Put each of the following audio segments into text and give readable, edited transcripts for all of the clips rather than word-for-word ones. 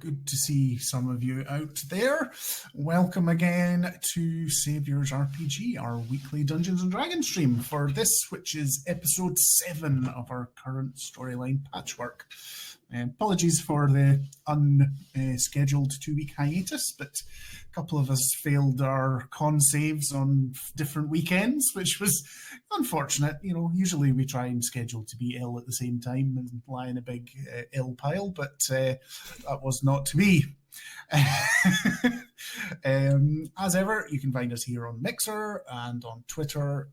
good to see some of you out there. Welcome again to Saviours RPG, our weekly Dungeons & Dragons stream for this, which is episode 7 of our current storyline, Patchwork. Apologies for the unscheduled 2-week hiatus, but a couple of us failed our con saves on different weekends, which was unfortunate. You know, usually we try and schedule to be ill at the same time and lie in a big ill pile, but that was not to be. As ever, you can find us here on Mixer and on Twitter.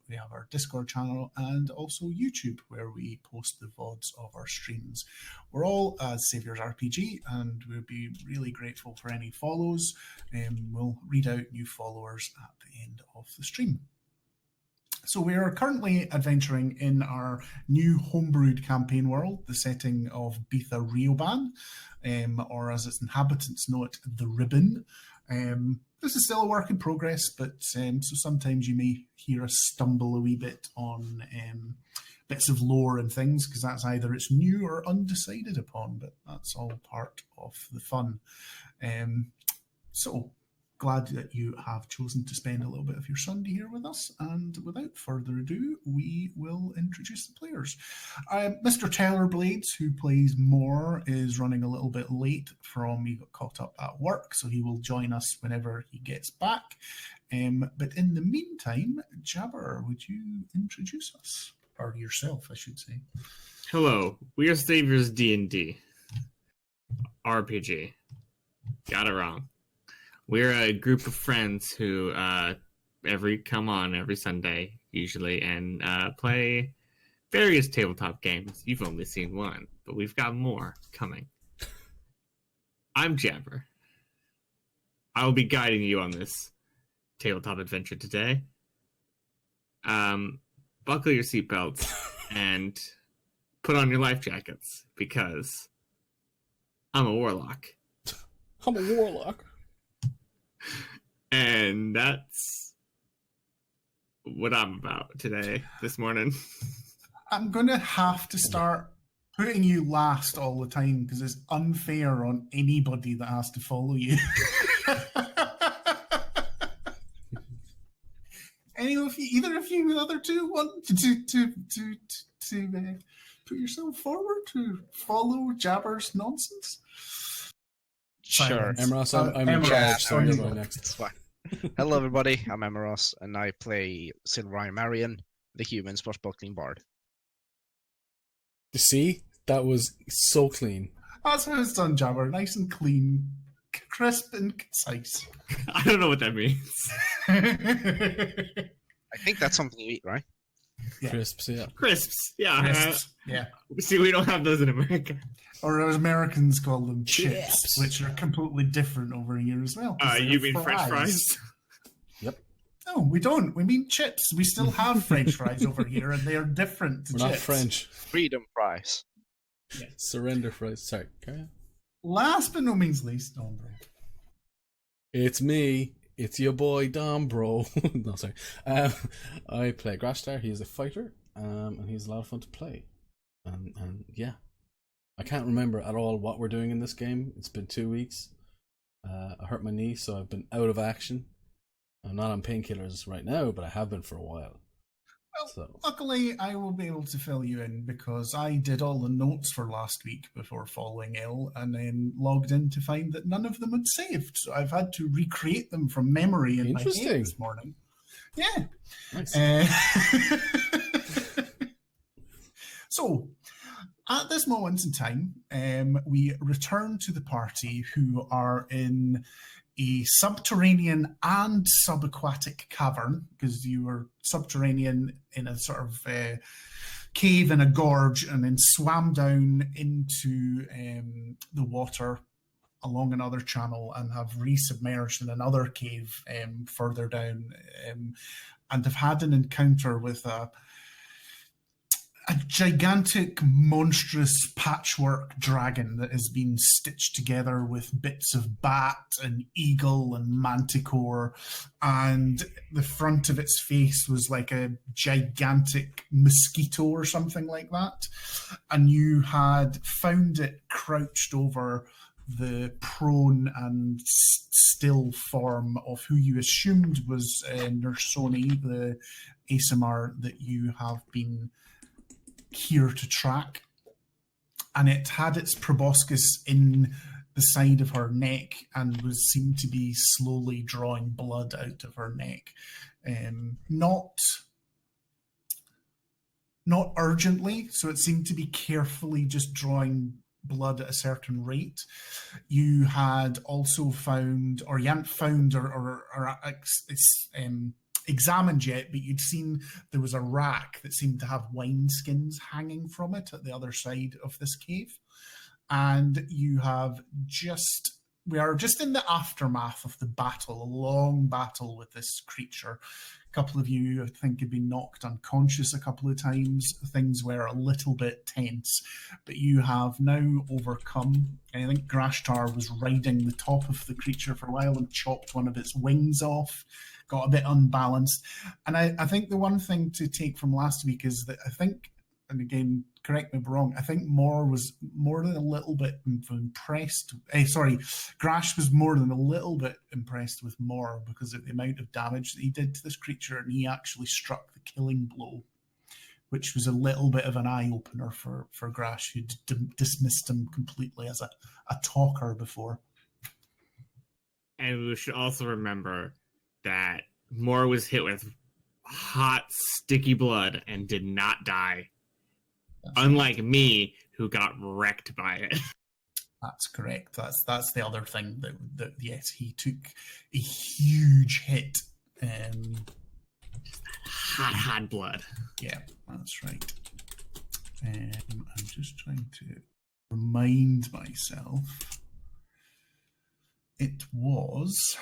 We have our Discord channel and also YouTube, where we post the VODs of our streams. We're all as Saviours RPG, and we'll be really grateful for any follows. We'll read out new followers at the end of the stream. So we are currently adventuring in our new homebrewed campaign world, the setting of Bitha Rioban, or as its inhabitants know it, the Ribbon. This is still a work in progress, but so sometimes you may hear us stumble a wee bit on bits of lore and things, because that's either it's new or undecided upon, but that's all part of the fun. So glad that you have chosen to spend a little bit of your Sunday here with us, and without further ado, we will introduce the players. Mr. Taylor Blades, who plays Moore, is running a little bit late he got caught up at work, so he will join us whenever he gets back. But in the meantime, Jabber, would you introduce us? Or yourself, I should say. Hello, we are Saviours D&D RPG. Got it wrong. We're a group of friends who come on every Sunday, usually, and play various tabletop games. You've only seen one, but we've got more coming. I'm Jabber. I will be guiding you on this tabletop adventure today. Buckle your seatbelts and put on your life jackets, because I'm a warlock. I'm a warlock. And that's what I'm about this morning. I'm going to have to start putting you last all the time, because it's unfair on anybody that has to follow you. Anyway, if either of you, the other two, want to put yourself forward to follow Jabber's nonsense? Sure. Emross, I'm in charge, so you're going next. It's fine. Hello, everybody. I'm Emross, and I play Silverine Marion, the human swashbuckling bard. You see? That was so clean. That's how it's done, Jabber. Nice and clean, crisp and concise. I don't know what that means. I think that's something you eat, right? Yeah. Crisps, yeah. Crisps, yeah. Crisps, yeah. See, we don't have those in America. Or as Americans call them, chips, Chips. which are completely different over here as well. You mean French fries? Yep. No, we don't. We mean chips. We still have French fries over here, and they are different to We're chips. not French. Freedom fries. Yeah. Surrender fries. Sorry, carry on. Last but no means least, Dom, bro. It's me. It's your boy Dom, bro. No, sorry. I play Grashtar. He is a fighter, and he's a lot of fun to play. And yeah, I can't remember at all what we're doing in this game. It's been 2 weeks. I hurt my knee, so I've been out of action. I'm not on painkillers right now, but I have been for a while. Well, luckily, I will be able to fill you in, because I did all the notes for last week before falling ill, and then logged in to find that none of them had saved. So I've had to recreate them from memory in my head this morning. Yeah. Nice. So, at this moment in time, we return to the party, who are in a subterranean and subaquatic cavern, because you were subterranean in a sort of cave in a gorge, and then swam down into the water along another channel, and have resubmerged in another cave further down, and have had an encounter with a gigantic, monstrous patchwork dragon that has been stitched together with bits of bat and eagle and manticore, and the front of its face was like a gigantic mosquito or something like that. And you had found it crouched over the prone and still form of who you assumed was Nersoni, the ASMR that you have been here to track. And it had its proboscis in the side of her neck and was seemed to be slowly drawing blood out of her neck. Not urgently, so it seemed to be carefully just drawing blood at a certain rate. You had also found, or you hadn't found or examined yet, but you'd seen there was a rack that seemed to have wineskins hanging from it at the other side of this cave. And we are just in the aftermath of the battle, a long battle with this creature. A couple of you, I think, had been knocked unconscious a couple of times. Things were a little bit tense, but you have now overcome. I think Grashtar was riding the top of the creature for a while and chopped one of its wings off, got a bit unbalanced. And I think the one thing to take from last week is that I think, and again, correct me if I'm wrong, I think Mor was more than a little bit impressed. Grash was more than a little bit impressed with Mor because of the amount of damage that he did to this creature, and he actually struck the killing blow, which was a little bit of an eye-opener for Grash, who dismissed him completely as a talker before. And we should also remember that Mor was hit with hot, sticky blood and did not die. Unlike me, who got wrecked by it. That's correct. That's the other thing that yes, he took a huge hit. Hot blood. Yeah, that's right. I'm just trying to remind myself. It was,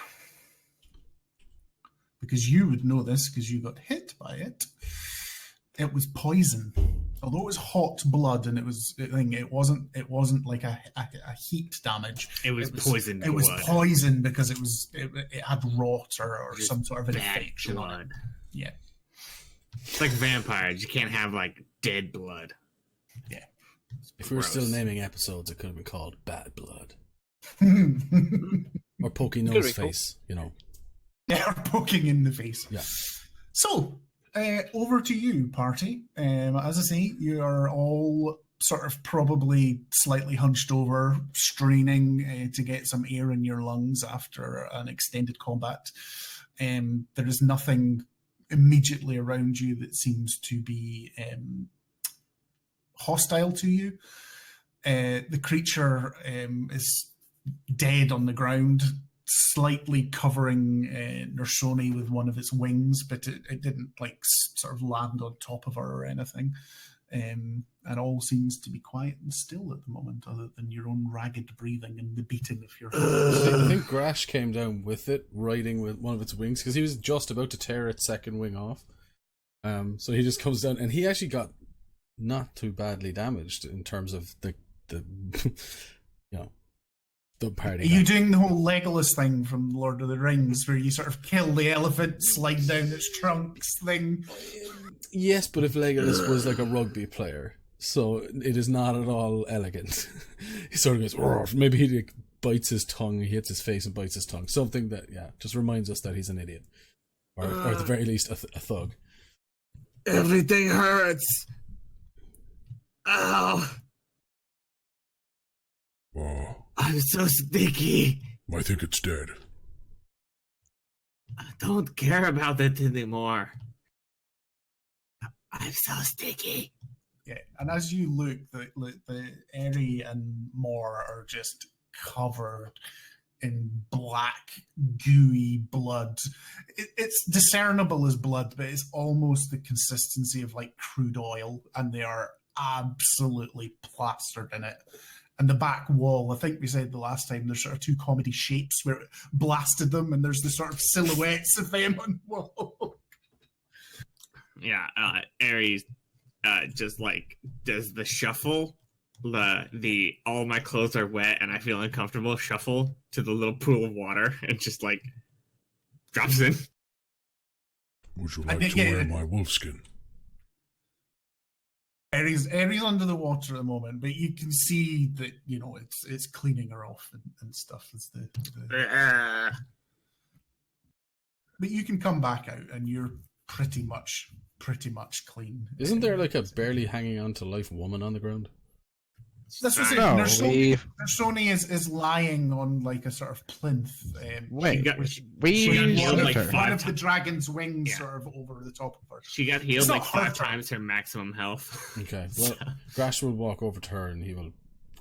because you would know this because you got hit by it. It was poison. Although it was hot blood, and it wasn't like a heat damage. It was poison. It was poison because it had rot or some sort of an infection blood. on it. Yeah, it's like vampires. You can't have like dead blood. Yeah. If we were still naming episodes, it could have been called Bad Blood or Pokey Nose Face. You know. Yeah, or poking in the face. Yeah. So. Over to you, party. As I say, you are all sort of probably slightly hunched over, straining to get some air in your lungs after an extended combat. There is nothing immediately around you that seems to be hostile to you. The creature is dead on the ground, slightly covering Nersoni with one of its wings, but it didn't sort of land on top of her or anything. And all seems to be quiet and still at the moment, other than your own ragged breathing and the beating of your heart. I think Grash came down with it, riding with one of its wings, because he was just about to tear its second wing off. So he just comes down, and he actually got not too badly damaged in terms of the party. Are you doing the whole Legolas thing from Lord of the Rings, where you sort of kill the elephant, slide down its trunks thing? Yes, but if Legolas was like a rugby player, so it is not at all elegant. He sort of goes, "Roar." Maybe he bites his tongue, he hits his face and bites his tongue. Something that, just reminds us that he's an idiot. Or at the very least, a thug. Everything hurts. Ow. Oh, I'm so sticky. I think it's dead. I don't care about that anymore. I'm so sticky. Yeah, and as you look, the Eri and Mor are just covered in black, gooey blood. It's discernible as blood, but it's almost the consistency of like crude oil, and they are absolutely plastered in it. And the back wall, I think we said the last time, there's sort of two comedy shapes where it blasted them, and there's the sort of silhouettes of them on the wall. Yeah, Aries just like does the shuffle, the all my clothes are wet and I feel uncomfortable shuffle to the little pool of water and just like drops in. Would you like to wear my wolfskin? Aries under the water at the moment, but you can see that it's cleaning her off and stuff. As the but you can come back out and you're pretty much clean. Isn't there like a barely hanging on to life woman on the ground? That's what No, Sony is lying on like a sort of plinth. Wait, she got we healed like her. five One of the times. dragon's wings Yeah. sort of over the top of her. She got healed It's not like 5 hurt her. times her maximum health. Okay, well, Grash will walk over to her and he will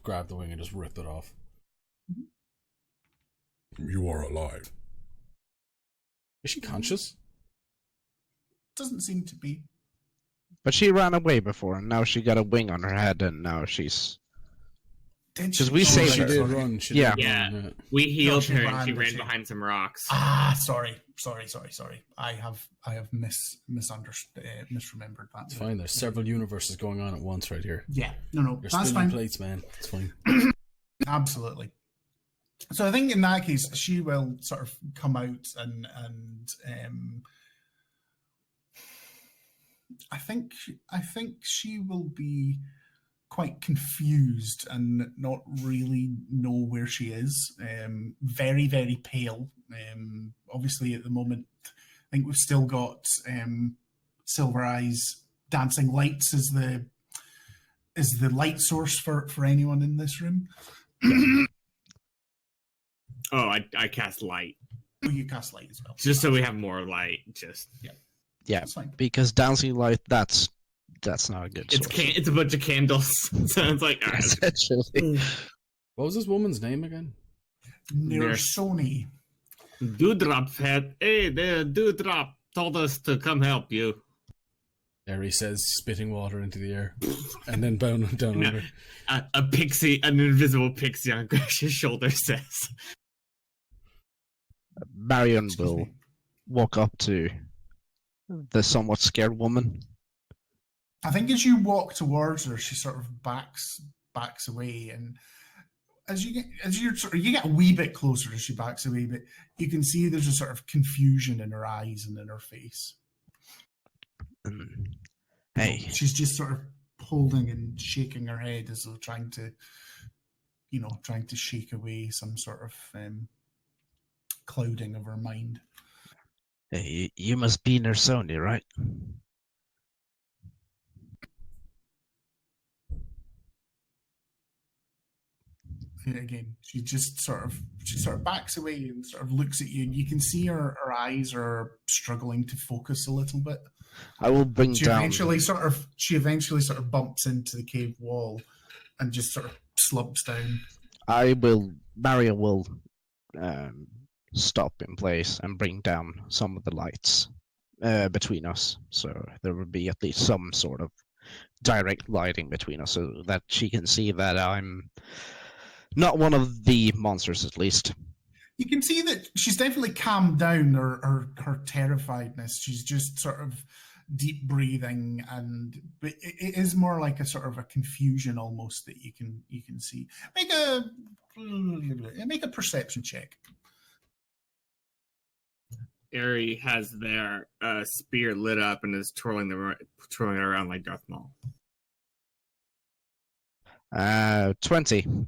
grab the wing and just rip it off. You are alive. Is she conscious? Doesn't seem to be. But she ran away before, and now she got a wing on her head, and now she's. Did 'Cause we Oh, saved she her. did sorry. run. She Yeah. did Yeah. run, We healed she her and ran, she did ran she? behind some rocks. Sorry. I have misunderstood, misremembered that. It's fine. There's several universes going on at once right here. Yeah, no, You're that's spinning fine. plates, man. It's fine. Absolutely. So I think in that case, she will sort of come out and I think she will be quite confused and not really know where she is. Very, very pale. Obviously, at the moment, I think we've still got Silver Eyes dancing lights as the light source for anyone in this room. Oh, I cast light. Oh, you cast light as well. Just so we have more light. Just Yeah, That's fine. because dancing light, that's not a good source. it's a bunch of candles. So it's like, all right, Essentially. What was this woman's name again? Nersoni. Dewdrop head. Hey, the Dewdrop told us to come help you. Harry says, spitting water into the air, and then down No. under. A pixie, an invisible pixie on Grash's shoulder says, Marion Excuse will me. walk up to the somewhat scared woman. I think as you walk towards her, she sort of backs away, and as you get a wee bit closer as she backs away, but you can see there's a sort of confusion in her eyes and in her face. Hey, She's just sort of holding and shaking her head as though trying to shake away some sort of clouding of her mind. hey, you must be Nersoni, right? And again, she sort of backs away and sort of looks at you, and you can see her eyes are struggling to focus a little bit. I will bring She down. eventually sort of bumps into the cave wall and just sort of slumps down. Marion will stop in place and bring down some of the lights between us, so there will be at least some sort of direct lighting between us, so that she can see that I'm not one of the monsters, at least. You can see that she's definitely calmed down her terrifiedness. She's just sort of deep breathing, but it is more like a sort of a confusion almost that you can see. Make a perception check. Ari has their spear lit up and is twirling it around like Darth Maul. 20.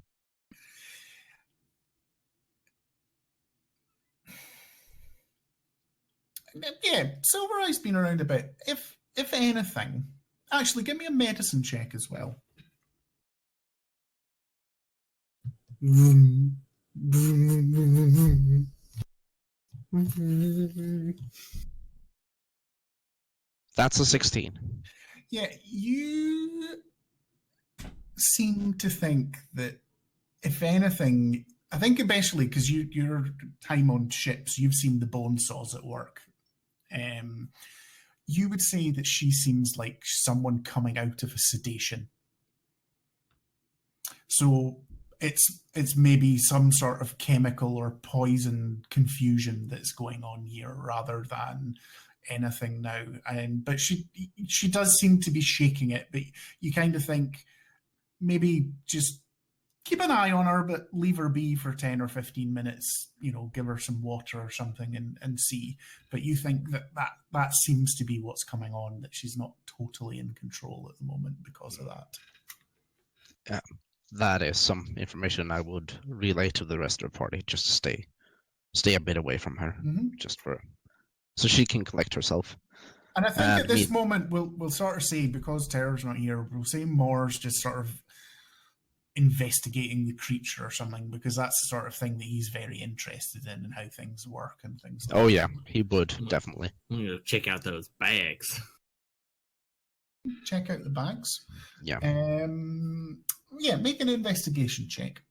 Yeah, Silver Eye's been around a bit. If anything, actually, give me a medicine check as well. That's a 16. Yeah, you seem to think that, if anything, I think especially because your time on ships, you've seen the bone saws at work. You would say that she seems like someone coming out of a sedation. So it's maybe some sort of chemical or poison confusion that's going on here rather than anything now. But she does seem to be shaking it, but you kind of think maybe just keep an eye on her, but leave her be for 10 or 15 minutes, give her some water or something and see. But you think that seems to be what's coming on, that she's not totally in control at the moment because of that. Yeah, that is some information I would relay to the rest of the party, just to stay a bit away from her, so she can collect herself. And I think at this moment we'll sort of say, because Terror's not here, we'll say Moore's just sort of investigating the creature or something, because that's the sort of thing that he's very interested in, and how things work and things like that. Oh yeah, he would, definitely. I'm gonna check out those bags. Check out the bags. Yeah. Yeah, make an investigation check.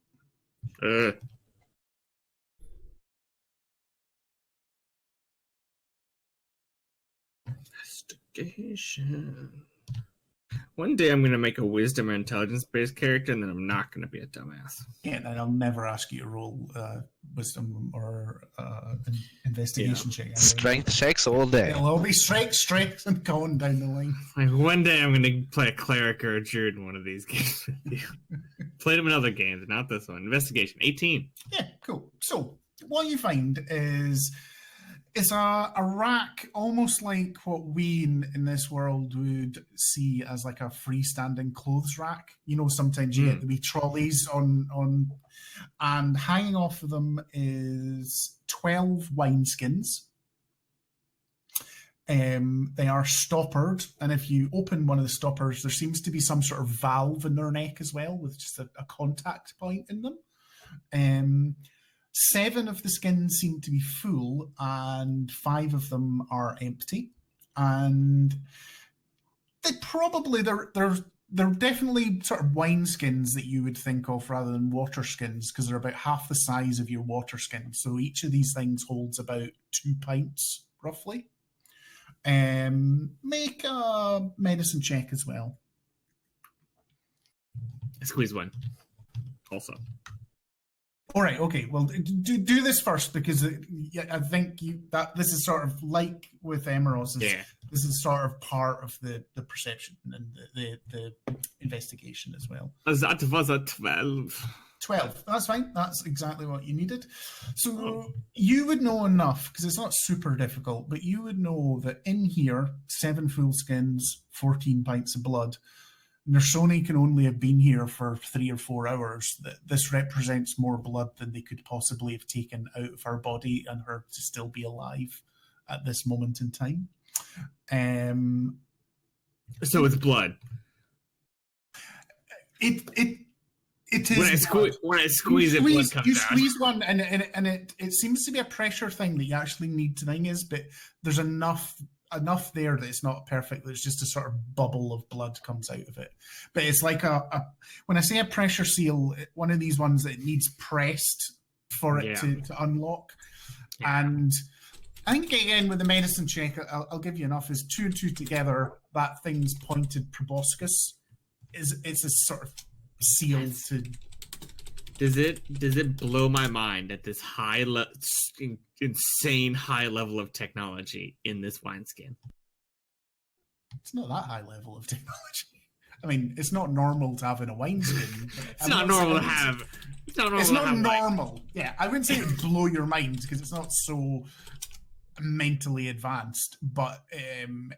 Investigation. One day I'm going to make a wisdom or intelligence-based character, and then I'm not going to be a dumbass. Yeah, and I'll never ask you to roll wisdom or an investigation check. Strength checks all day. It'll all be strength, and going down the line. Like, one day I'm going to play a cleric or a druid in one of these games with you. Played them in other games, not this one. Investigation, 18. Yeah, cool. So what you find is it's a rack, almost like what we in this world would see as like a freestanding clothes rack. Sometimes you get the wee trolleys on, and hanging off of them is 12 wineskins. They are stoppered, and if you open one of the stoppers, there seems to be some sort of valve in their neck as well, with just a contact point in them. 7 of the skins seem to be full, and 5 of them are empty. And they're definitely sort of wine skins that you would think of rather than water skins, because they're about half the size of your water skin. So each of these things holds about 2 pints, roughly. Make a medicine check as well. Squeeze one. Also. All right. Okay. Well, do this first, because I think this is sort of like with Emeros. This is sort of part of the perception and the investigation as well. That was a 12. 12. That's fine. That's exactly what you needed. So you would know enough, because it's not super difficult, but you would know that in here, 7 full skins, 14 pints of blood. Nersoni can only have been here for 3 or 4 hours. This represents more blood than they could possibly have taken out of her body, and her to still be alive at this moment in time. So it's blood. It is. When I squeeze it, blood comes out. You squeeze one, and it seems to be a pressure thing that you actually need to thing is, but there's enough there that it's not perfect. There's just a sort of bubble of blood comes out of it. But it's like when I say a pressure seal, one of these ones that needs pressed for it to unlock. Yeah. And I think, again, with the medicine check, I'll give you enough, is 2 and 2 together, that thing's pointed proboscis. It's a sort of seal to... Does it blow my mind at this insane high level of technology in this wineskin? It's not that high level of technology. I mean, it's not normal to have in a wineskin. It's not normal to have. It's not normal. Yeah, I wouldn't say it would blow your mind, because it's not so mentally advanced, but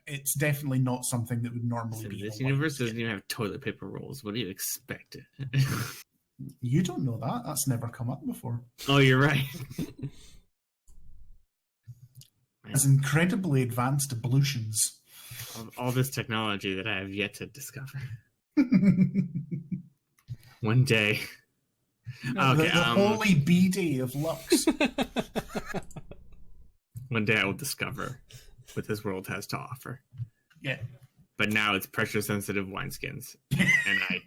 it's definitely not something that would normally be. This universe doesn't even have toilet paper rolls. What do you expect? You don't know that. That's never come up before. Oh, you're right. It's incredibly advanced ablutions. All this technology that I have yet to discover. One day. Okay, the holy B-Day of Lux. One day I will discover what this world has to offer. Yeah. But now it's pressure-sensitive wineskins. And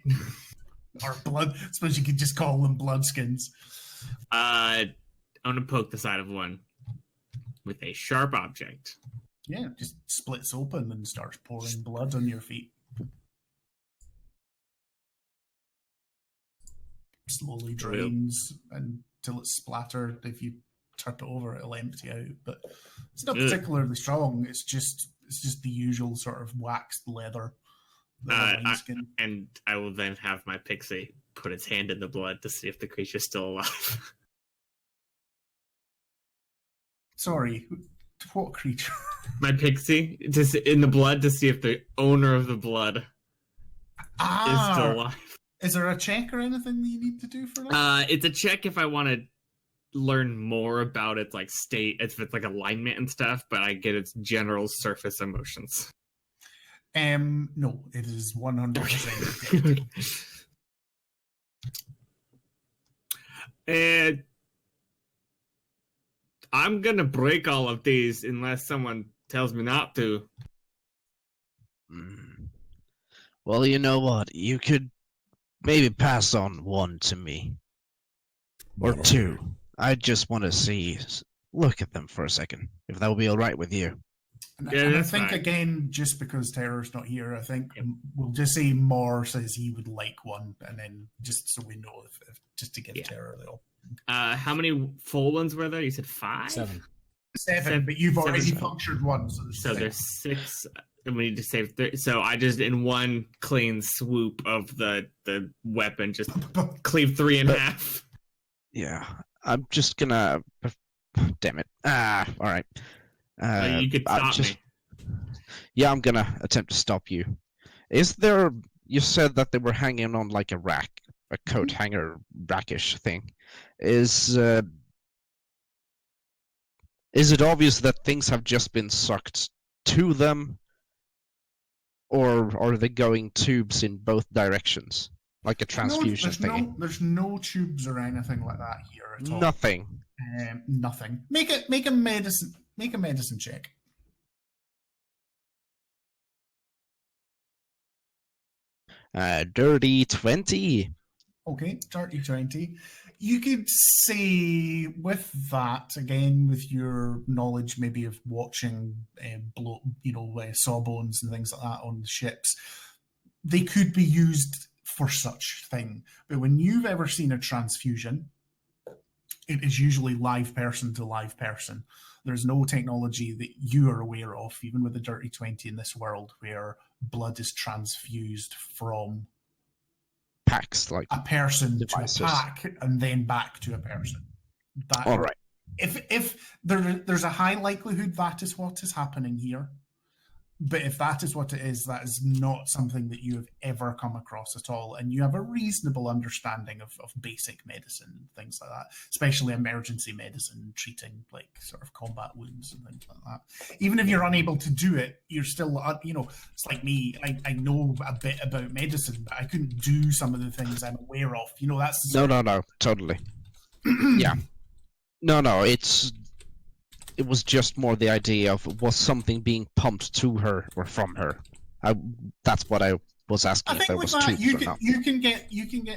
or blood. I suppose you could just call them bloodskins. I'm going to poke the side of one with a sharp object. Yeah, just splits open and starts pouring blood on your feet. Slowly drains until it's splattered. If you turp it over, it'll empty out. But it's not particularly strong. It's just the usual sort of waxed leather. And I will then have my pixie put its hand in the blood to see if the creature's still alive. Sorry, what creature? My pixie, just in the blood to see if the owner of the blood is still alive. Is there a check or anything that you need to do for that? It's a check if I want to learn more about its like state, if it's like alignment and stuff, but I get its general surface emotions. No, it is 100% dead. And I'm gonna break all of these unless someone tells me not to. Well, you know what? You could maybe pass on one to me. Or two. I just want to look at them for a second, if that will be alright with you. And I think, again, just because Terror's not here, I think we'll just say Moore says he would like one, and then just so we know, just to give Terror a little. How many full ones were there? You said 5? 7, but you've already punctured one. So there's 6. And we need to save 3. So I just, in one clean swoop of the weapon, just cleave 3 in half. Yeah, I'm just gonna... Damn it. Alright. You could stop me. Yeah, I'm gonna attempt to stop you. Is there... You said that they were hanging on like a rack, a coat hanger rackish thing. Is it obvious that things have just been sucked to them? Or are they going tubes in both directions? Like a transfusion thing? There's no tubes or anything like that here at all. Nothing. Nothing. Make a medicine check. Dirty 20. Okay, dirty 20. You could say with that, again, with your knowledge maybe of watching sawbones and things like that on the ships, they could be used for such thing. But when you've ever seen a transfusion, it is usually live person to live person. There's no technology that you are aware of, even with the dirty 20 in this world, where blood is transfused from packs, like a person devices. To a pack and then back to a person. All right. If there's a high likelihood that is what is happening here, but if that is what it is, that is not something that you have ever come across at all, and you have a reasonable understanding of basic medicine and things like that, especially emergency medicine, treating like sort of combat wounds and things like that. Even if you're unable to do it, you're still, it's like me. I know a bit about medicine, but I couldn't do some of the things I'm aware of. That's no, totally. Yeah, no, it was just more the idea of, was something being pumped to her or from her? That's what I was asking. I think with that, you can get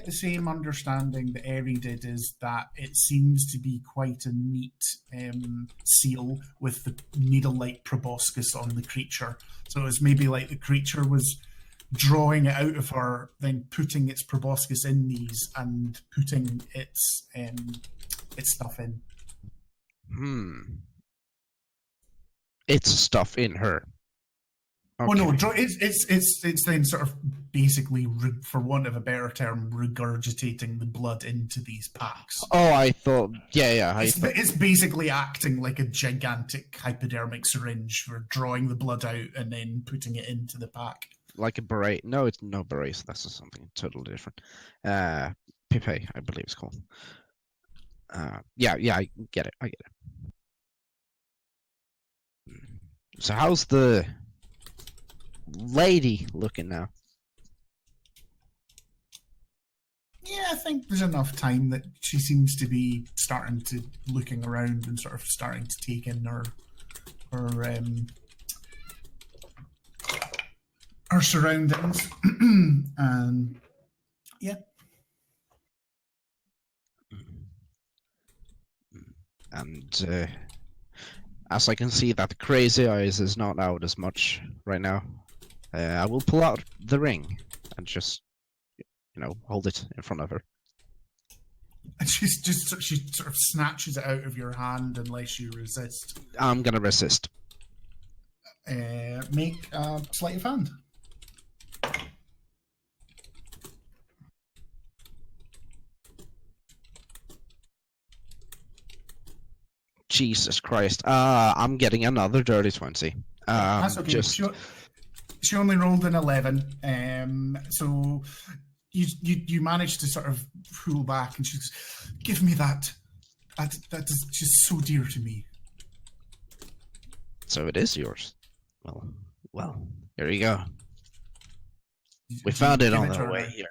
the same understanding that Eri did, is that it seems to be quite a neat seal with the needle-like proboscis on the creature. So it's maybe like the creature was drawing it out of her, then putting its proboscis in these and putting its stuff in. It's stuff in her. Okay. Oh no, it's then sort of basically, for want of a better term, regurgitating the blood into these packs. Oh, I thought, yeah. It's basically acting like a gigantic hypodermic syringe for drawing the blood out and then putting it into the pack. Like a beret? No, it's no berets. That's something totally different. Pipe, I believe it's called. Yeah, I get it. So how's the lady looking now? Yeah, I think there's enough time that she seems to be starting to looking around and sort of starting to take in her surroundings. And yeah. And as I can see that the crazy eyes is not out as much right now, I will pull out the ring and just, hold it in front of her. And she sort of snatches it out of your hand unless you resist. I'm gonna resist. Make a sleight of hand. Jesus Christ. I'm getting another dirty 20. That's okay. Just She only rolled an 11. So you managed to sort of pull back, and she's, give me that. That is just so dear to me. so it is yours. Well, here you go. We Do found you it give on to the her way now? here.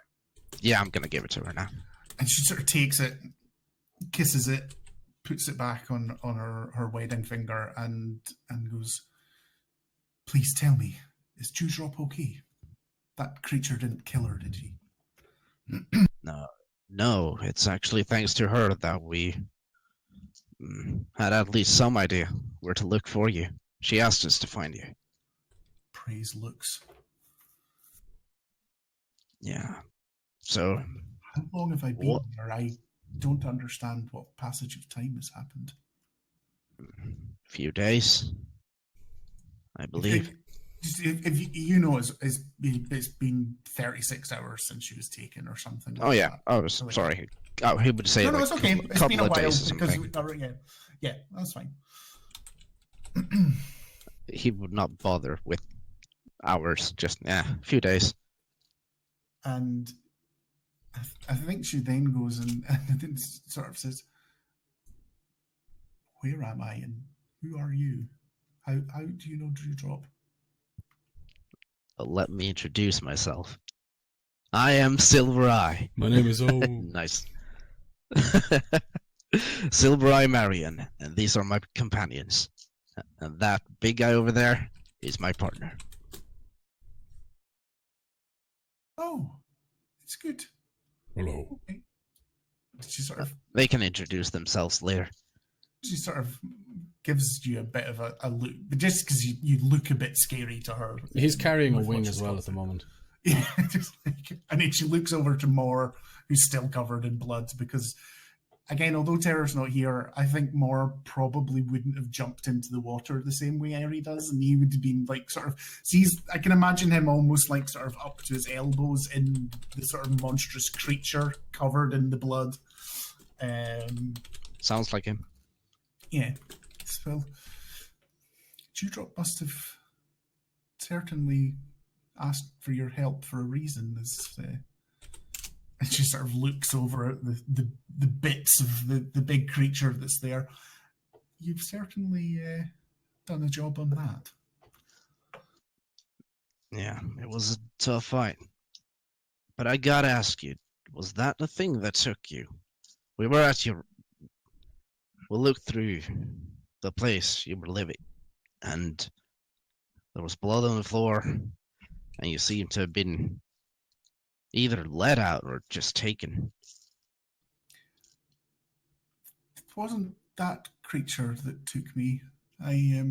Yeah, I'm gonna give it to her now. And she sort of takes it, kisses it, puts it back on her wedding finger, and goes, please tell me, is Dewdrop okay? That creature didn't kill her, did he? No, it's actually thanks to her that we had at least some idea where to look for you. She asked us to find you. Praise looks. Yeah. So, How long have I been What? here? I don't understand what passage of time has happened. few days, I believe. If you know, it's been 36 hours since she was taken or something. Oh like yeah. that. Oh, So, like, sorry. Oh, he would say no, like it's okay. a It's couple been a of while days or because something. yeah, that's fine. He would not bother with hours. Just a few days. And I think she then goes and then sort of says, "Where am I and who are you? How do you know Dewdrop?" Let me introduce myself. I am Silver Eye. My name is O. Nice. Silver Eye Marion, and these are my companions. And that big guy over there is my partner. Oh, it's good. Hello. Okay. She sort of They can introduce themselves later. gives you a bit of a look, but just because you look a bit scary to her. He's carrying a with what wing she's as well got. at the moment. Yeah, just like, and then she looks over to Moore, who's still covered in blood, because again, although Terror's not here, I think Moore probably wouldn't have jumped into the water the same way Harry does, and he would have been like sort of sees. I can imagine him almost like sort of up to his elbows in the sort of monstrous creature covered in the blood. Sounds like him. Yeah, well, Dewdrop must have certainly asked for your help for a reason. And she sort of looks over at the bits of the big creature that's there. You've certainly done a job on that. Yeah, it was a tough fight. But I gotta ask you, was that the thing that took you? We looked through the place you were living, and there was blood on the floor, and you seem to have been either let out or just taken. It wasn't that creature that took me. I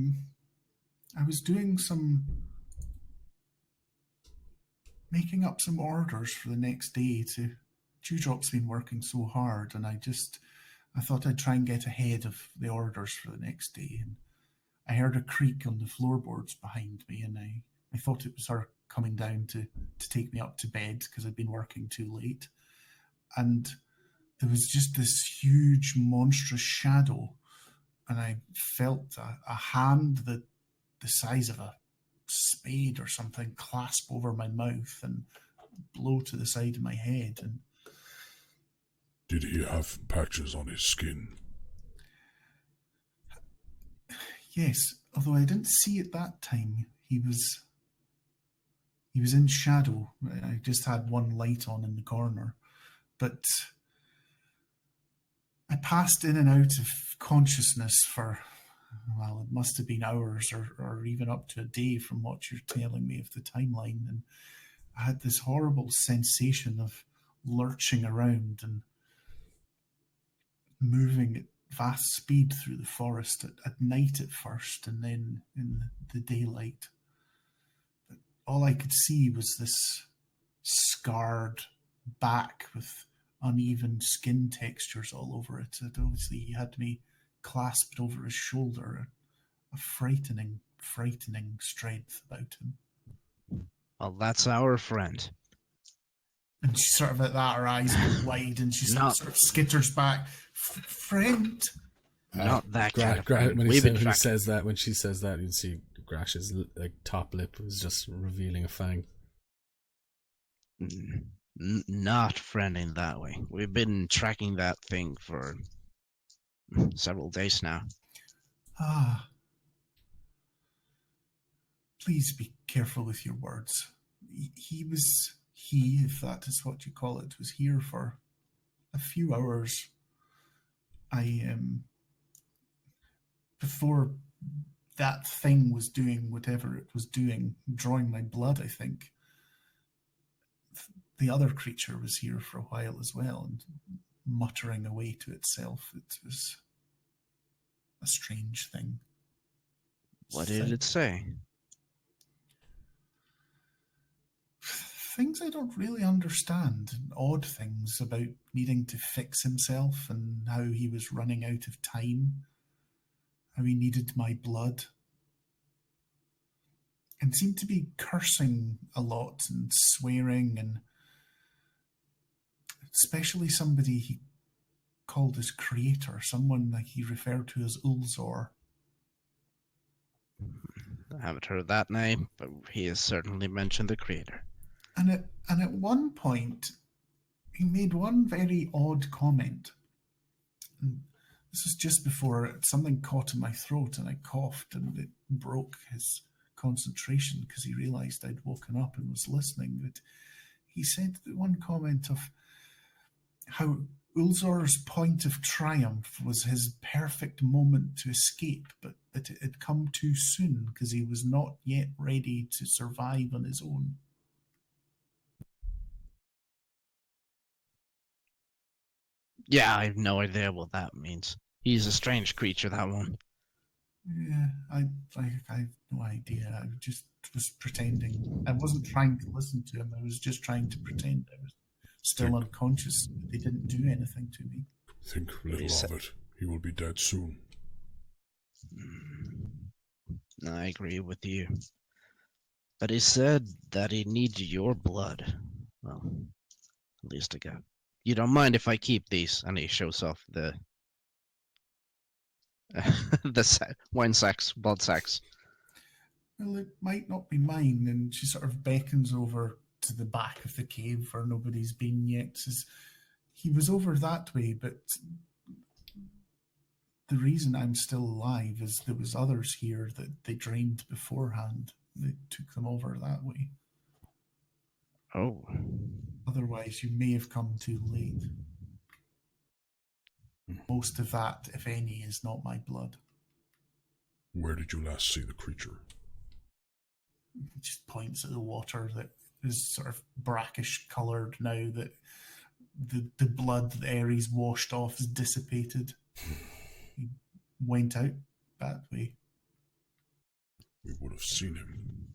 was doing making up some orders for the next day. Dewdrop's been working so hard, and I thought I'd try and get ahead of the orders for the next day. And I heard a creak on the floorboards behind me, and I thought it was her coming down to take me up to bed because I'd been working too late. And there was just this huge, monstrous shadow, and I felt a hand that the size of a spade or something clasp over my mouth and blow to the side of my head. And did he have patches on his skin? yes, although I didn't see at that time. He was in shadow. I just had one light on in the corner. But I passed in and out of consciousness for, well, it must have been hours or even up to a day from what you're telling me of the timeline. And I had this horrible sensation of lurching around and moving at vast speed through the forest at night at first, and then in the daylight. But all I could see was this scarred back with uneven skin textures all over it. And obviously he had me clasped over his shoulder, a frightening strength about him. Well, that's our friend. And she sort of at that, her eyes go wide, and she sort of skitters back. Friend? Not that kind of friend. When We've been he tracking. says that, when she says that, you see Grash's like top lip was just revealing a fang. Not friending that way. We've been tracking that thing for several days now. Ah. Please be careful with your words. He, if that is what you call it, was here for a few hours. Before that thing was doing whatever it was doing, drawing my blood, I think. The other creature was here for a while as well, and muttering away to itself. It was a strange thing. What did it say? Things I don't really understand. Odd things about needing to fix himself and how he was running out of time. How he needed my blood. And seemed to be cursing a lot and swearing, and especially somebody he called his creator, someone that he referred to as Ulzor. I haven't heard that name, but he has certainly mentioned the creator. And at one point, he made one very odd comment. And this was just before something caught in my throat and I coughed, and it broke his concentration because he realized I'd woken up and was listening. But he said that one comment of how Ulzor's point of triumph was his perfect moment to escape, but that it had come too soon because he was not yet ready to survive on his own. Yeah, I have no idea what that means. He's a strange creature, that one. Yeah, I have no idea. I just was pretending. I wasn't trying to listen to him. I was just trying to pretend I was still unconscious. They didn't do anything to me. Think little of it. He will be dead soon. I agree with you. But he said that he needs your blood. Well, at least I got. You don't mind if I keep these? And he shows off the wine sacks, blood sacks. Well, it might not be mine. And she sort of beckons over to the back of the cave where nobody's been yet. Says, he was over that way, but the reason I'm still alive is there was others here that they drained beforehand. They took them over that way. Oh. Otherwise, you may have come too late. Most of that, if any, is not my blood. Where did you last see the creature? It just points at the water that is sort of brackish coloured now that the blood that Ares washed off has dissipated. He went out that way. We would have seen him.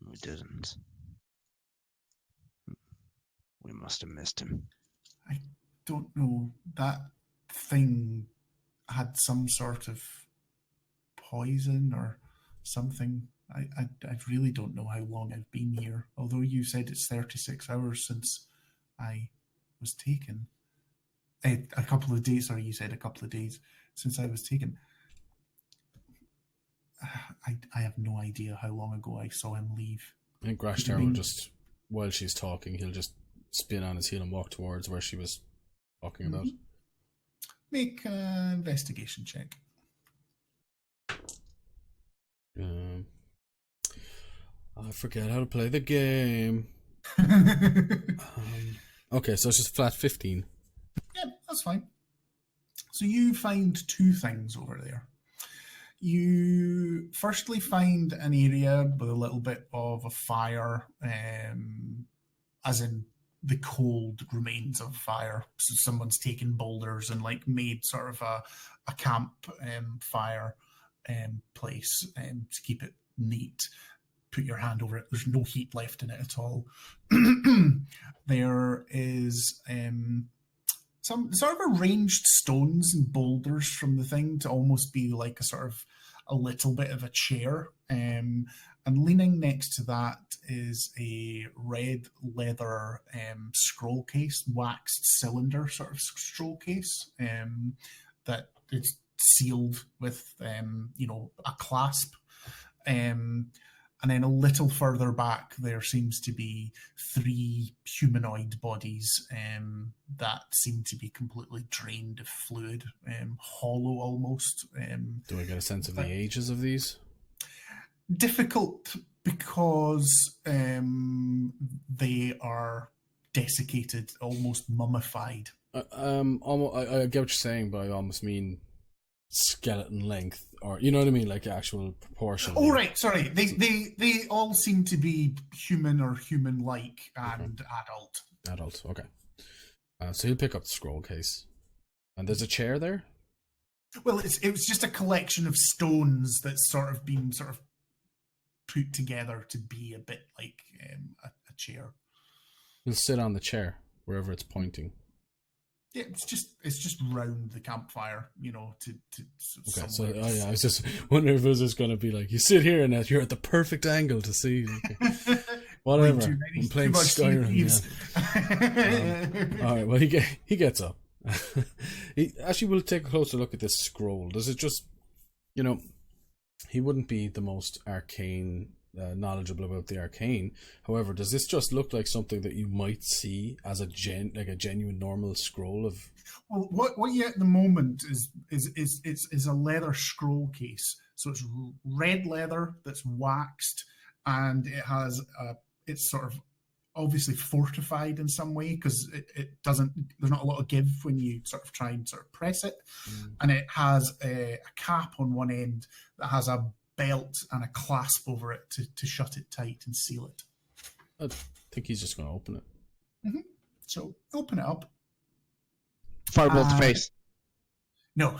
We didn't. We must have missed him. I don't know. That thing had some sort of poison or something. I really don't know how long I've been here. Although you said it's 36 hours since I was taken. A couple of days, sorry, you said a couple of days since I was taken. I have no idea how long ago I saw him leave. I think Grashtar will just, while she's talking, he'll just spin on his heel and walk towards where she was talking about. Make an investigation check. I forget how to play the game. Okay, so it's just flat 15. Yeah, that's fine. So you find two things over there. You firstly find an area with a little bit of a fire, as in the cold remains of fire. So someone's taken boulders and like made sort of a camp fire place to keep it neat. Put your hand over it. There's no heat left in it at all. There is some sort of arranged stones and boulders from the thing to almost be like a sort of a little bit of a chair. And leaning next to that is a red leather scroll case, waxed cylinder sort of scroll case that it's sealed with a clasp. And then a little further back, there seems to be 3 humanoid bodies that seem to be completely drained of fluid, hollow almost. Do I get a sense of the ages of these? Difficult because they are desiccated, almost mummified. I get what you're saying, but I almost mean skeleton length, or you know what I mean, like actual proportion. Oh right, sorry. They all seem to be human or human-like and adult. Adult, okay. So he'll pick up the scroll case, and there's a chair there. Well, it was just a collection of stones that's sort of been put together to be a bit like a chair. He'll sit on the chair wherever it's pointing. Yeah, it's just round the campfire, to okay, so I was just wondering if it was just going to be like, you sit here and you're at the perfect angle to see. Okay. Whatever. I'm playing Skyrim. Yeah. All right, well, he gets up. Actually, we'll take a closer look at this scroll. Does it just, he wouldn't be the most arcane, knowledgeable about the arcane. However, does this just look like something that you might see as a genuine normal scroll of? Well, what you get at the moment is a leather scroll case. So it's red leather that's waxed, and it has it's sort of obviously fortified in some way because it doesn't. There's not a lot of give when you sort of try and sort of press it, and it has a cap on one end that has a belt and a clasp over it to shut it tight and seal it. I think he's just going to open it. Mm-hmm. So open it up. Fireball to face. No,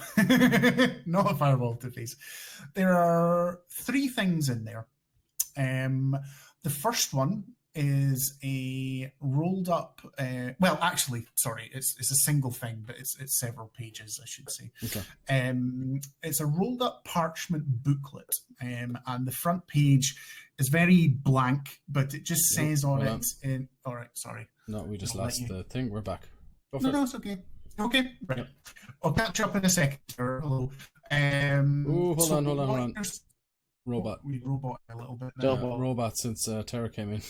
not a fireball to face. There are 3 things in there. The first one is a rolled up. Well, actually, sorry, it's a single thing, but it's several pages, I should say. Okay. It's a rolled up parchment booklet, and the front page is very blank, but it just says on it. All right, sorry. No, we just lost the thing. We're back. No, it's okay. Okay, right. Yep. I'll catch up in a second. Hello. Hold on. Robot. We robot a little bit. Robot since Terra came in.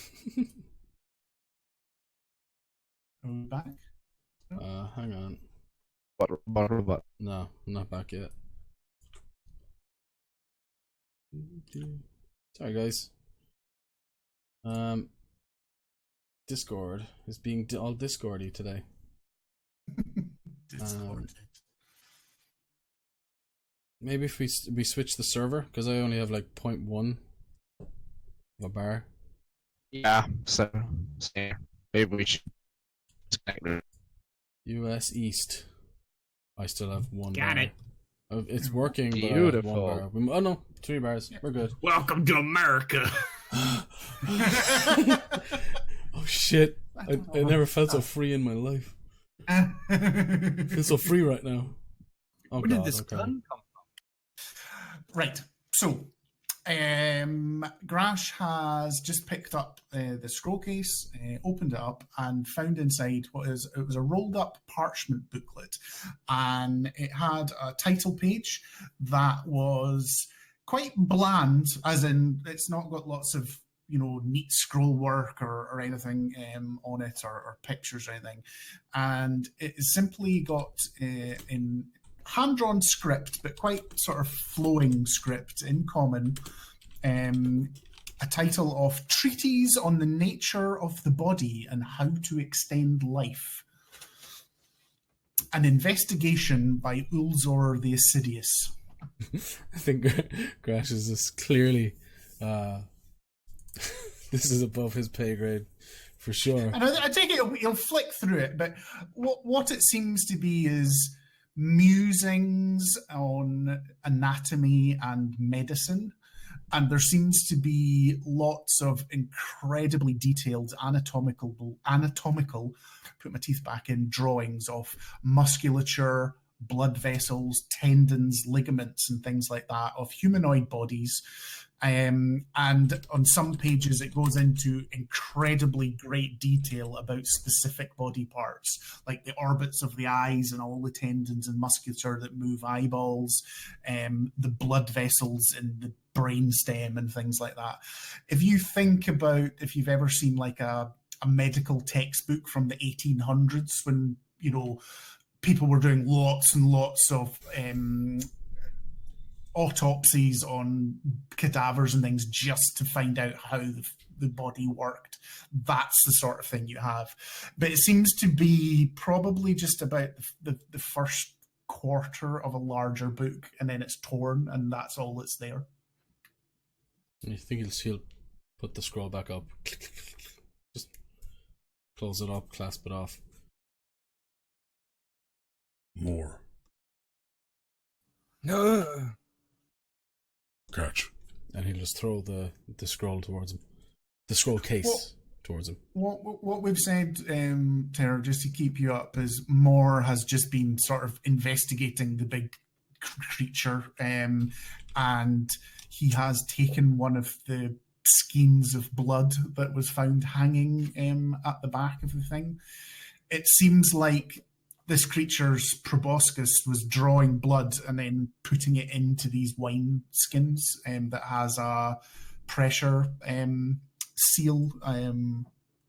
Are we back? Hang on. Robot. No, I'm not back yet. Sorry, guys. Discord is being all Discordy today. Maybe if we switch the server, because I only have like 0.1 of a bar. Yeah, so maybe we should US East. I still have 1 Got bar. it. It's working, Beautiful. but I have 1 bar. Oh no, 3 bars. Yeah. We're good. Welcome to America. Oh shit! I never felt so free in my life. I feel so free right now. Oh, Where did this gun come from? Right. So, Grash has just picked up the scroll case, opened it up, and found inside it was a rolled up parchment booklet, and it had a title page that was quite bland, as in it's not got lots of neat scroll work or anything on it, or pictures or anything, and it simply got in hand-drawn script, but quite sort of flowing script in common, a title of Treatise on the Nature of the Body and How to Extend Life. An investigation by Ulzor the Assiduous. I think Grash is just clearly this is above his pay grade for sure. And I take it he'll flick through it, but what it seems to be is musings on anatomy and medicine, and there seems to be lots of incredibly detailed anatomical put my teeth back in, drawings of musculature, blood vessels, tendons, ligaments, and things like that of humanoid bodies, And on some pages, it goes into incredibly great detail about specific body parts, like the orbits of the eyes and all the tendons and musculature that move eyeballs, the blood vessels in the brainstem and things like that. If you think about, if you've ever seen like a medical textbook from the 1800s when, people were doing lots and lots of autopsies on cadavers and things just to find out how the body worked. That's the sort of thing you have. But it seems to be probably just about the first quarter of a larger book, and then it's torn, and that's all that's there. I think he'll put the scroll back up. Just close it up, clasp it off. More. No. Catch. And he'll just throw the scroll towards him. The scroll case towards him. What we've said, Terror, just to keep you up, is Moore has just been sort of investigating the big creature, and he has taken one of the skeins of blood that was found hanging at the back of the thing. It seems like this creature's proboscis was drawing blood and then putting it into these wine skins that has a pressure seal on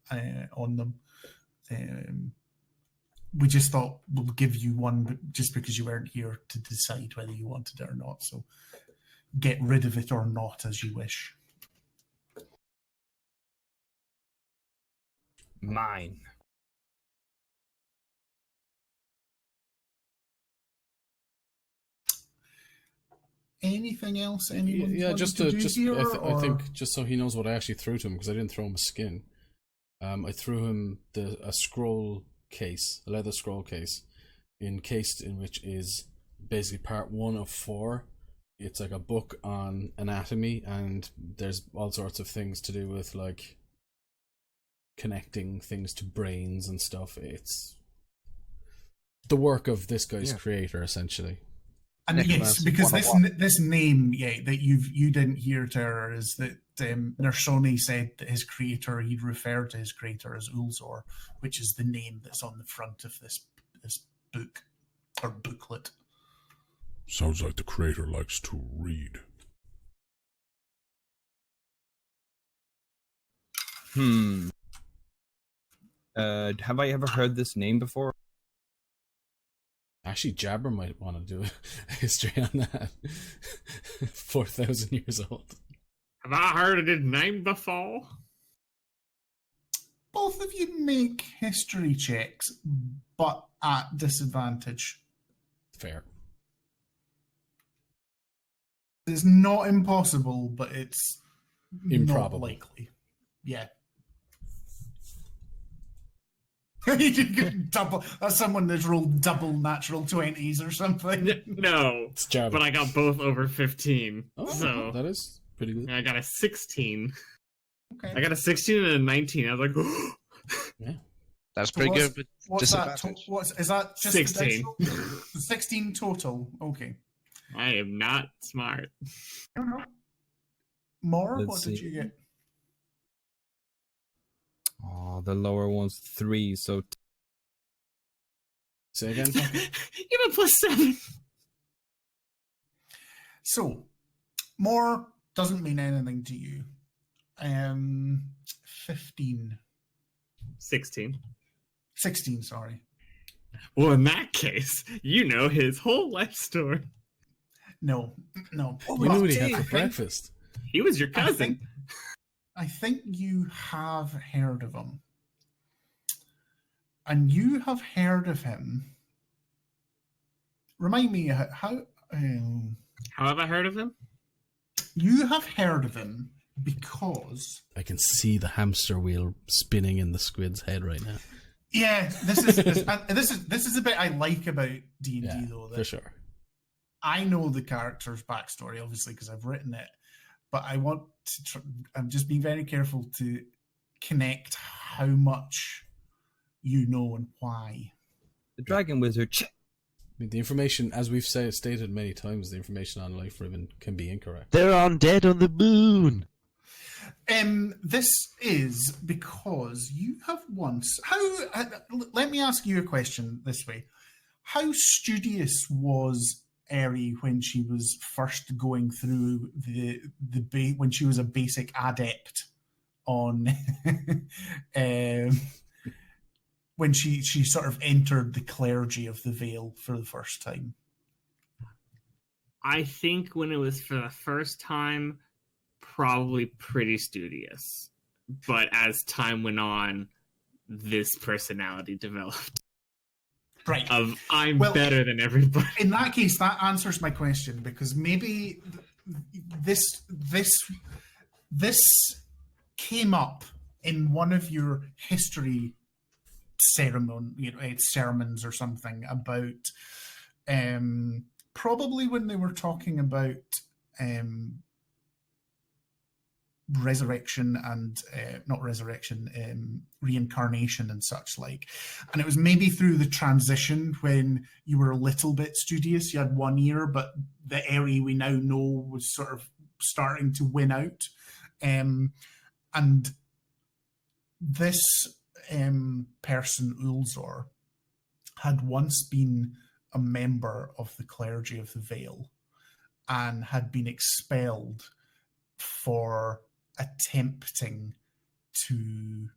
them. We just thought we'll give you one just because you weren't here to decide whether you wanted it or not. So get rid of it or not as you wish. Mine. Anything else anyone Yeah, wanted just to do here, I think just so he knows what I actually threw to him, because I didn't throw him a skin. I threw him a scroll case, a leather scroll case, encased in which is basically part 1 of 4. It's like a book on anatomy, and there's all sorts of things to do with like connecting things to brains and stuff. It's the work of this guy's creator, essentially. And yes, because this name, that you didn't hear, Terror, is that Nersoni said that his creator, he'd referred to his creator as Ulzor, which is the name that's on the front of this book or booklet. Sounds like the creator likes to read. Have I ever heard this name before? Actually, Jabber might want to do a history on that. 4,000 years old. Have I heard of his name before? Both of you make history checks, but at disadvantage. Fair. It's not impossible, but it's Improbable. not likely. Yeah. You could double. That's someone that's rolled double natural 20s or something. No, It's Jabber. but I got both over 15. Oh, so that is pretty good. I got a 16. Okay. I got a 16 and a 19. I was like, Yeah. That's pretty good, but What's that? disadvantage. Is that just 16. 16 total. Okay. I am not smart. I don't know. More? Let's What did see. you get? Oh, the lower one's 3, so Say again? You have a +7. So, more doesn't mean anything to you. 15. 16. 16, sorry. Well, in that case, you know his whole life story. No. You knew what he had for breakfast. He was your cousin. I think you have heard of him. And you have heard of him. Remind me how How have I heard of him? you have heard of him because I can see the hamster wheel spinning in the squid's head right now. this is a bit I like about D&D Yeah, though. That for sure. I know the character's backstory, obviously, because I've written it. But I want to. I'm just being very careful to connect how much you know and why. the dragon wizard. mean, the information, as we've stated many times, the information on Life Ribbon can be incorrect. They're undead on the moon. This is because you have once. Let me ask you a question this way: how studious was Eri when she was first going through when she was a basic adept on when she sort of entered the clergy of the Vale for the first time? I think when it was for the first time, probably pretty studious. But as time went on, this personality developed. Right. Of I'm better than everybody. In that case, that answers my question, because maybe this came up in one of your history sermons or something about probably when they were talking about resurrection and reincarnation and such like. And it was maybe through the transition when you were a little bit studious. You had one ear, but the Eri we now know was sort of starting to win out. And this person, Ulzor, had once been a member of the clergy of the Vale and had been expelled for attempting to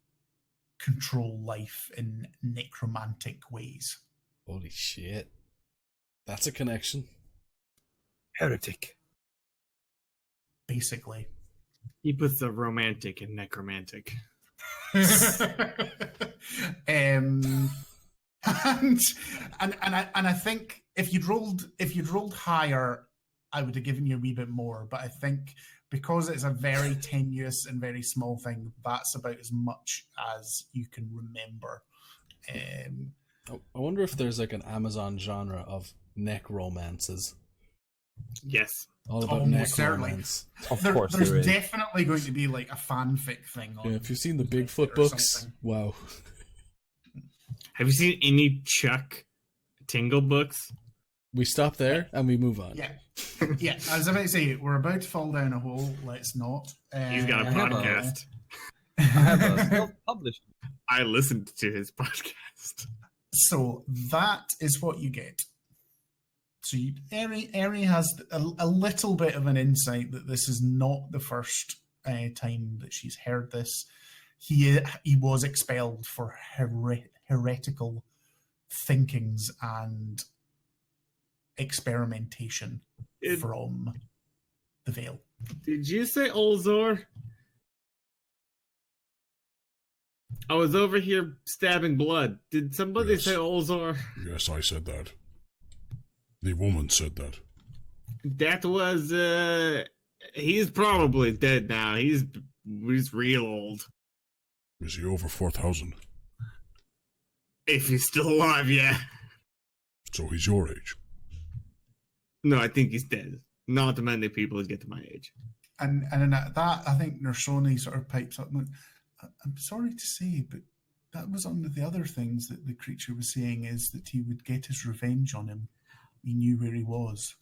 control life in necromantic ways. Holy shit. That's a connection. Heretic. Basically. He puts the romantic in necromantic. and I think if you'd rolled higher, I would have given you a wee bit more. But I think because it's a very tenuous and very small thing, that's about as much as you can remember. I wonder if there's like an Amazon genre of neck romances. Yes. All about Almost neck certainly. romance. Of course there there's is. definitely going to be like a fanfic thing on. Yeah, if you've seen the Bigfoot or books, something. wow. Have you seen any Chuck Tingle books? We stop there and we move on. Yeah. Yeah, I was about to say, we're about to fall down a hole. Let's not. He's got a I have a- podcast. I have a self-published. I listened to his podcast. So that is what you get. So Eri has a little bit of an insight that this is not the first time that she's heard this. He was expelled for heretical thinkings and experimentation from the Vale. Did you say Ulzor? I was over here stabbing blood. Did somebody Yes. say Ulzor? Yes, I said that. The woman said that. That was he's probably dead now. He's real old. Is he over 4,000? If he's still alive, yeah. So he's your age. No, I think he's dead. Not many people get to my age. And in that, I think Nersoni sort of pipes up. I'm sorry to say, but that was one of the other things that the creature was saying, is that he would get his revenge on him. He knew where he was.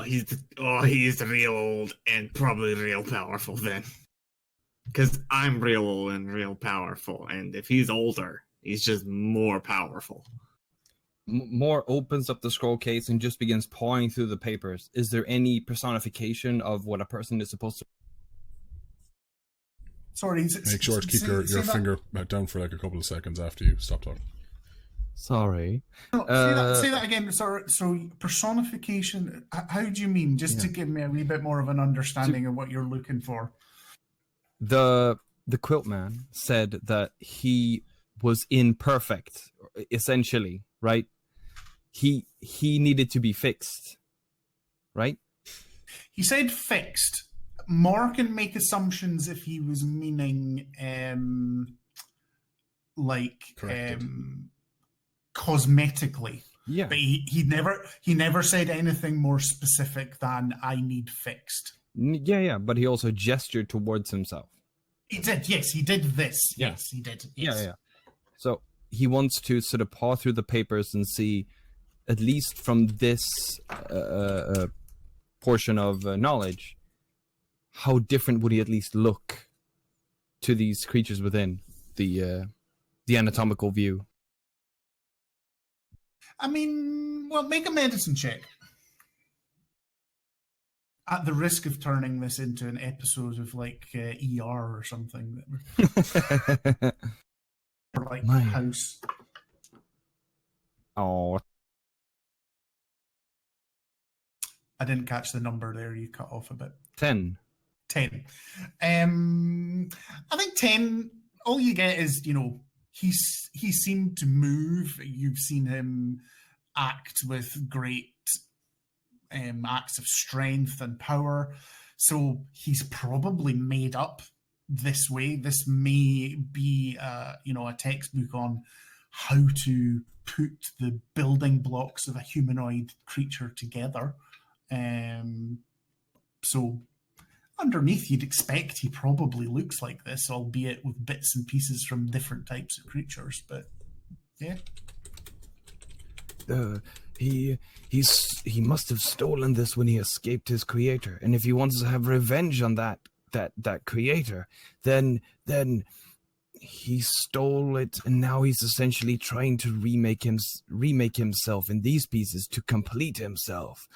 He's real old and probably real powerful then. Because I'm real old and real powerful, and if he's older, he's just more powerful. Moore opens up the scroll case and just begins pawing through the papers. Is there any personification of what a person is supposed to? Sorry. Make sure to keep your finger down for like a couple of seconds after you stop talking. Sorry. Say that again. Sorry. So personification. How do you mean? Just to give me a wee bit more of an understanding of what you're looking for. The quilt man said that he was imperfect, essentially, right? He needed to be fixed, right? He said fixed. More can make assumptions if he was meaning cosmetically. Yeah. But he never said anything more specific than I need fixed. Yeah, but he also gestured towards himself. He did, yes, he did this. Yeah. Yes, he did. Yes. Yeah. So he wants to sort of paw through the papers and see at least from this portion of knowledge, how different would he at least look to these creatures within the anatomical view? I mean, well, make a medicine check. At the risk of turning this into an episode of like ER or something, or like My- House. Oh, I didn't catch the number there. You cut off a bit. 10. 10. I think 10. All you get is, he seemed to move. You've seen him act with great acts of strength and power. So he's probably made up this way. This may be, a textbook on how to put the building blocks of a humanoid creature together. So underneath, you'd expect he probably looks like this, albeit with bits and pieces from different types of creatures. But yeah. He must have stolen this when he escaped his creator, and if he wants to have revenge on that creator, then he stole it, and now he's essentially trying to remake himself in these pieces to complete himself.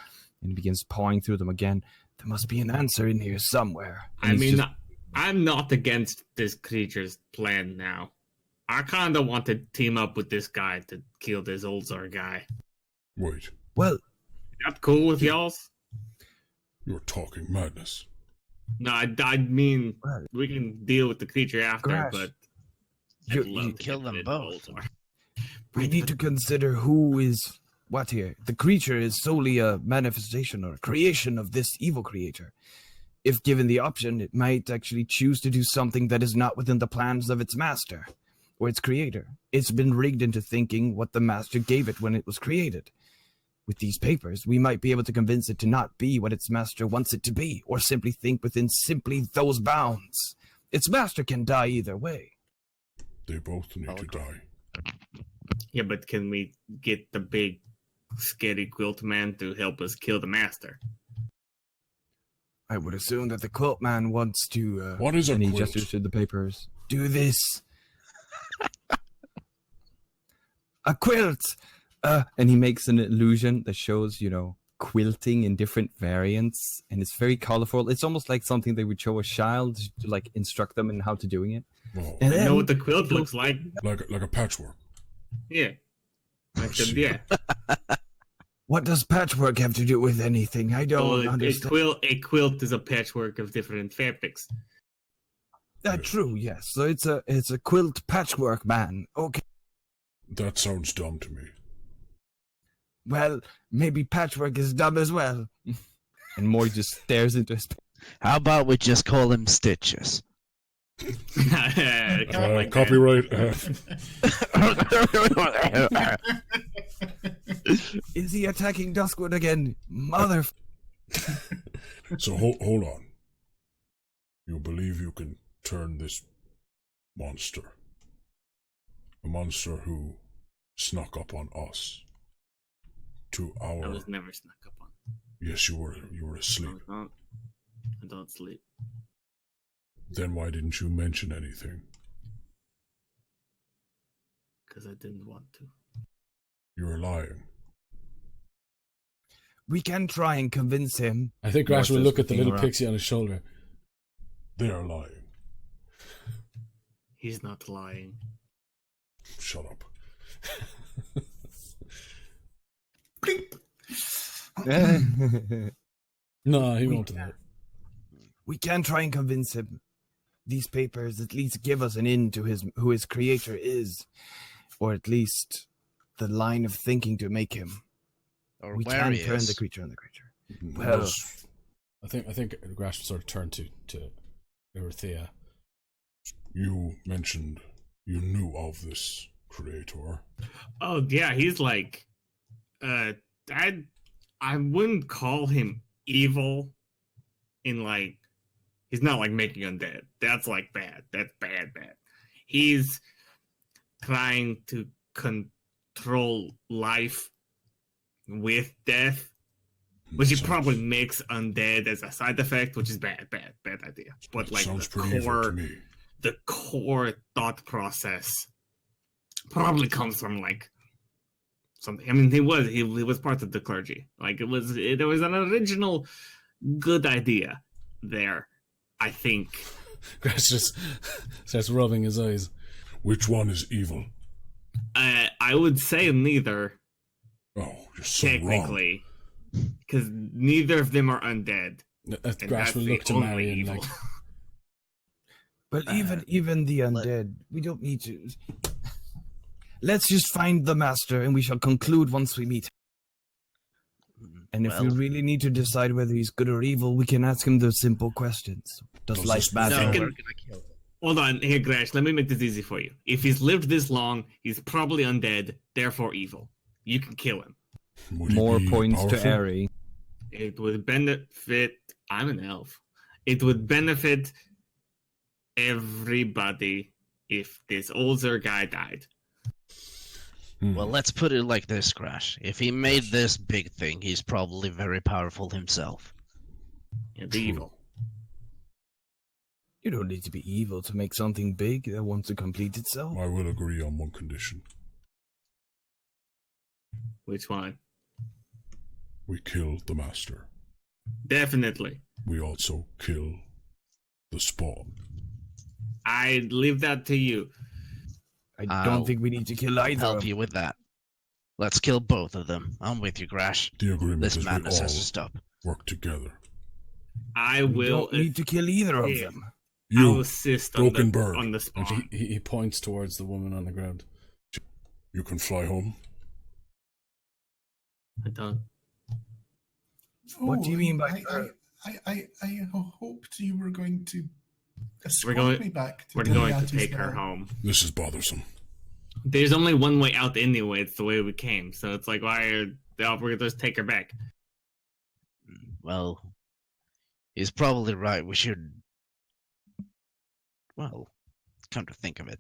And he begins pawing through them again. There must be an answer in here somewhere. And I mean, I'm not against this creature's plan now. I kind of want to team up with this guy to kill this Olzar guy. Wait, well, That cool with y'all's? you're talking madness. No, I mean, Well, we can deal with the creature after, Grash, but you- I'd love you to kill get them rid of both. Olzar. we need to consider who is what here. The creature is solely a manifestation or creation of this evil creator. If given the option, it might actually choose to do something that is not within the plans of its master or its creator. It's been rigged into thinking what the master gave it when it was created. With these papers, we might be able to convince it to not be what its master wants it to be, or simply think within simply those bounds. Its master can die either way. They both need to die. Yeah, but can we get the big, scary quilt man to help us kill the master? I would assume that the quilt man wants to. What is a and he quilt? gestures to the papers. Do this. A quilt. And he makes an illusion that shows, quilting in different variants, and it's very colorful. It's almost like something they would show a child to like instruct them in how to doing it. Oh, And I then know what the quilt looks like. like a patchwork. Yeah. see. what does patchwork have to do with anything? I don't understand. A quilt is a patchwork of different fabrics. True, yes. So it's a quilt patchwork man. Okay. That sounds dumb to me. Well, maybe patchwork is dumb as well. And Maury just stares into his. How about we just call him Stitches? Copyright. Is he attacking Duskwood again? Mother. So hold on. You believe you can turn this monster, a monster who snuck up on us, to I our... was never snuck up on. Yes, you were asleep. I don't sleep. Then why didn't you mention anything? Because I didn't want to. You're lying. We can try and convince him. I think Grash will Martha's look at the looking little around. pixie on his shoulder. They are lying. He's not lying. Shut up. No, he won't do that. We can try and convince him. These papers at least give us an in to who his creator is, or at least the line of thinking to make him. Or We where can he turn is. the creature on the creature. Well, Well, I think Grash will sort of turn to Erythea. you mentioned you knew of this creator. Oh yeah, he's like, I wouldn't call him evil. In like, he's not like making undead. That's like bad. That's bad. He's trying to control life with death, which it Sounds- probably makes undead as a side effect, which is bad idea. But like sounds pretty evil to me. the core thought process probably comes from like something. I mean, he was part of the clergy. Like there was an original good idea there, I think. Grash just starts rubbing his eyes. Which one is evil? I would say neither, Oh, you're so wrong. technically, because neither of them are undead. And Grash that's will the look to only Marion evil. like, But even the undead, we don't need to. Let's just find the master, and we shall conclude once we meet. And if we Well- really need to decide whether he's good or evil, we can ask him those simple questions. Does Does life this matter? No. we're Second- gonna kill him. Hold on, here, Grash. Let me make this easy for you. If he's lived this long, he's probably undead, therefore evil. You can kill him. Would he More be points to powerful? Airy. It would benefit. I'm an elf. It would benefit everybody if this older guy died. Well, let's put it like this, Crash. If he made this big thing, he's probably very powerful himself. And True. evil. You don't need to be evil to make something big that wants to complete itself. I will agree on one condition. Which one? We kill the master. Definitely. We also kill the spawn. I leave that to you. I I'll don't think we need to kill either. Help of you with that. Let's kill both of them. I'm with you, Grash. The agreement This is we madness has to all stop. work together. I We will. don't need to kill either of Yeah. them. I'll You, assist broken on the, bird. on the and spawn. he points towards the woman on the ground. you can fly home. I don't. What do you mean by I hoped you were going to escort going- me back to We're going to Deliatis take her Well. home. This is bothersome. There's only one way out anyway. It's the way we came. So it's like, why are we're gonna just take her back? Well, he's probably right. We should. Well, come to think of it,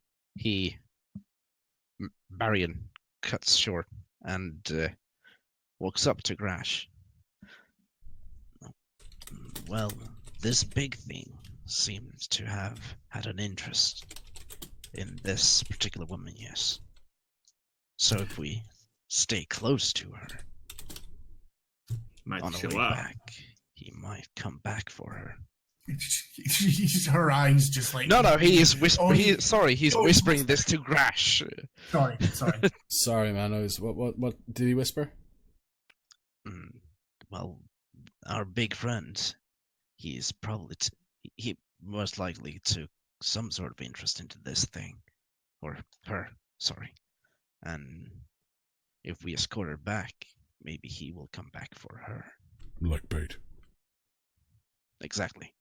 Marion cuts short and walks up to Grash. Well, this big thing seems to have had an interest in this particular woman, yes. So if we stay close to her Might on the show way up. back, he might come back for her. Her eyes just like No, he is whispering. Oh, He's oh, whispering this to Grash. Sorry. Sorry, man. I was. What did he whisper? Well, our big friend, he's probably he most likely took some sort of interest into this thing, or her. Sorry, and if we escort her back, maybe he will come back for her. Like bait. Exactly.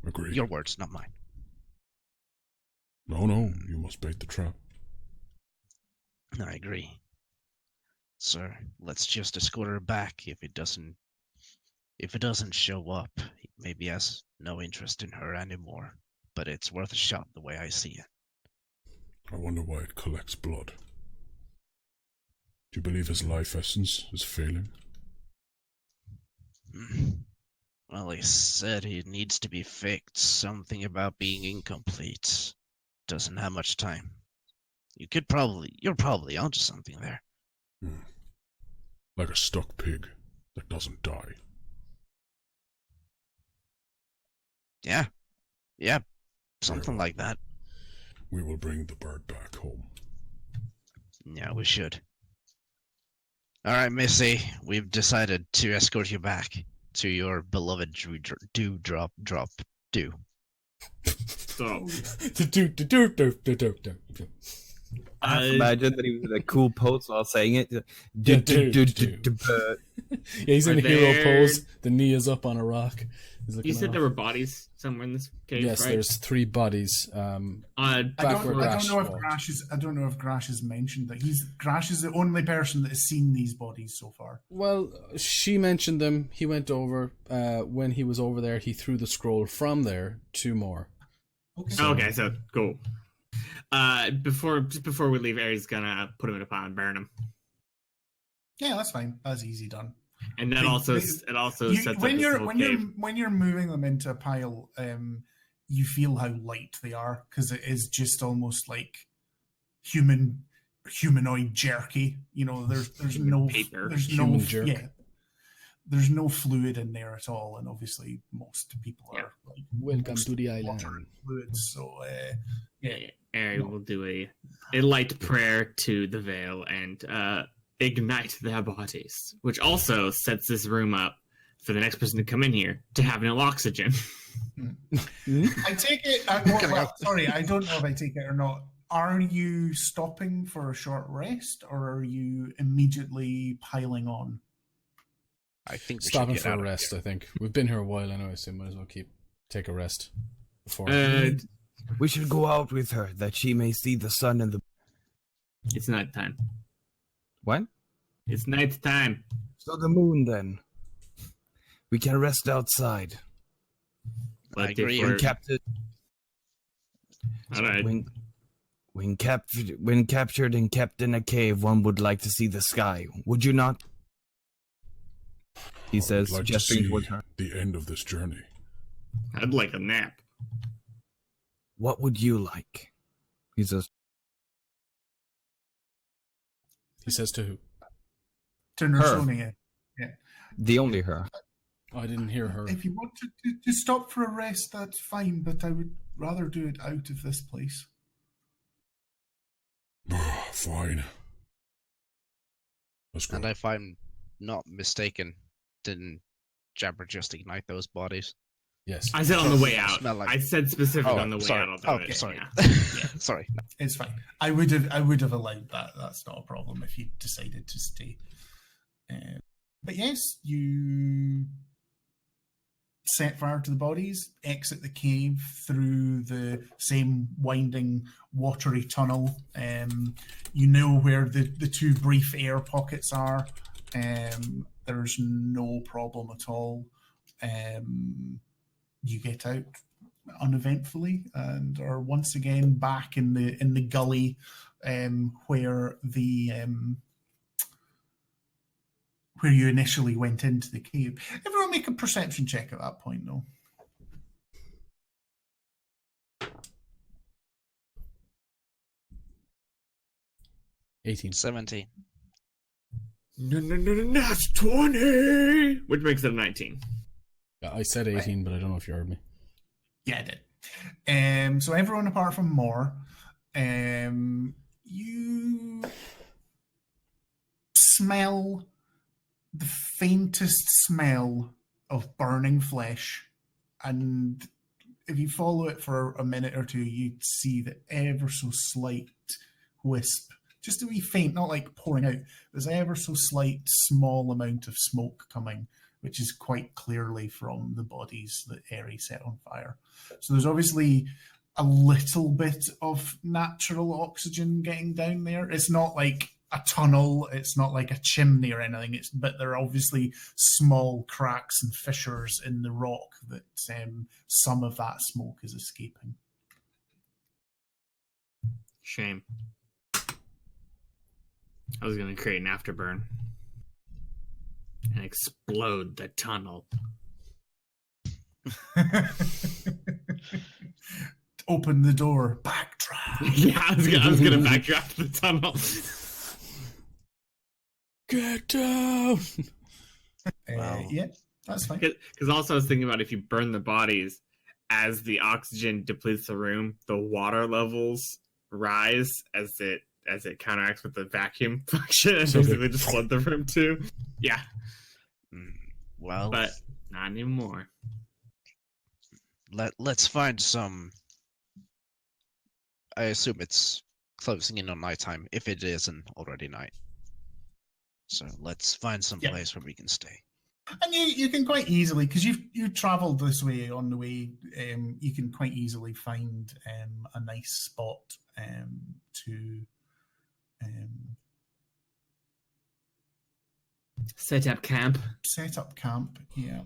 Agreed. Your words, not mine. No, you must bait the trap. I agree. So let's just escort her back. If it doesn't show up, he maybe has no interest in her anymore. But it's worth a shot the way I see it. I wonder why it collects blood. Do you believe his life essence is failing? Well, he said he needs to be fixed. Something about being incomplete. Doesn't have much time. You're probably onto something there. Like a stuck pig that doesn't die. Yeah, something like that. We will bring the bird back home. Yeah, we should. All right, Missy, we've decided to escort you back to your beloved drop. So Imagine that he was in a cool pose while saying it. Yeah, he's in Are a hero there- pose. The knee is up on a rock. He's you looking said off. there were bodies somewhere in this cave, Yes, right? there's 3 bodies. I Back where don't Grash know if walked. Grash has mentioned that Grash is the only person that has seen these bodies so far. Well, she mentioned them. He went over. When he was over there, he threw the scroll from there 2 more. Okay. Okay, so cool. Before we leave, Aries gonna put him in a pot and burn him. Yeah, that's fine. That's easy done. And that They- also they- it also You- sets when up this you're whole when cave. you're when you're moving them into a pile, you feel how light they are because it is just almost like humanoid jerky. You know, there's no paper. there's Human no jerk. yeah, there's no fluid in there at all, and obviously most people are like Welcome to the island. water and fluids. So yeah, Ari No. will do a light prayer to the veil and ignite their bodies, which also sets this room up for the next person to come in here to have no oxygen. I take it. Sorry, I don't know if I take it or not. Are you stopping for a short rest, or are you immediately piling on? I think we Stopping should for get a out of rest, here. I think. We've been here a while anyway, so might as well take a rest before. We should go out with her, that she may see the sun and the... It's nighttime. What? It's night time. So the moon, then. We can rest outside. But I if agree. we're- When captured... All right. When captured and kept in a cave, one would like to see the sky. Would you not? He I says, would like to gesturing see towards her. the end of this journey. I'd like a nap. What would you like? He says, He says to who? To Nersonia. the only her. Oh, I didn't hear her. If you want to stop for a rest, that's fine, but I would rather do it out of this place. Fine. Let's go. And if I'm not mistaken, didn't Jabber just ignite those bodies? Yes. I said on the way out. Smell like- I said specifically on the way sorry. out. I'll do Okay, it. sorry. Yeah. Sorry. It's fine. I would have allowed that. That's not a problem if you decided to stay. But yes, you set fire to the bodies, exit the cave through the same winding, watery tunnel. You know where the two brief air pockets are. There's no problem at all. You get out uneventfully and are once again back in the gully where where you initially went into the cave. Everyone make a perception check at that point, though. – 18. 17. No, that's 20! Which makes it a 19. Yeah, I said 18, but I don't know if you heard me. Yeah, I did. So everyone apart from Moore, you smell the faintest smell of burning flesh, and if you follow it for a minute or two, you'd see the ever so slight wisp, just a wee faint, not like pouring out. There's ever so slight, small amount of smoke coming, which is quite clearly from the bodies that Eri set on fire. So there's obviously a little bit of natural oxygen getting down there. It's not like a tunnel, it's not like a chimney or anything, but there are obviously small cracks and fissures in the rock that some of that smoke is escaping. Shame. I was going to create an afterburn and explode the tunnel. Open the door, backtrack. Yeah, I was gonna backdraft the tunnel. Get down! Wow. Yeah, that's fine. Because also I was thinking about if you burn the bodies, as the oxygen depletes the room, the water levels rise as it counteracts with the vacuum function and So basically just flood the room too. Yeah, Well, but not anymore. let's find some. I assume it's closing in on nighttime, if it isn't already night. So let's find some Yeah. place where we can stay. And you can quite easily, because you've travelled this way on the way, you can quite easily find a nice spot to Set up camp. set up camp. Yeah.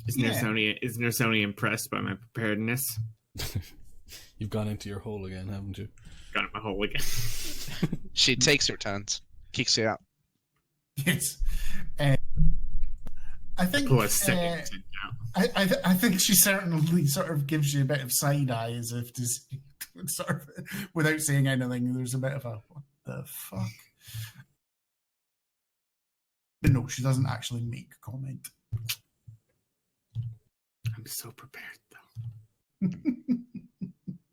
Is Yeah. Nersonia impressed by my preparedness? You've gone into your hole again, haven't you? Got a hole again. She takes her turns, kicks you out. Yes. I think Pull a second tent out. I think she certainly sort of gives you a bit of side eye, as if to sort of, without saying anything. There's a bit of a what the fuck. But no, she doesn't actually make a comment. I'm so prepared, though.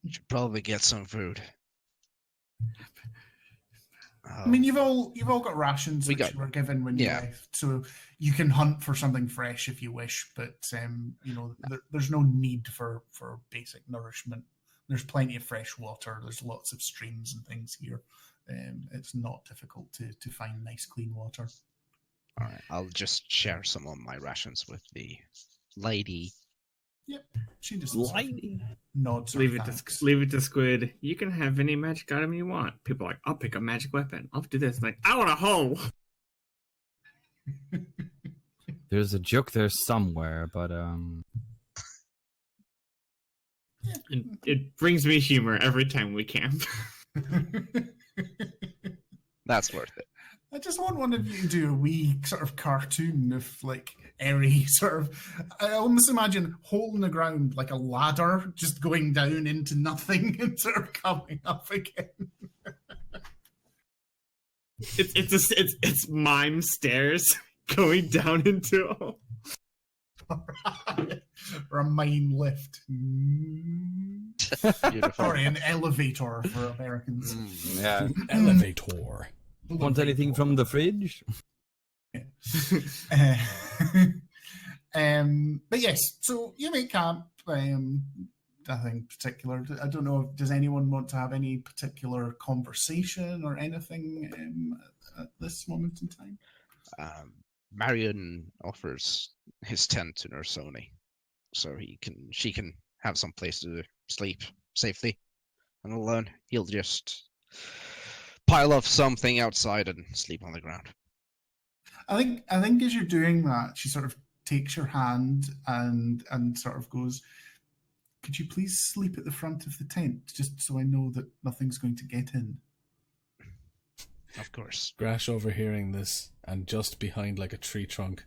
Should probably get some food. I mean, you've all got rations which you were given when you yeah. left, so you can hunt for something fresh if you wish. But there's no need for basic nourishment. There's plenty of fresh water. There's lots of streams and things here. It's not difficult to find nice, clean water. All right, I'll just share some of my rations with the lady. Yep, she just nods. Leave it to Squid. You can have any magic item you want. People are like, I'll pick a magic weapon. I'll do this. Like, I want a hoe. There's a joke there somewhere, but it brings me humor every time we camp. That's worth it. I just want one of you to do a wee sort of cartoon of like airy sort of. I almost imagine hole in the ground like a ladder, just going down into nothing and sort of coming up again. It's mime stairs going down into a hole. Or a mine lift. Beautiful. Sorry, an elevator for Americans. yeah. Elevator. Want anything from the fridge? But yes, so you make camp. Nothing particular. I don't know. Does anyone want to have any particular conversation or anything at this moment in time? Marion offers his tent to Nursoni, so she can have some place to sleep safely and alone. He'll just pile up something outside and sleep on the ground. I think as you're doing that, she sort of takes your hand and sort of goes, "Could you please sleep at the front of the tent, just so I know that nothing's going to get in?" Of course. Grash, overhearing this, and just behind like a tree trunk,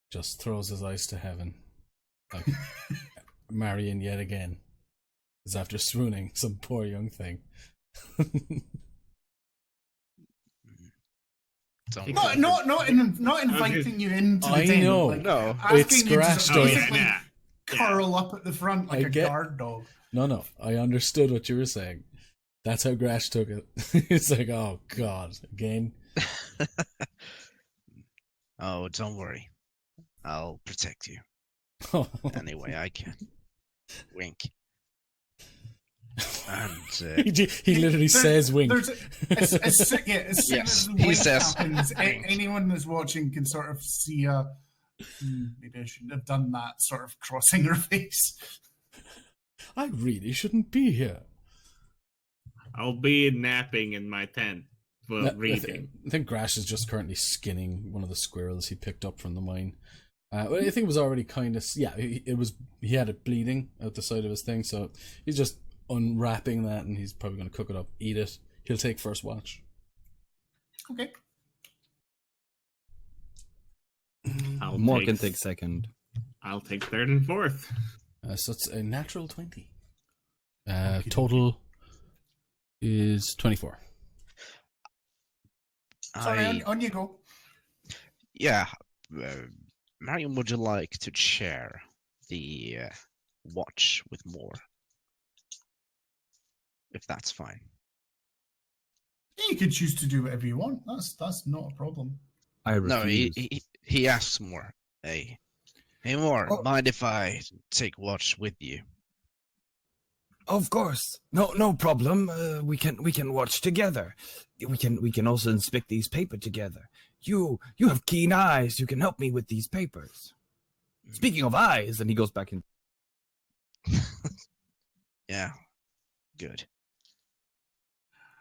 just throws his eyes to heaven. Like, Marion yet again is after swooning some poor young thing. Not inviting you into the tent. I know. Like, no, it's Grash. Curl up at the front like a guard dog. No, I understood what you were saying. That's how Grash took it. It's like, oh God, again. Oh, don't worry. I'll protect you any way I can. Wink. And he literally says wink. As soon as the wink says happens, wink. Anyone that's watching can sort of see maybe I shouldn't have done that, sort of crossing her face. I really shouldn't be here. I'll be napping in my tent. Well, reading. I think Grash is just currently skinning one of the squirrels he picked up from the mine. Well, I think it was already kind of he had it bleeding out the side of his thing, so he's just unwrapping that, and he's probably going to cook it up, eat it. He'll take first watch. Okay. More can take second. I'll take third and fourth. So it's a natural 20. Total is 24. Sorry, on you go. Yeah. Marion, would you like to share the watch with more? If that's fine. You can choose to do whatever you want. That's not a problem. I refuse. No, he asks more. Hey, more. Mind if I take watch with you? Of course, no problem. We can watch together. We can also inspect these papers together. You have keen eyes. You can help me with these papers. Speaking of eyes, and he goes back in. Yeah, good.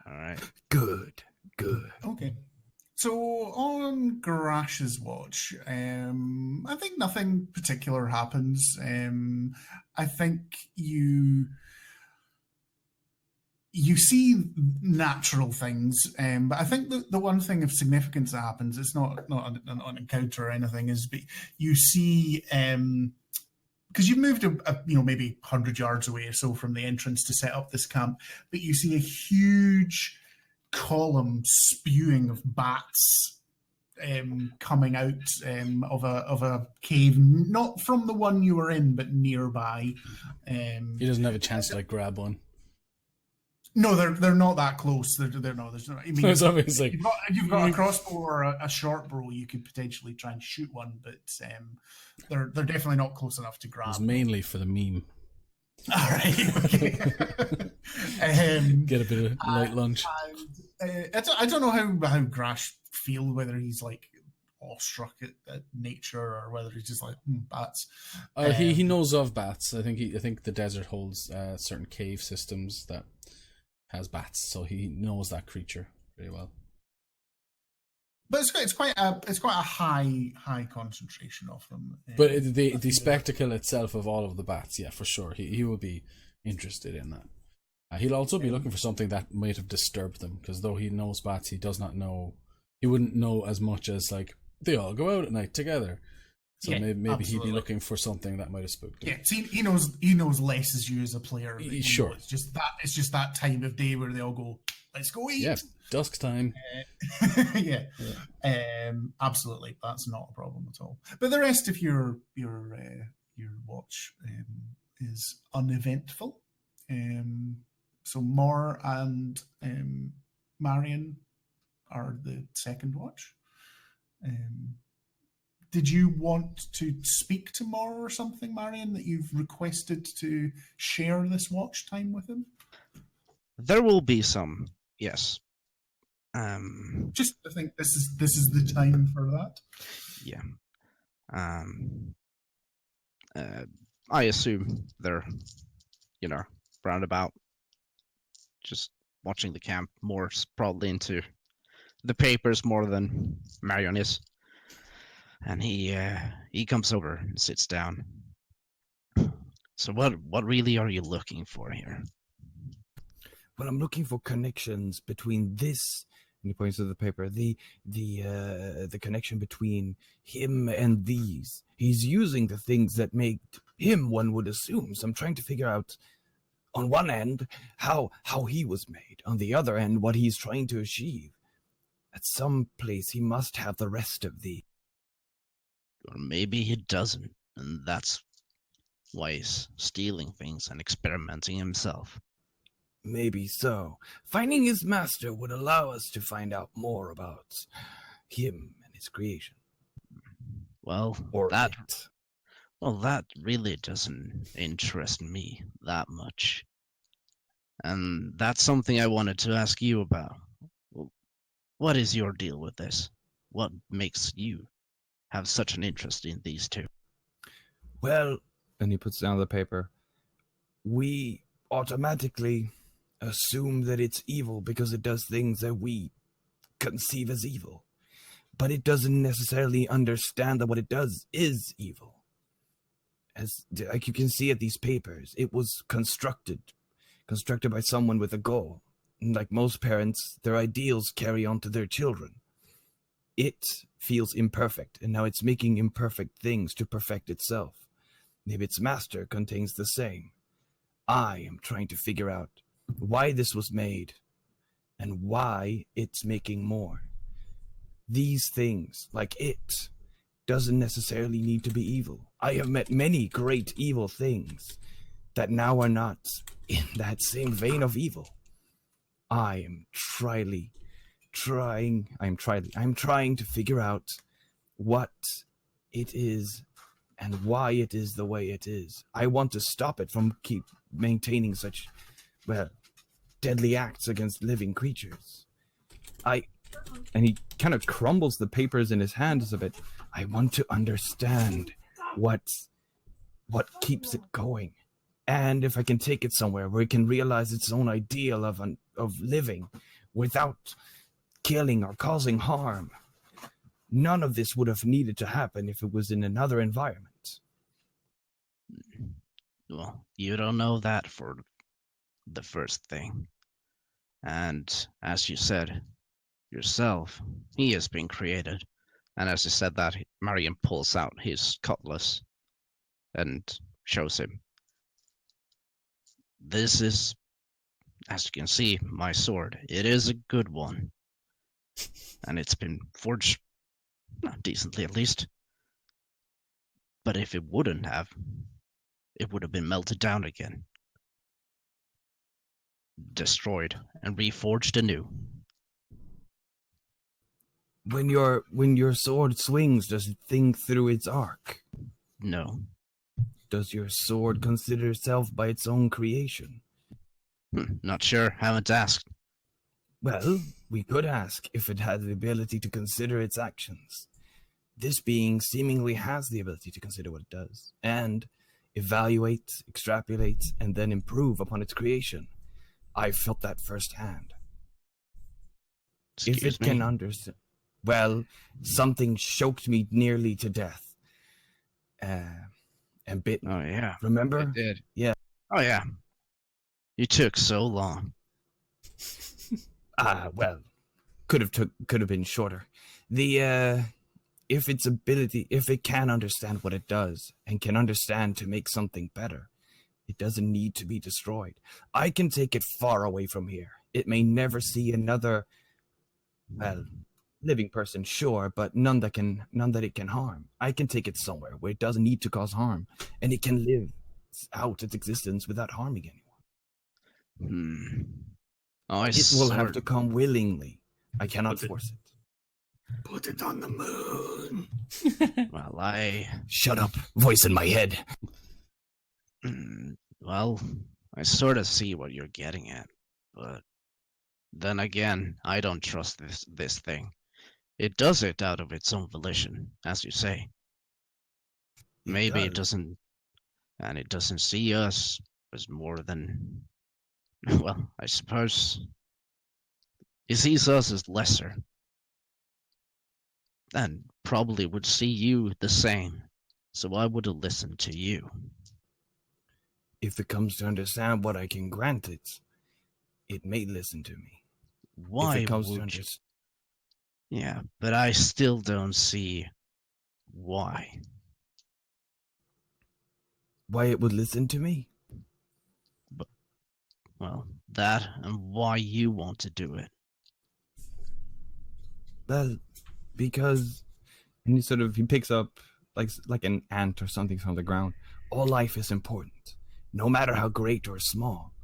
All right. Good. Okay. So on Garash's watch, I think nothing particular happens. I think you you see natural things, but I think the one thing of significance that happens, it's not an encounter or anything, is you see, because you've moved maybe 100 yards away or so from the entrance to set up this camp, but you see a huge column spewing of bats coming out of a cave, not from the one you were in, but nearby. He doesn't have a chance to like grab one. No, they're not that close. They're no. There's no. I mean, It's always like, if you've got a crossbow or a short bow, you could potentially try and shoot one, but they're definitely not close enough to grab. It's mainly for the meme. All right. Okay. Get a bit of light lunch. I don't know how Grash feel, whether he's like awestruck at nature or whether he's just like bats. He knows of bats. I think the desert holds certain cave systems that has bats, so he knows that creature very well. But it's quite a high concentration of them. But the spectacle itself of all of the bats, yeah, for sure, he will be interested in that. He'll also be looking for something that might have disturbed them, because though he knows bats, he wouldn't know as much as like they all go out at night together. So maybe he'd be looking for something that might have spooked him. Yeah, see, he knows less as you as a player. Sure, it's just that time of day where they all go, let's go eat. Yeah, dusk time. Yeah. Absolutely, that's not a problem at all. But the rest of your watch is uneventful. So Mor and Marion are the second watch. Did you want to speak to Mor or something, Marion, that you've requested to share this watch time with him? There will be some, yes. Just I think this is the time for that. Yeah. I assume they're, roundabout, just watching the camp. Mor's probably into the papers more than Marion is. And he comes over and sits down. So what really are you looking for here? Well, I'm looking for connections between this, and he points to the paper, the connection between him and these. He's using the things that make him, one would assume. So I'm trying to figure out, on one end, how he was made. On the other end, what he's trying to achieve. At some place, he must have the rest of the. Or maybe he doesn't, and that's why he's stealing things and experimenting himself. Maybe so. Finding his master would allow us to find out more about him and his creation. Well, Or that it. Well, that really doesn't interest me that much. And that's something I wanted to ask you about. What is your deal with this? What makes you have such an interest in these two? Well, and he puts down the paper, we automatically assume that it's evil because it does things that we conceive as evil. But it doesn't necessarily understand that what it does is evil. As like you can see at these papers, it was constructed by someone with a goal. And like most parents, their ideals carry on to their children. It feels imperfect, and now it's making imperfect things to perfect itself. Maybe its master contains the same. I am trying to figure out why this was made and why it's making more. These things, like it, doesn't necessarily need to be evil. I have met many great evil things that now are not in that same vein of evil. I am trying to figure out what it is and why it is the way it is. I want to stop it from keep maintaining such, deadly acts against living creatures. And he kind of crumbles the papers in his hands a bit. I want to understand what keeps it going. And if I can take it somewhere where it can realize its own ideal of living without killing or causing harm. None of this would have needed to happen if it was in another environment. Well, you don't know that for the first thing. And as you said yourself, he has been created. And as you said that, Marion pulls out his cutlass and shows him. This is, as you can see, my sword. It is a good one. And it's been forged decently at least. But if it wouldn't have, it would have been melted down again. Destroyed and reforged anew. When your sword swings, does it think through its arc? No. Does your sword consider itself by its own creation? Not sure. Haven't asked. Well, we could ask if it had the ability to consider its actions. This being seemingly has the ability to consider what it does, and evaluate, extrapolate, and then improve upon its creation. I've felt that firsthand. If it can understand... Well, something choked me nearly to death. And bit me. Oh, yeah. Remember? It did. Yeah. Oh, yeah. You took so long. Well, could have been shorter. If it can understand what it does and can understand to make something better, it doesn't need to be destroyed. I can take it far away from here. It may never see another, well, living person, sure, but none that it can harm. I can take it somewhere where it doesn't need to cause harm, and it can live out its existence without harming anyone. Oh, It will have to come willingly. I cannot force it. Put it on the moon. Well, Shut up, voice in my head. Well, I sort of see what you're getting at, but then again, I don't trust this thing. It does it out of its own volition, as you say. Maybe it doesn't, and it doesn't see us as more than, well, I suppose it sees us as lesser, and probably would see you the same, so I would have listened to you. If it comes to understand what I can grant it, it may listen to me. Why if it comes would to you? understand... Yeah, but I still don't see why. Why it would listen to me? Well, that and why you want to do it. Well, because... And he picks up like an ant or something from the ground. All life is important, no matter how great or small.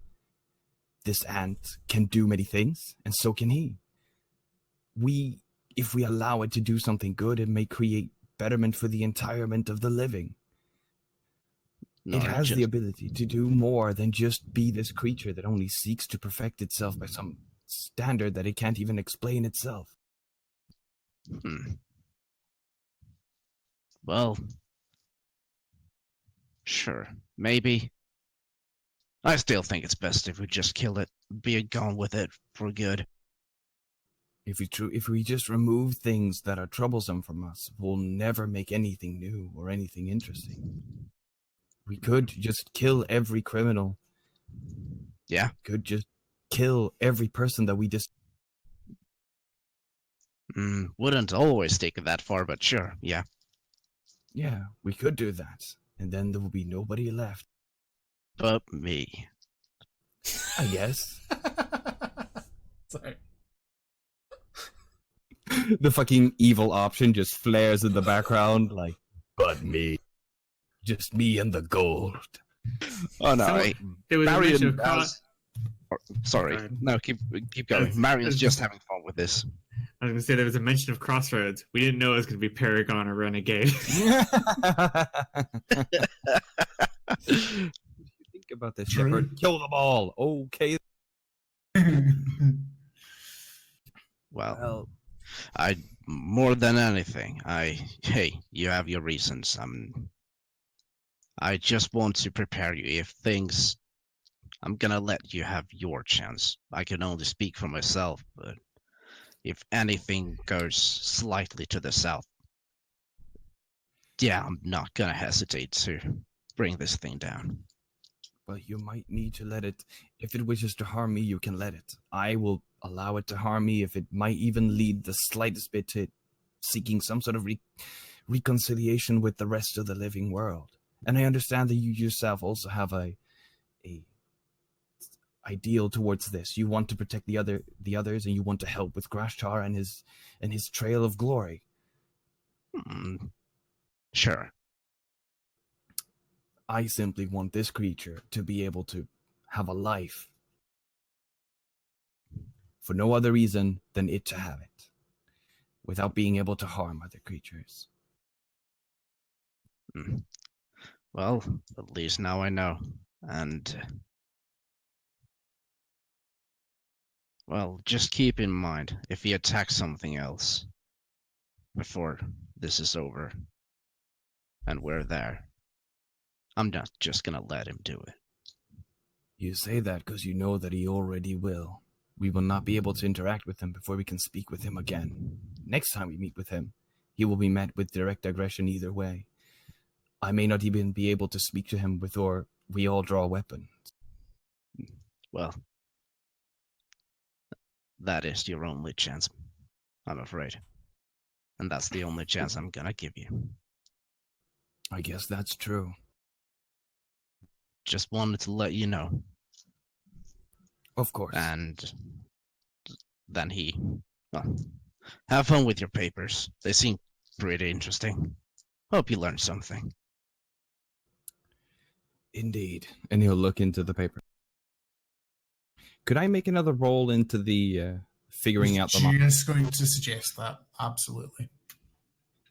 This ant can do many things, and so can he. If we allow it to do something good, it may create betterment for the entirement of the living. No, it has the ability to do more than just be this creature that only seeks to perfect itself by some standard that it can't even explain itself. Well, sure, maybe. I still think it's best if we just kill it, be gone with it for good. If we just remove things that are troublesome from us, we'll never make anything new or anything interesting. We could just kill every criminal. Yeah. Could just kill every person that we just... Wouldn't always take it that far, but sure, yeah. Yeah, we could do that, and then there will be nobody left. But me. I guess. Sorry. The fucking evil option just flares in the background, like, but me. Just me and the gold. Oh no, There was a mention of sorry. No, keep going. Marion's just having fun with this. I was going to say there was a mention of Crossroads. We didn't know it was going to be Paragon or Renegade. What do you think about this, Shepard? Kill them all. Okay. Well, I more than anything, hey, you have your reasons. I just want to prepare you if things. I'm gonna let you have your chance. I can only speak for myself, but if anything goes slightly to the south, yeah, I'm not gonna hesitate to bring this thing down. but you might need to let it. If it wishes to harm me, you can let it. I will allow it to harm me if it might even lead the slightest bit to seeking some sort of reconciliation with the rest of the living world. And I understand that you yourself also have a ideal towards this. You want to protect the others, and you want to help with Grashtar and his trail of glory. Sure. I simply want this creature to be able to have a life for no other reason than it to have it, without being able to harm other creatures. Well, at least now I know. And, well, just keep in mind, if he attacks something else before this is over, and we're there, I'm not just gonna let him do it. You say that because you know that he already will. We will not be able to interact with him before we can speak with him again. Next time we meet with him, he will be met with direct aggression either way. I may not even be able to speak to him before we all draw weapons. Well, that is your only chance, I'm afraid. And that's the only chance I'm gonna give you. I guess that's true. Just wanted to let you know. Of course. And then well, have fun with your papers. They seem pretty interesting. Hope you learned something. Indeed. And he'll look into the paper. Could I make another roll into the figuring out the I was just going to suggest that. Absolutely.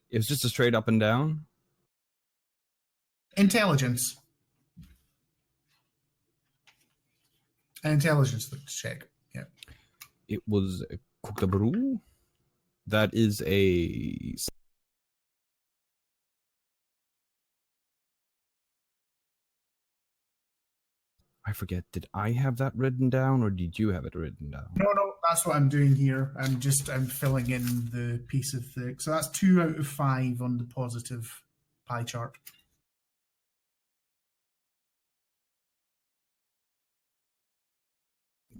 It was just a straight up and down? Intelligence. An intelligence check. Yeah. It was a Kuktabru. That is a... I forget, did I have that written down or did you have it written down? No, that's what I'm doing here. I'm filling in the piece of the... So that's 2 out of 5 on the positive pie chart.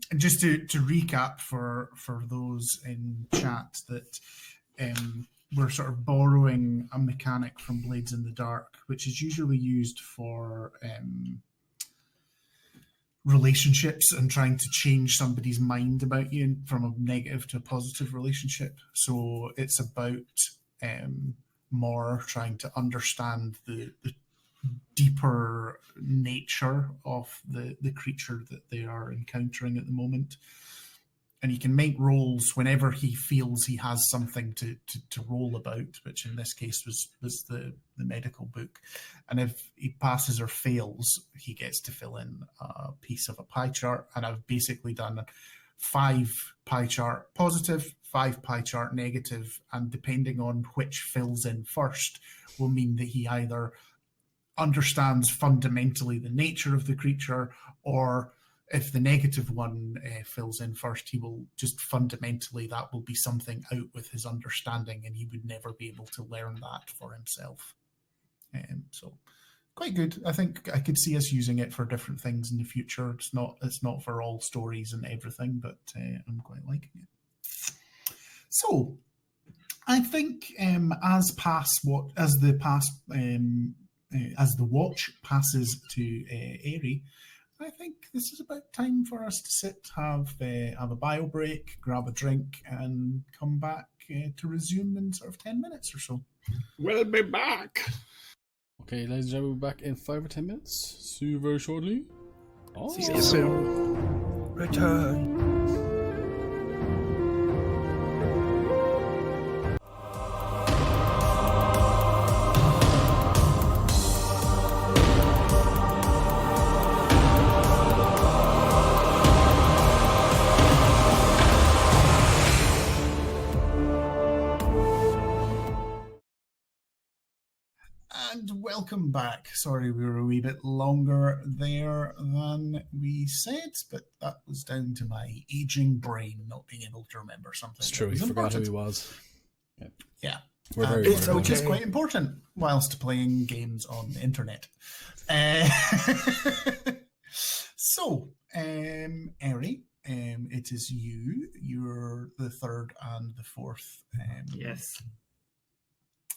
And just to recap for those in chat that we're sort of borrowing a mechanic from Blades in the Dark, which is usually used for relationships and trying to change somebody's mind about you from a negative to a positive relationship. So it's about more trying to understand the deeper nature of the creature that they are encountering at the moment. And he can make rolls whenever he feels he has something to roll about, which in this case was the medical book. And if he passes or fails, he gets to fill in a piece of a pie chart. And I've basically done 5 pie chart positive, 5 pie chart negative, and depending on which fills in first will mean that he either understands fundamentally the nature of the creature, or if the negative one fills in first, he will just fundamentally, that will be something out with his understanding and he would never be able to learn that for himself. So quite good. I think I could see us using it for different things in the future. It's not for all stories and everything, but I'm quite liking it. So I think as the watch passes to Aerie, I think this is about time for us to sit, have a bio break, grab a drink, and come back to resume in sort of 10 minutes or so. We'll be back. Okay, ladies and gentlemen, we're back in 5 or 10 minutes. See you very shortly. Oh. See you soon. Return. And welcome back. Sorry, we were a wee bit longer there than we said, but that was down to my aging brain not being able to remember something. It's true, he forgot who he was. Yeah. We're very It's worried. Which is quite important whilst playing games on the internet. So, Eri, it is you. You're the third and the fourth. Yes.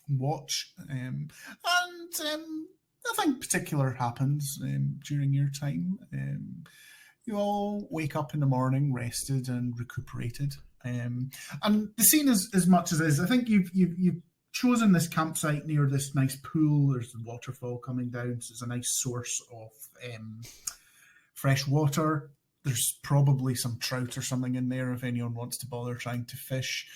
Watch, and nothing particular happens during your time. You all wake up in the morning, rested and recuperated. And the scene is as much as is. I think you've chosen this campsite near this nice pool. There's the waterfall coming down, so it's a nice source of fresh water. There's probably some trout or something in there if anyone wants to bother trying to fish.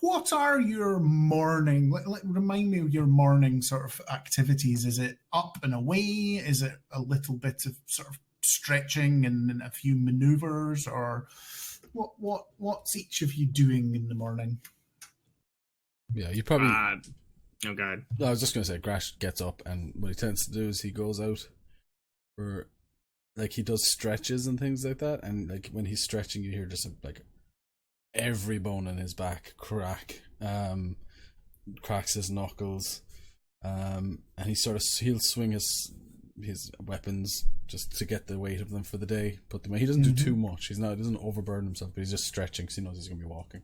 What are your morning? Remind me of your morning sort of activities. Is it up and away? Is it a little bit of sort of stretching and a few maneuvers, or what's each of you doing in the morning? Yeah, you probably. Oh god. I was just gonna say, Grash gets up, and what he tends to do is he goes out for, like, he does stretches and things like that, and like when he's stretching, you hear just like every bone in his back crack, cracks his knuckles, and he'll swing his weapons just to get the weight of them for the day. Put them. He doesn't do too much. He doesn't overburden himself, but he's just stretching because he knows he's gonna be walking.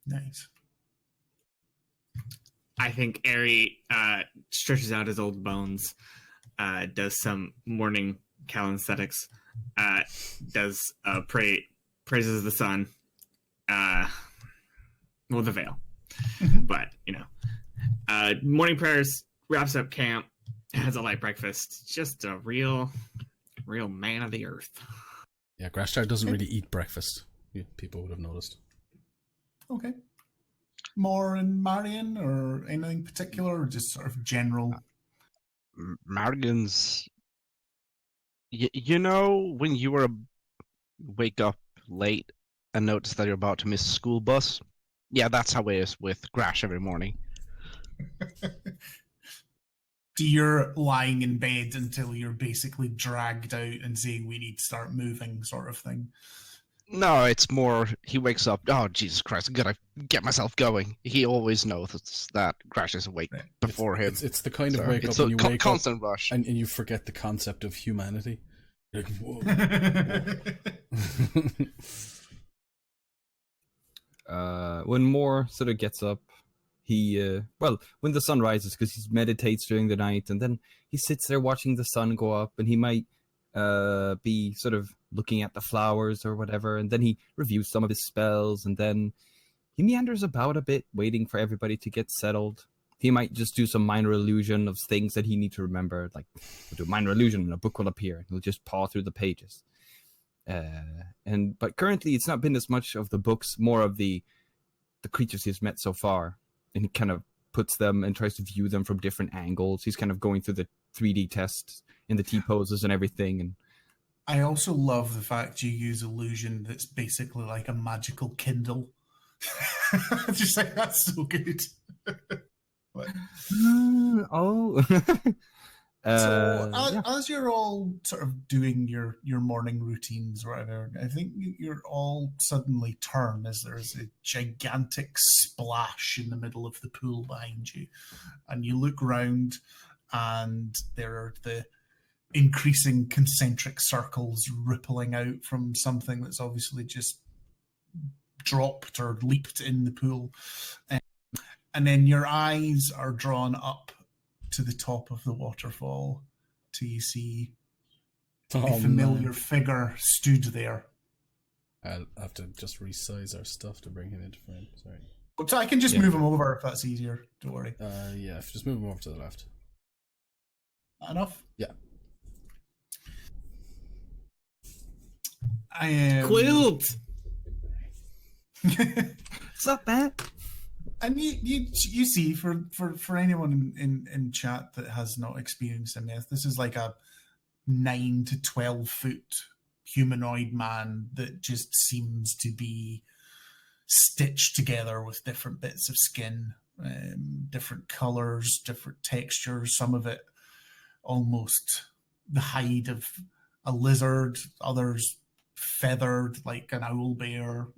Nice. I think Eri stretches out his old bones, does some morning calisthenics, praises the sun, well, the veil, but morning prayers, wraps up camp, has a light breakfast, just a real man of the earth. Yeah, Grashtar doesn't really eat breakfast. People would have noticed. Okay. More in Marion or anything particular, or just sort of general? Marion's... You know when you wake up late and notice that you're about to miss a school bus? Yeah, that's how it is with Grash every morning. So you're lying in bed until you're basically dragged out and saying we need to start moving, sort of thing? No, it's more he wakes up, oh Jesus Christ, I gotta get myself going. He always knows that Grash is awake before him. It's the kind of wake up it's when you wake constant up rush. and you forget the concept of humanity. You're like, whoa. When Moore sort of gets up, he when the sun rises, because he meditates during the night, and then he sits there watching the sun go up, and he might be sort of looking at the flowers or whatever, and then he reviews some of his spells, and then he meanders about a bit, waiting for everybody to get settled. He might just do some minor illusion of things that he needs to remember, like he'll do a minor illusion and a book will appear, and he'll just paw through the pages. But currently it's not been as much of the books, more of the creatures he's met so far, and he kind of puts them and tries to view them from different angles. He's kind of going through the 3D tests in the T-poses and everything. And I also love the fact you use illusion that's basically like a magical Kindle. Just like, that's so good. As you're all sort of doing your morning routines or whatever, I think you're all suddenly turn as there's a gigantic splash in the middle of the pool behind you, and you look round and there are the increasing concentric circles rippling out from something that's obviously just dropped or leaped in the pool, and then your eyes are drawn up to the top of the waterfall till you see a familiar figure stood there. I'll have to just resize our stuff to bring him into frame. Sorry. So I can just move him over if that's easier. Don't worry. Yeah, just move him over to the left. Enough? Yeah. I am... Quilt! What's up, man? And you see, for anyone in chat that has not experienced this, this is like a 9 to 12 foot humanoid man that just seems to be stitched together with different bits of skin, different colors, different textures, some of it almost the hide of a lizard, others feathered like an owl bear,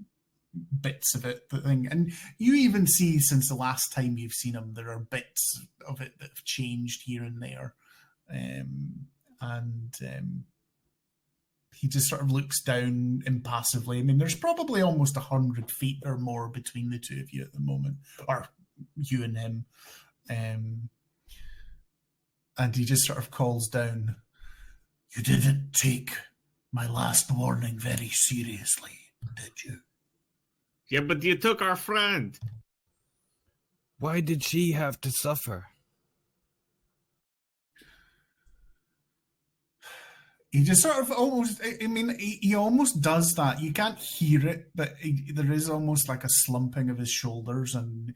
bits of it, the thing. And you even see, since the last time you've seen him, there are bits of it that have changed here and there. and he just sort of looks down impassively. I mean, there's probably almost 100 feet or more between the two of you at the moment, or you and him. And he just sort of calls down, "You didn't take my last warning very seriously, did you?" Yeah, but you took our friend. Why did she have to suffer? He just sort of almost, I mean, he almost does that. You can't hear it, but there is almost like a slumping of his shoulders. And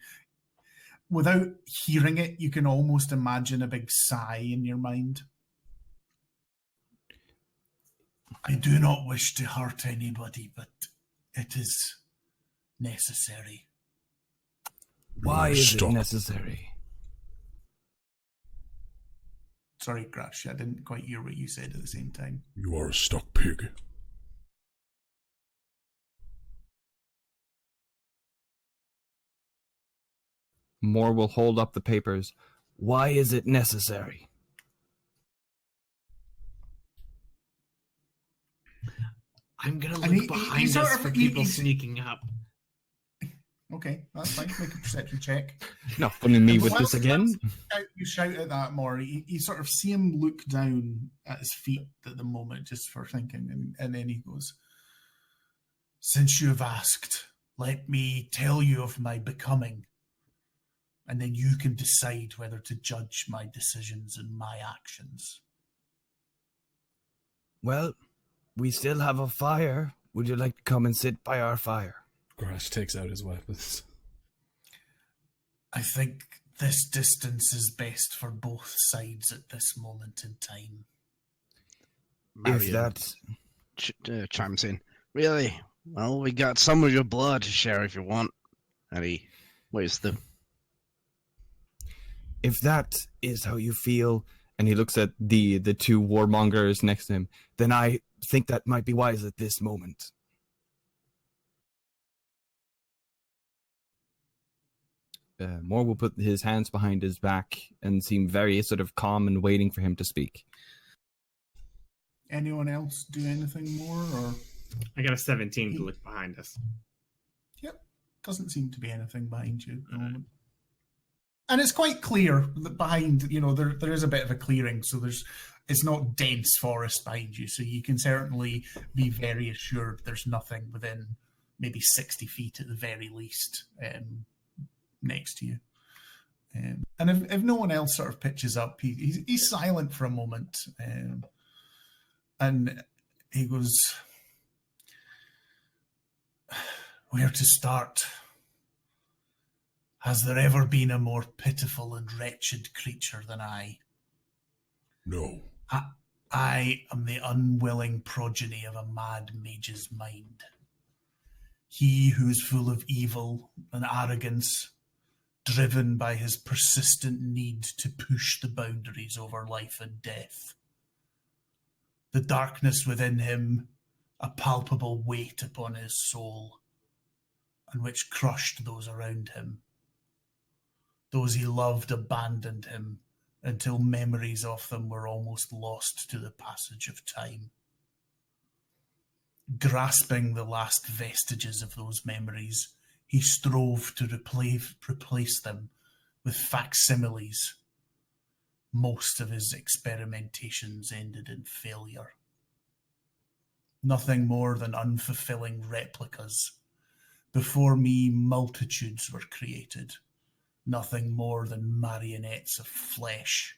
without hearing it, you can almost imagine a big sigh in your mind. "I do not wish to hurt anybody, but it is necessary." Why is it Stop. necessary? Sorry, Crash, I didn't quite hear what you said at the same time. You are a stuck pig. Moore will hold up the papers. Why is it necessary? I'm gonna And look behind us for people sneaking up. Okay, that's fine. Make a perception check. Not funning me And with while this again. You shout at that more. You sort of see him look down at his feet at the moment, just for thinking, and then he goes, "Since you have asked, let me tell you of my becoming, and then you can decide whether to judge my decisions and my actions." Well, we still have a fire. Would you like to come and sit by our fire? Grash takes out his weapons. "I think this distance is best for both sides at this moment in time." If Marion that's... chimes in. Really? Well, we got some of your blood to share if you want. And he waves the... If that is how you feel, and he looks at the two warmongers next to him, then I think that might be wise at this moment. Moore will put his hands behind his back and seem very sort of calm and waiting for him to speak. Anyone else do anything more, or? I got a 17 to look behind us. Yep, doesn't seem to be anything behind you at the moment. And it's quite clear that behind, there is a bit of a clearing, so it's not dense forest behind you, so you can certainly be very assured there's nothing within maybe 60 feet at the very least next to you. And if no one else sort of pitches up, he's silent for a moment, and he goes, "Where to start? Has there ever been a more pitiful and wretched creature than I? No. I am the unwilling progeny of a mad mage's mind. He who is full of evil and arrogance, driven by his persistent need to push the boundaries over life and death. The darkness within him, a palpable weight upon his soul, and which crushed those around him. Those he loved abandoned him until memories of them were almost lost to the passage of time. Grasping the last vestiges of those memories, he strove to replace them with facsimiles. Most of his experimentations ended in failure. Nothing more than unfulfilling replicas. Before me, multitudes were created. Nothing more than marionettes of flesh.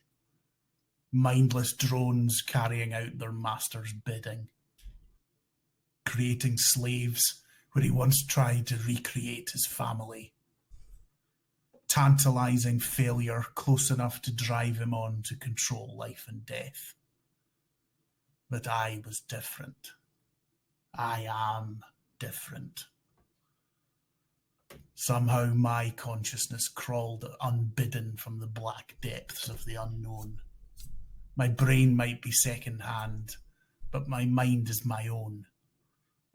Mindless drones carrying out their master's bidding. Creating slaves where he once tried to recreate his family. Tantalizing failure close enough to drive him on to control life and death. But I was different. I am different. Somehow my consciousness crawled unbidden from the black depths of the unknown. My brain might be second-hand, but my mind is my own.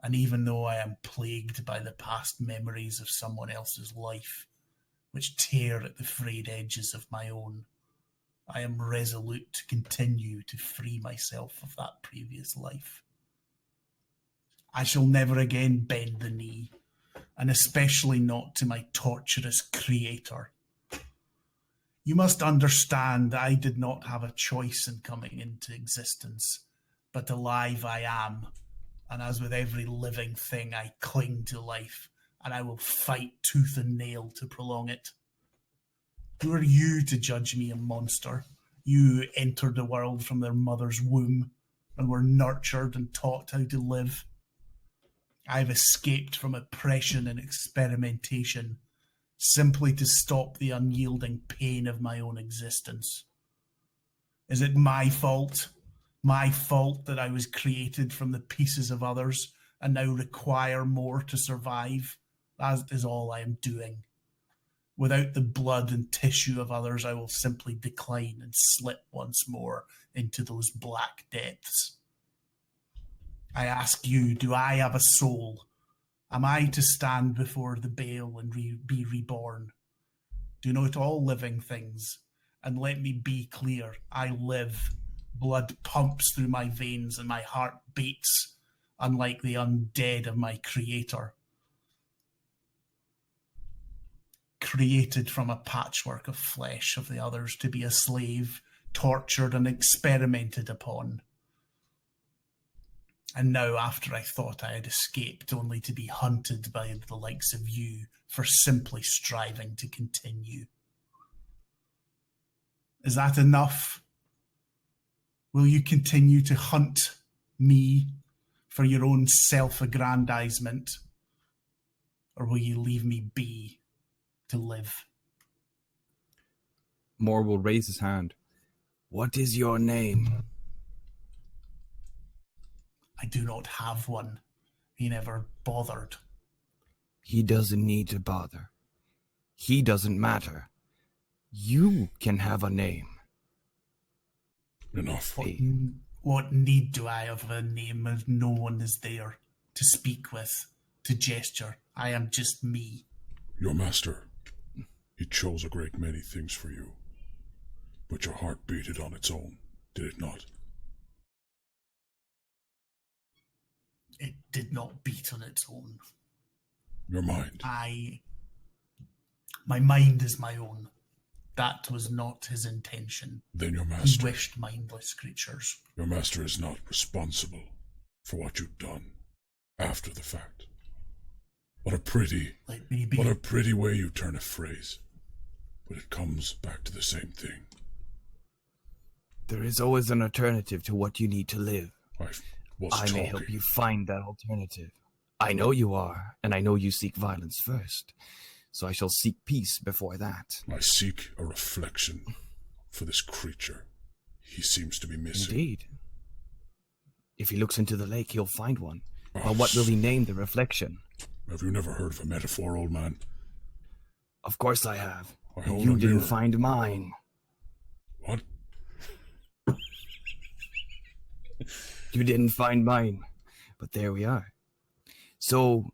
And even though I am plagued by the past memories of someone else's life, which tear at the frayed edges of my own, I am resolute to continue to free myself of that previous life. I shall never again bend the knee, and especially not to my torturous creator. You must understand that I did not have a choice in coming into existence, but alive I am, and as with every living thing, I cling to life, and I will fight tooth and nail to prolong it. Who are you to judge me a monster? You who entered the world from their mother's womb and were nurtured and taught how to live. I have escaped from oppression and experimentation simply to stop the unyielding pain of my own existence. Is it my fault? My fault that I was created from the pieces of others and now require more to survive? That is all I am doing. Without the blood and tissue of others, I will simply decline and slip once more into those black depths. I ask you, do I have a soul? Am I to stand before the Baal and be reborn? Do not all living things, and let me be clear, I live. Blood pumps through my veins and my heart beats, unlike the undead of my creator. Created from a patchwork of flesh of the others to be a slave, tortured and experimented upon. And now, after I thought I had escaped, only to be hunted by the likes of you for simply striving to continue. Is that enough? Will you continue to hunt me for your own self-aggrandizement? Or will you leave me be to live? Moore will raise his hand. What is your name? I do not have one. He never bothered. He doesn't need to bother. He doesn't matter. You can have a name. Enough. What need do I of a name if no one is there to speak with, to gesture? I am just me. Your master, he chose a great many things for you. But your heart beat it on its own, did it not? It did not beat on its own. Your mind. My mind is my own. That was not his intention. Then your He master. wished mindless creatures. Your master is not responsible for what you've done after the fact. What a pretty way you turn a phrase. But it comes back to the same thing. There is always an alternative to what you need to live. I may help you find that alternative. I know you are, and I know you seek violence first. So I shall seek peace before that. I seek a reflection for this creature. He seems to be missing. Indeed. If he looks into the lake, he'll find one. But what will he name the reflection? Have you never heard of a metaphor, old man? Of course I have. You didn't mirror. Find mine. What? You didn't find mine. But there we are. So,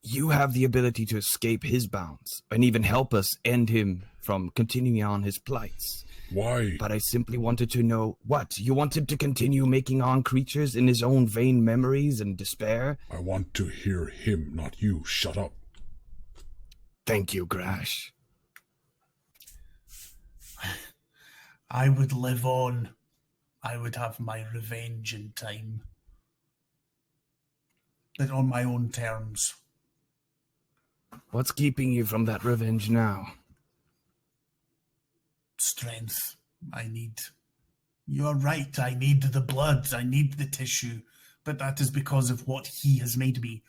you have the ability to escape his bounds, and even help us end him from continuing on his plights. Why? But I simply wanted to know, what? You want him to continue making on creatures in his own vain memories and despair? I want to hear him, not you. Shut up. Thank you, Grash. I would live on. I would have my revenge in time. But on my own terms. What's keeping you from that revenge now? Strength. You are right, I need the blood, I need the tissue, but that is because of what he has made me.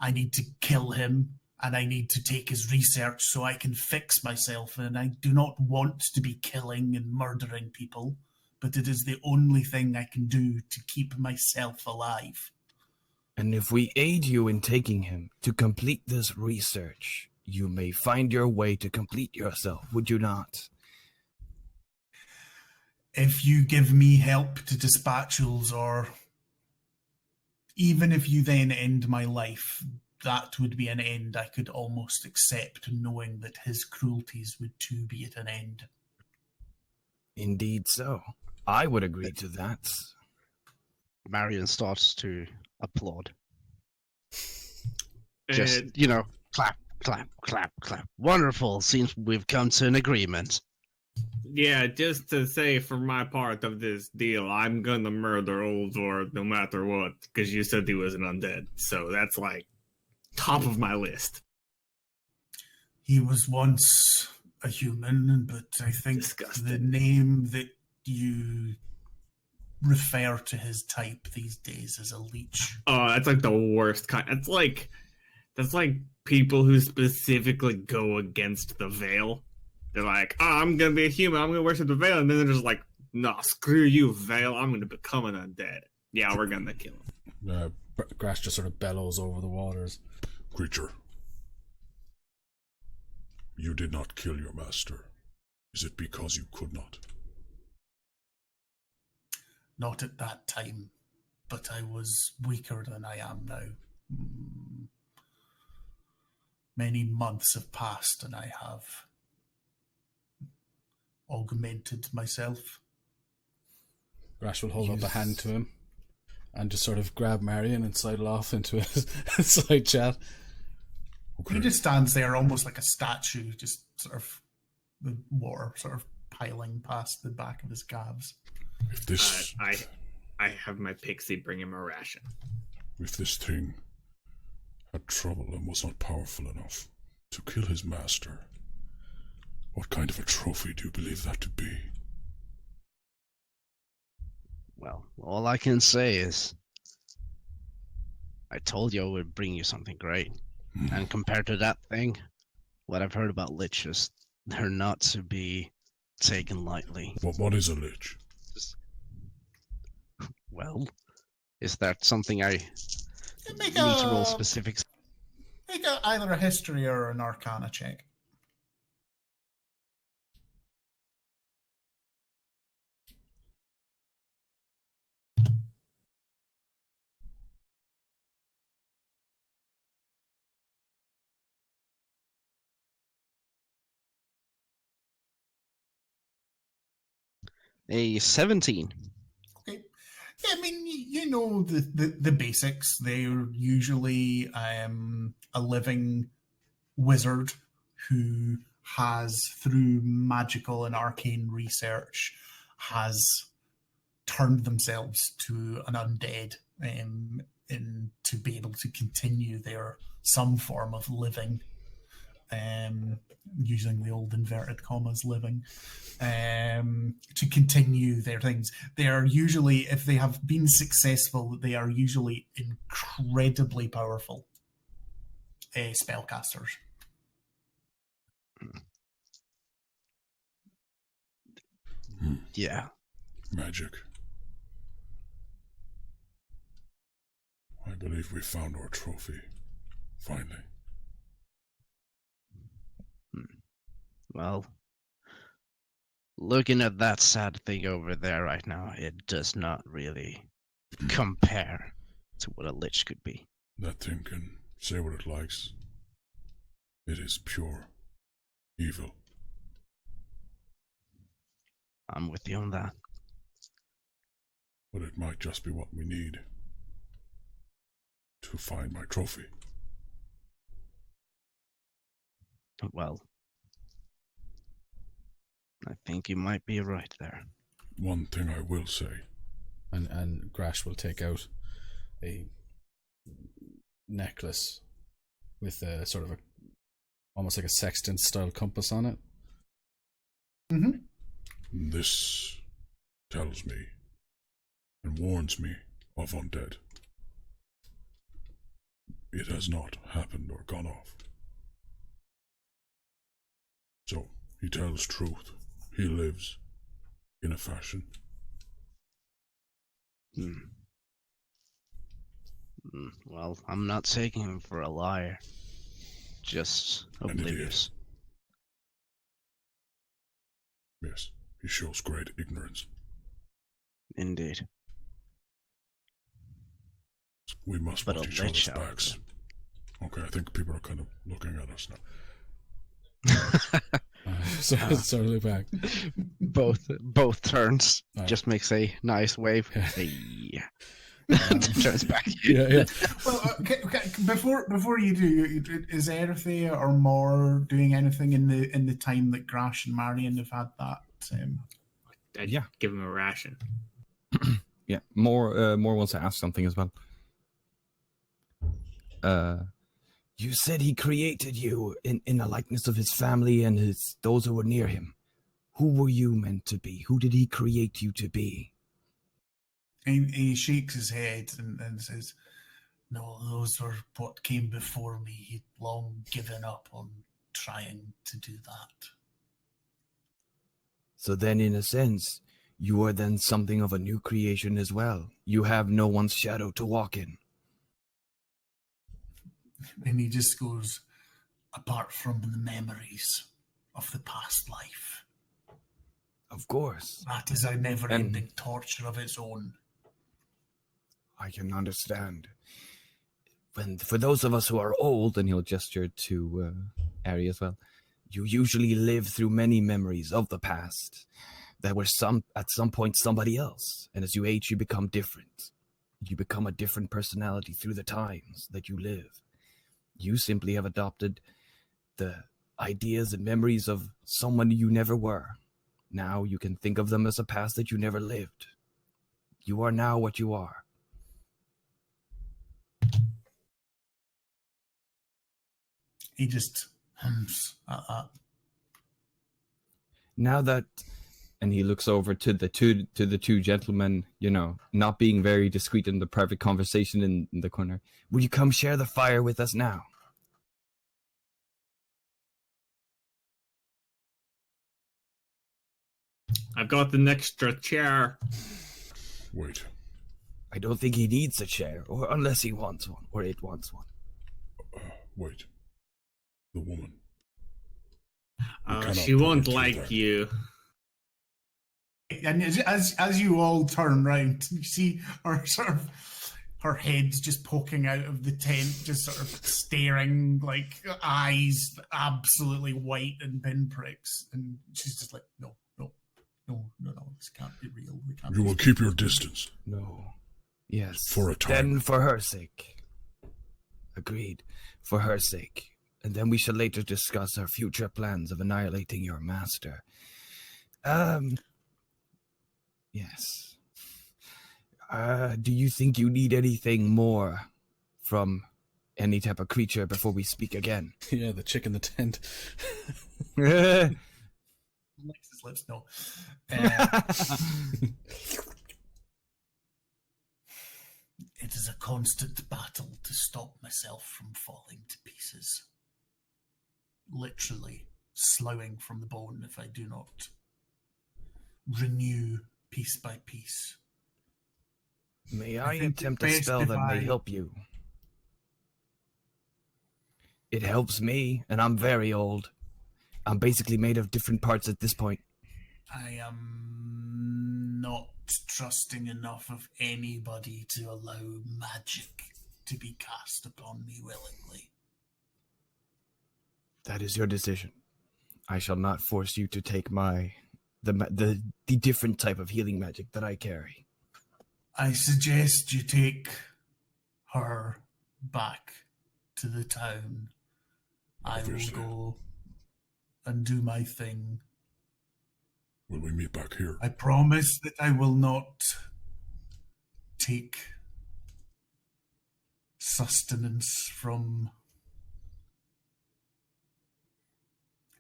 I need to kill him, and I need to take his research so I can fix myself, and I do not want to be killing and murdering people, but it is the only thing I can do to keep myself alive. And if we aid you in taking him to complete this research, you may find your way to complete yourself, would you not? If you give me help to dispatchals, or even if you then end my life, that would be an end I could almost accept, knowing that his cruelties would too be at an end. Indeed so. I would agree to that. Marion starts to applaud. And Just, clap, clap, clap, clap. Wonderful. Seems we've come to an agreement. yeah, just to say for my part of this deal, I'm gonna murder Old Zord no matter what, because you said he was an undead. So that's like top of my list. He was once a human, but I think Disgusting. the name that you refer to his type these days is a leech. Oh, that's like the worst kind. That's like people who specifically go against the veil. They're like, oh, I'm gonna be a human, I'm gonna worship the veil, and then they're just like, no, screw you, veil, I'm gonna become an undead. Yeah, we're gonna kill him. Grash just sort of bellows over the waters. Creature, you did not kill your master. Is it because you could not? Not at that time, but I was weaker than I am now. Many months have passed and I have augmented myself. Grash will hold up a hand to him and just sort of grab Marion and sidle off into a side chat. Okay. He just stands there almost like a statue, just sort of the water sort of piling past the back of his calves. If this, I have my pixie bring him a ration. if this thing had trouble and was not powerful enough to kill his master, what kind of a trophy do you believe that to be? Well, all I can say is, I told you I would bring you something great. And compared to that thing, what I've heard about liches, they're not to be taken lightly. What is a lich? Well, is that something I Make need to roll specifics? either a history or an arcana check. A 17. Okay. Yeah, I mean, you know the basics. They're usually a living wizard who has, through magical and arcane research, has turned themselves to an undead in to be able to continue their some form of living, using the old inverted commas living, to continue their things. They are usually, if they have been successful, they are usually incredibly powerful spellcasters. Yeah. Magic. I believe we found our trophy. Finally. Well, looking at that sad thing over there right now, it does not really compare to what a lich could be. That thing can say what it likes. It is pure evil. I'm with you on that. But it might just be what we need to find my trophy. Well, I think you might be right there. One thing I will say. And Grash will take out a necklace with a sort of a almost like a sextant style compass on it. Mm-hmm. This tells me and warns me of undead. It has not happened or gone off. So, he tells truth. He lives in a fashion. Well, I'm not taking him for a liar. Just oblivious. Yes, he shows great ignorance. Indeed. We must But watch a each lich, other's backs. however. Okay, I think people are kind of looking at us now. So look back. Both turns. Right. Just makes a nice wave. Hey. Turns back. Yeah. Well, okay, before you do, is Erithia or Moore doing anything in the time that Grash and Marion have had that? I'd Yeah. give him a ration. Yeah, more wants to ask something as well. You said he created you in the likeness of his family and those who were near him. Who were you meant to be? Who did he create you to be? He shakes his head and says, "No, those were what came before me. He'd long given up on trying to do that." So then, in a sense, you are then something of a new creation as well. You have no one's shadow to walk in. And he just goes, "Apart from the memories of the past life. Of course. That is a never-ending torture of its own." I can understand. For those of us who are old, and he'll gesture to Ari as well, you usually live through many memories of the past that were at some point somebody else. And as you age, you become different. You become a different personality through the times that you live. You simply have adopted the ideas and memories of someone you never were. Now you can think of them as a past that you never lived. You are now what you are. He just hums at that. Now that, and he looks over to the two gentlemen, not being very discreet in the private conversation in the corner. Will you come share the fire with us now? I've got an extra chair. Wait. I don't think he needs a chair, or unless he wants one, or it wants one. Wait. The woman. She won't put her like there. you. And as you all turn round, you see her head's just poking out of the tent, just sort of staring, like eyes absolutely white and pinpricks, and she's just like, no, this can't be real. You will keep your distance. No. Yes. For a time. Then for her sake. Agreed. For her sake. And then we shall later discuss our future plans of annihilating your master. Yes. Do you think you need anything more from any type of creature before we speak again? Yeah, the chick in the tent. Licks his lips, no. It is a constant battle to stop myself from falling to pieces. Literally sloughing from the bone if I do not renew piece by piece. May I I think attempt it's a best spell if that may I- help you? It helps me, and I'm very old. I'm basically made of different parts at this point. I am not trusting enough of anybody to allow magic to be cast upon me willingly. That is your decision. I shall not force you to take the different type of healing magic that I carry. I suggest you take her back to the town. Obviously. I will go and do my thing. Will we meet back here? I promise that I will not take sustenance from...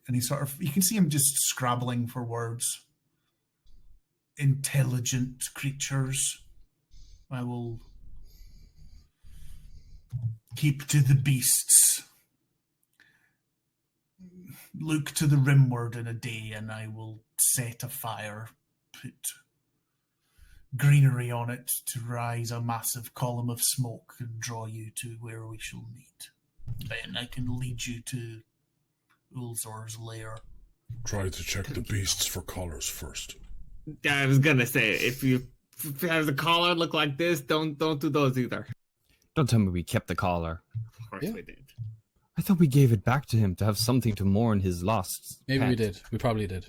And you can see him just scrabbling for words. Intelligent creatures. I will keep to the beasts. Look to the rimward in a day, and I will set a fire, put greenery on it to rise a massive column of smoke and draw you to where we shall meet. Then I can lead you to Ulzor's lair. Try to check the beasts for collars first. I was gonna say, if you have the collar look like this, don't do those either. Don't tell me we kept the collar. Of course Yeah. we did. I thought we gave it back to him to have something to mourn his lost. Maybe we pet. did. We probably did.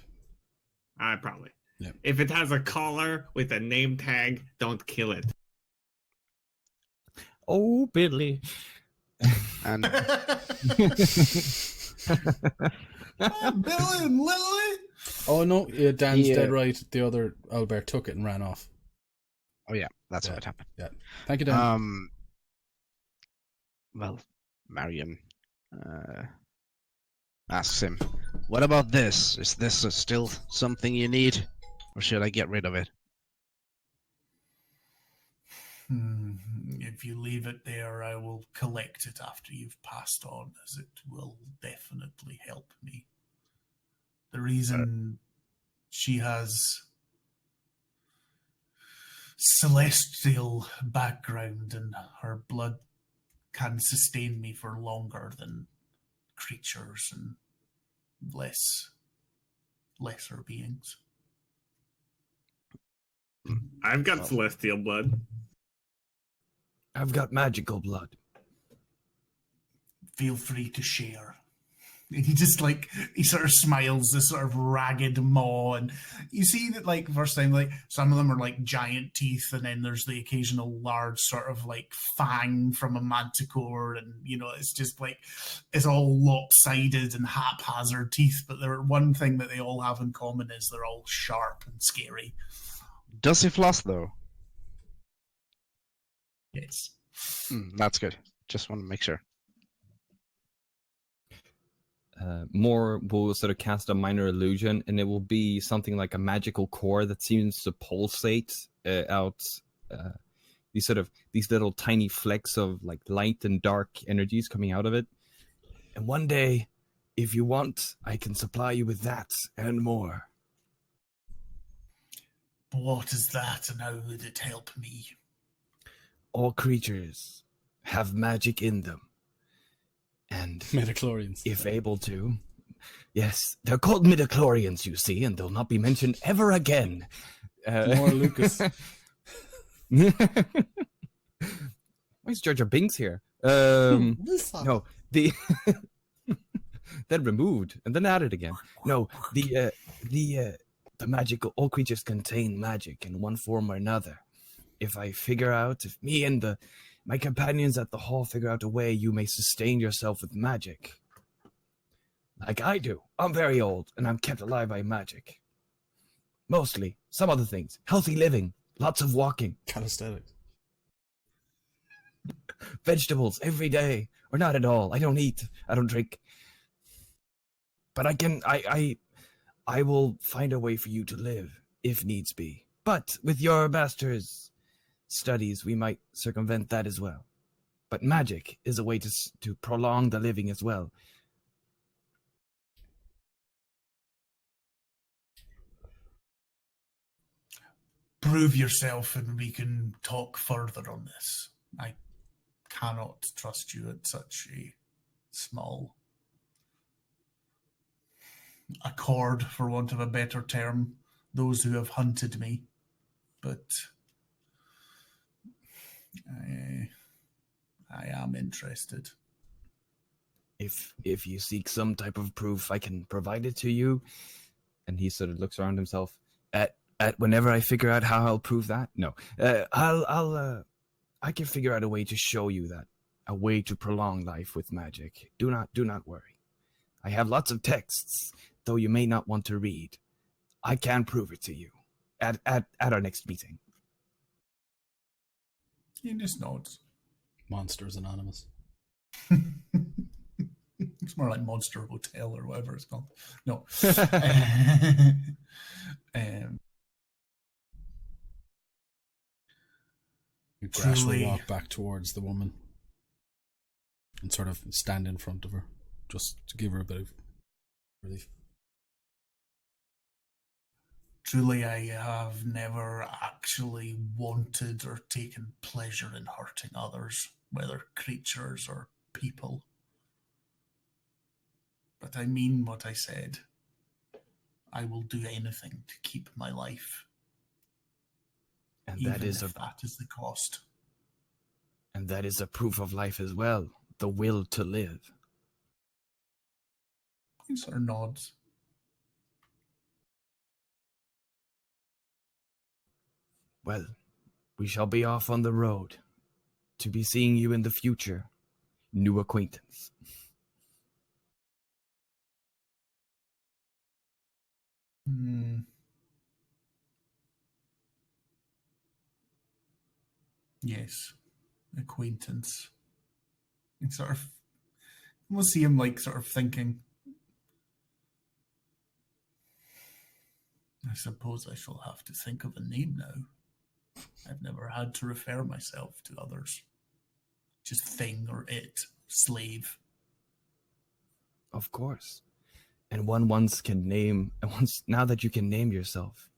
I probably. Yeah. If it has a collar with a name tag, don't kill it. Oh, Billy. And Billy and Lily. Oh no, yeah, Dan's Yeah. dead right. The other Albert took it and ran off. oh yeah, that's Yeah. what happened. Yeah. Thank you, Dan. Well, Marion asks him, "What about this? Is this still something you need, or should I get rid of it?" If you leave it there, I will collect it after you've passed on, as it will definitely help me. The reason she has celestial background and her blood can sustain me for longer than creatures and lesser beings. I've got celestial blood. I've got magical blood. Feel free to share. And he just he sort of smiles, this sort of ragged maw, and you see that first time some of them are giant teeth, and then there's the occasional large sort of fang from a manticore, and it's just it's all lopsided and haphazard teeth, but one thing that they all have in common is they're all sharp and scary. Does he floss though? Yes. That's good. Just want to make sure. More will sort of cast a minor illusion, and it will be something like a magical core that seems to pulsate out these little tiny flecks of light and dark energies coming out of it. And one day, if you want, I can supply you with that and more. What is that, and how would it help me? All creatures have magic in them. And Midichlorians. if able to, yes, they're called midichlorians, you see, and they'll not be mentioned ever again. More Lucas. Why is Jar Jar Binks here? No, the then removed and then added again. No, the magical, all creatures contain magic in one form or another. If me and my companions at the hall figure out a way you may sustain yourself with magic. Like I do. I'm very old, and I'm kept alive by magic. Mostly. Some other things. Healthy living. Lots of walking. Calisthenics. Vegetables every day. Or not at all. I don't eat. I don't drink. But I will find a way for you to live, if needs be. But with your master's studies, we might circumvent that as well. But magic is a way to prolong the living as well. Prove yourself and we can talk further on this. I cannot trust you at such a small accord, for want of a better term, those who have hunted me. But I am interested. If you seek some type of proof, I can provide it to you. And he sort of looks around himself. At whenever I figure out how I'll prove that, no, I can figure out a way to show you that, a way to prolong life with magic. Do not worry. I have lots of texts, though you may not want to read. I can prove it to you at our next meeting. He just nods. Monsters Anonymous. It's more like Monster Hotel or whatever it's called. No. Grash will Truly. walk back towards the woman and sort of stand in front of her, just to give her a bit of relief. Truly, I have never actually wanted or taken pleasure in hurting others, whether creatures or people. But I mean what I said. I will do anything to keep my life. And even that is if that is the cost. And that is a proof of life as well, the will to live. He sort of nods. Well, we shall be off on the road to be seeing you in the future, new acquaintance. Yes, acquaintance. And sort of, we'll see him like sort of thinking. I suppose I shall have to think of a name now. I've never had to refer myself to others. Just thing or it, slave. Of course. And now that you can name yourself,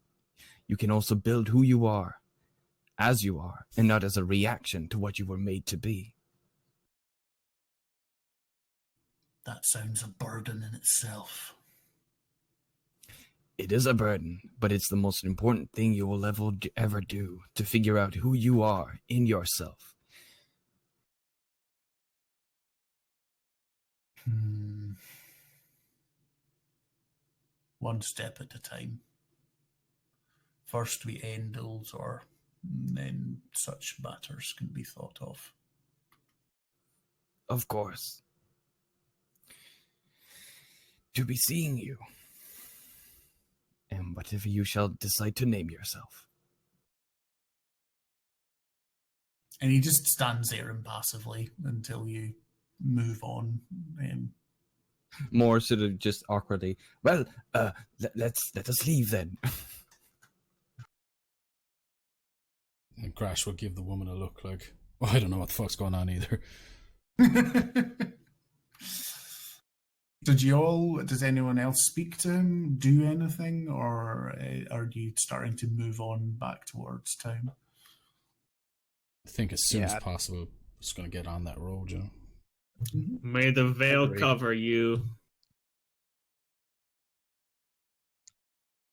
you can also build who you are, as you are, and not as a reaction to what you were made to be. That sounds a burden in itself. It is a burden, but it's the most important thing you will ever do, to figure out who you are in yourself. One step at a time. First we end Ilzor, then such matters can be thought of. Of course. To be seeing you. And whatever you shall decide to name yourself. And he just stands there impassively until you move on. More sort of just awkwardly. Well, let us leave then. And Crash will give the woman a look like, oh, I don't know what the fuck's going on either. Does anyone else speak to him, do anything, or are you starting to move on back towards town? I think as soon as possible, just going to get on that road, you know. May the veil cover you.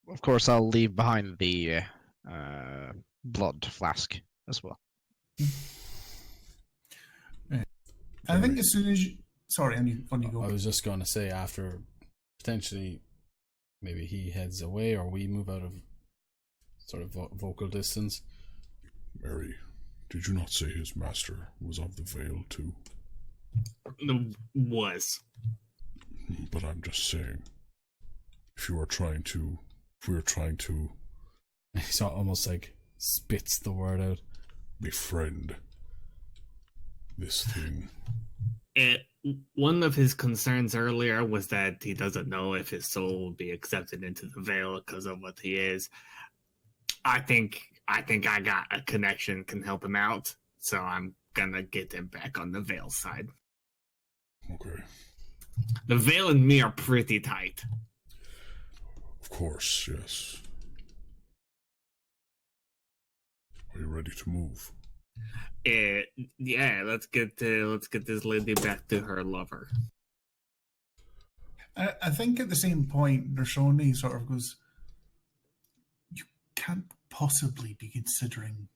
Of course, I'll leave behind the blood flask as well. I think as soon as you... Sorry, on you go. I was just going to say, after potentially maybe he heads away or we move out of sort of vocal distance. Mary, did you not say his master was of the veil too? Was. But I'm just saying, if we are trying to... He's almost like spits the word out. Befriend this thing. One of his concerns earlier was that he doesn't know if his soul will be accepted into the veil because of what he is. I think I got a connection can help him out, so I'm gonna get him back on the veil side. Okay. The veil and me are pretty tight. Of course, yes. Are you ready to move? Yeah, let's get this lady back to her lover. I think at the same point, Nershoni sort of goes, you can't possibly be considering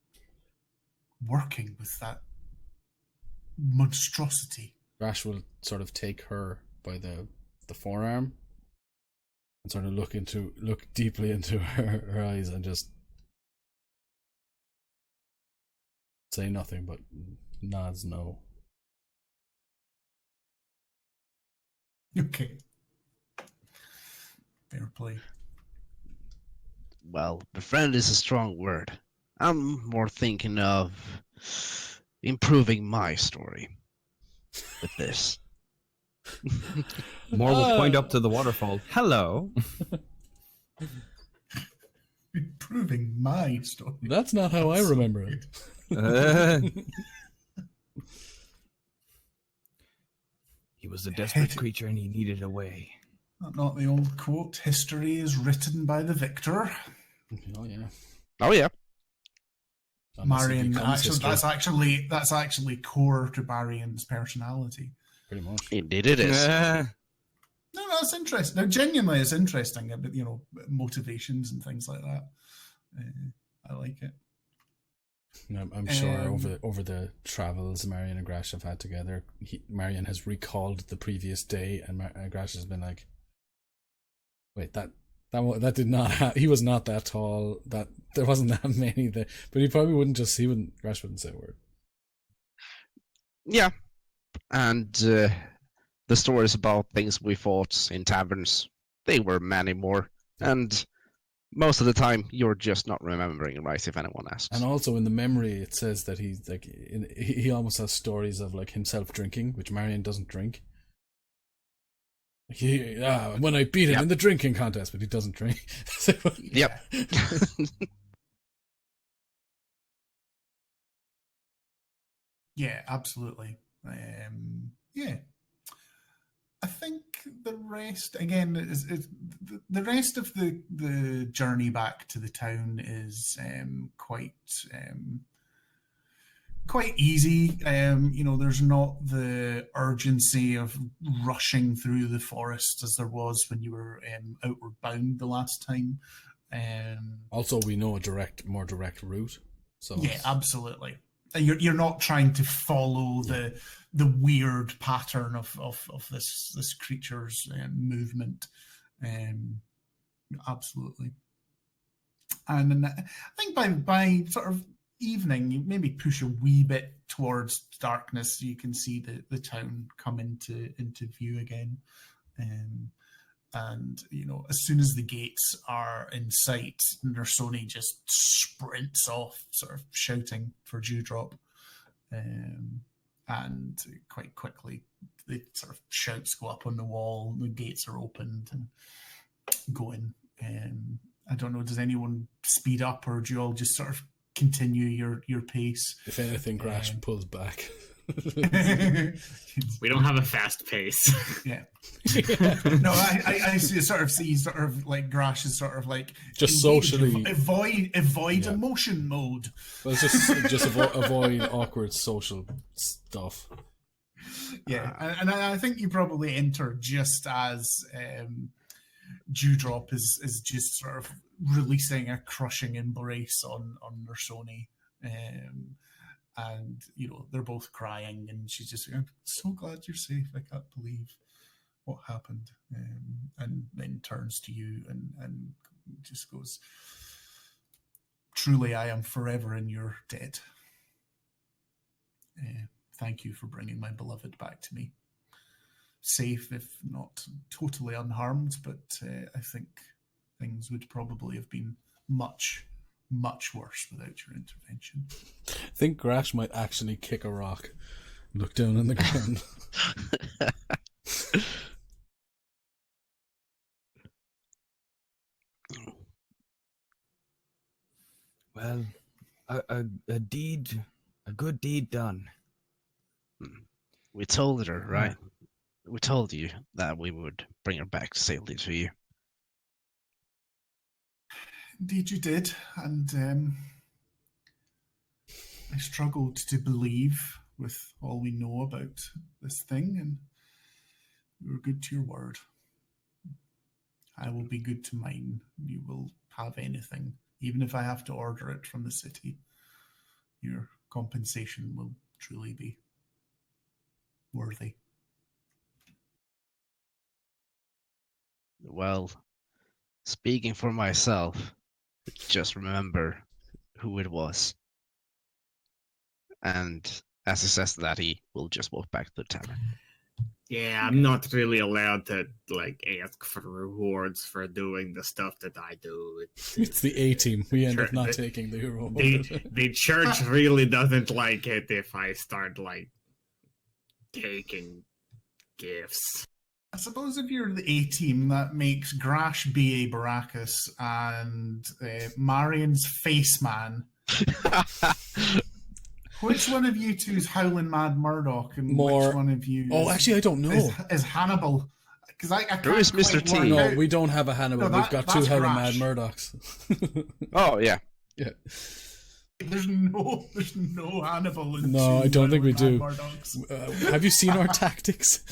working with that monstrosity. Rash will sort of take her by the forearm and sort of look deeply into her eyes and just say nothing but nods no. Okay. Fair play. Well, befriend is a strong word. I'm more thinking of improving my story with this. More will point up to the waterfall. Hello. Improving my story. That's not how I remember it. He was a desperate creature and he needed a way. Not the old quote, history is written by the victor. Oh yeah. Oh yeah. Marion, that's actually core to Marion's personality. Pretty much. Indeed it is. No, that's interesting. Now, genuinely, it's interesting. But motivations and things like that. I like it. I'm sure over the travels Marion and Grash have had together, Marion has recalled the previous day, and Grash has been like, Wait, that did not he was not that tall. That there wasn't that many there. But he probably wouldn't Grash wouldn't say a word. Yeah, and the stories about things we fought in taverns, they were many more. And most of the time, you're just not remembering, right? If anyone asks. And also in the memory, it says that he's like he almost has stories of like himself drinking, which Marion doesn't drink. When I beat him in the drinking contest, but he doesn't drink. So, yep. Yeah, absolutely. Yeah. I think the rest, again, is the rest of the journey back to the town is quite easy. There's not the urgency of rushing through the forest as there was when you were outward bound the last time. Also, we know a more direct route. So yeah, absolutely. You're not trying to follow the weird pattern of this creature's movement. Absolutely. And I think by sort of evening, you maybe push a wee bit towards darkness so you can see the town come into view again. And as soon as the gates are in sight, Nersoni just sprints off, sort of shouting for Dewdrop. And quite quickly, the sort of shouts go up on the wall, the gates are opened and going. I don't know, does anyone speed up, or do you all just sort of continue your pace? If anything, Grash pulls back. We don't have a fast pace. Yeah. No, I sort of like Grash is sort of like just socially avoid emotion mode. Well, it's just avoid awkward social stuff. Yeah, and I think you probably enter just as Dewdrop is just sort of releasing a crushing embrace on Nersoni. And they're both crying, and she's just I'm so glad you're safe. I can't believe what happened. And then turns to you and just goes, truly, I am forever in your debt. Thank you for bringing my beloved back to me. Safe, if not totally unharmed, but I think things would probably have been much worse without your intervention. I think Grash might actually kick a rock and look down on the ground. Well, a good deed done. We told her, right? We told you that we would bring her back safely to you. Indeed you did, and I struggled to believe with all we know about this thing, and you were good to your word. I will be good to mine. You will have anything, even if I have to order it from the city. Your compensation will truly be worthy. Well, speaking for myself, just remember who it was. And as he says that, he will just walk back to the tavern. Yeah, I'm not really allowed to ask for rewards for doing the stuff that I do. It's the A team. We end up not taking the reward. The church really doesn't like it if I start taking gifts. I suppose if you're the A team, that makes Grash B.A. Baracus and Marion's Face Man. Which one of you two is Howlin' Mad Murdoch, and which one of you? Actually, I don't know. Is Hannibal? Because I can't. There is Mr. T. No, we don't have a Hannibal. We've got two Howlin' Mad Murdochs. Oh yeah. Yeah. There's no Hannibal. No, I don't think we do. Have you seen our tactics?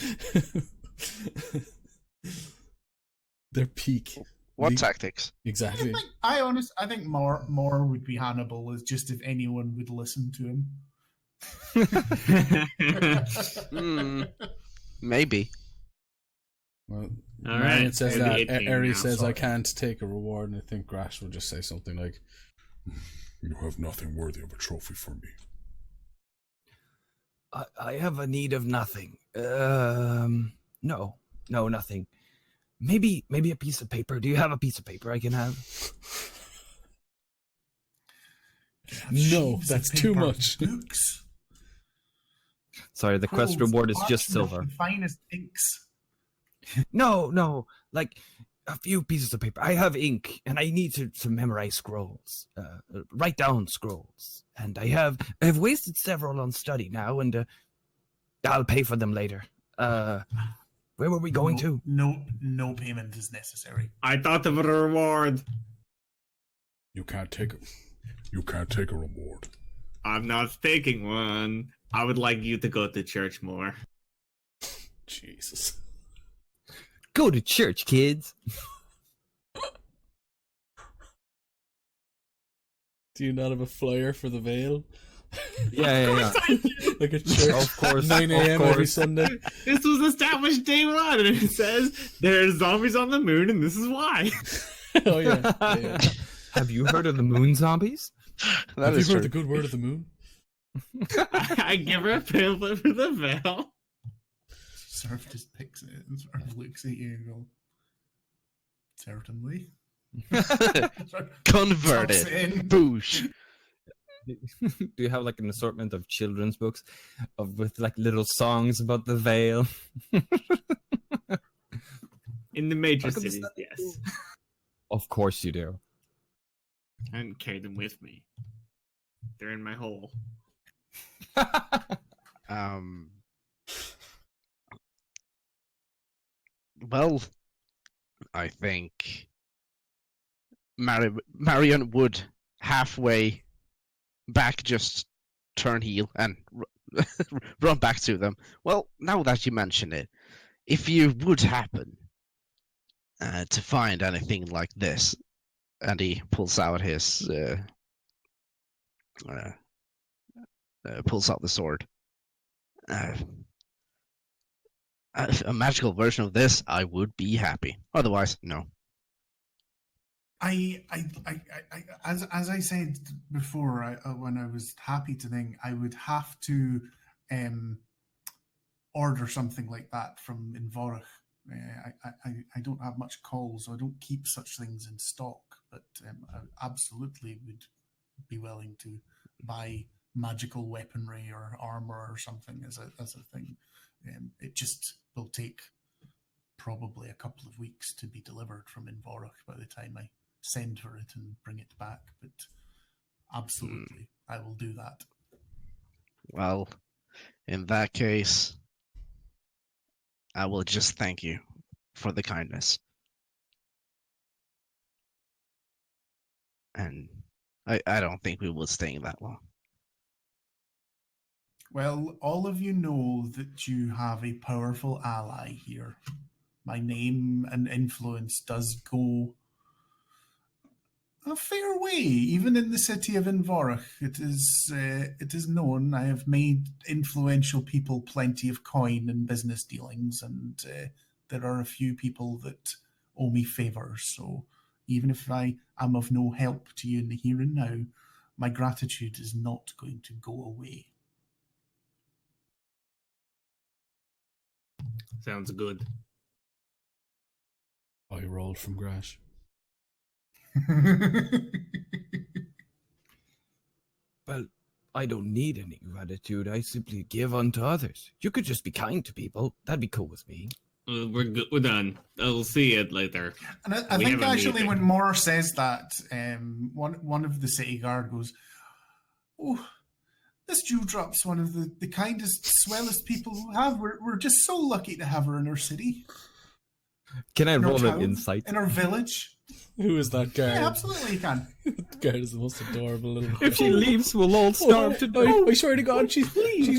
They're peak. What tactics? Exactly. I think more would be Hannibal, is just if anyone would listen to him. Maybe. Well, All Marion right. says I'll be that. 18 Eri now. says, sorry. I can't take a reward, and I think Grash will just say something like, You have nothing worthy of a trophy for me. I have a need of nothing. No, nothing. Maybe a piece of paper. Do you have a piece of paper I can have? no, Sheaves of that's too paper, much. Books. Sorry, the quest Quills, reward is just parchment, silver. and finest inks. No, like a few pieces of paper. I have ink, and I need to memorize scrolls, write down scrolls, and I've wasted several on study now, and I'll pay for them later. Where were we going to? No payment is necessary. I thought of a reward. You can't take a reward. I'm not taking one. I would like you to go to church more. Jesus. Go to church, kids. Do you not have a flyer for the Veil? Yeah. Like a church, Of course, 9 of a.m. every course. Sunday. This was established day one, and it says there's zombies on the moon, and this is why. Oh yeah. Have you heard of the moon zombies? That Have is you heard true. the good word of the moon? I give her a pamphlet for the veil. Surf just picks it and sort of looks at you and go, certainly. Converted. Tucks it in. Boosh. Do you have like an assortment of children's books with like little songs about the veil? In the major How come cities, it's not- yes. Of course you do. I didn't carry them with me. They're in my hole. Well, I think Marion would halfway back just turn heel and run back to them. Well, now that you mention it, if you would happen to find anything like this, and he pulls out his pulls out the sword. A magical version of this, I would be happy. Otherwise, no. As I said before, when I was happy to think, I would have to order something like that from Invorach. I don't have much call, so I don't keep such things in stock. But I absolutely would be willing to buy magical weaponry or armor or something as a thing. It just will take probably a couple of weeks to be delivered from Invorach by the time I send for it and bring it back. But absolutely, I will do that. Well, in that case, I will just thank you for the kindness. And I don't think we will stay that long. Well, all of you know that you have a powerful ally here. My name and influence does go a fair way, even in the city of Invorach. It is known. I have made influential people plenty of coin in business dealings, and there are a few people that owe me favors. So even if I am of no help to you in the here and now, my gratitude is not going to go away. Sounds good. I rolled from Grash. Well, I don't need any gratitude. I simply give unto others. You could just be kind to people. That'd be cool with me. We're good. We're done. I'll see you later. And I We think have a actually meeting. when Moore says that, one of the city guard goes, "Oh, this Dewdrop's one of the kindest, swellest people we have. We're just so lucky to have her in our city, Can I in our roll an town, insight? in our village." Who is that guard? Yeah, absolutely you can. The guard is the most adorable little. If she leaves, we'll all starve to death. I swear to God, she's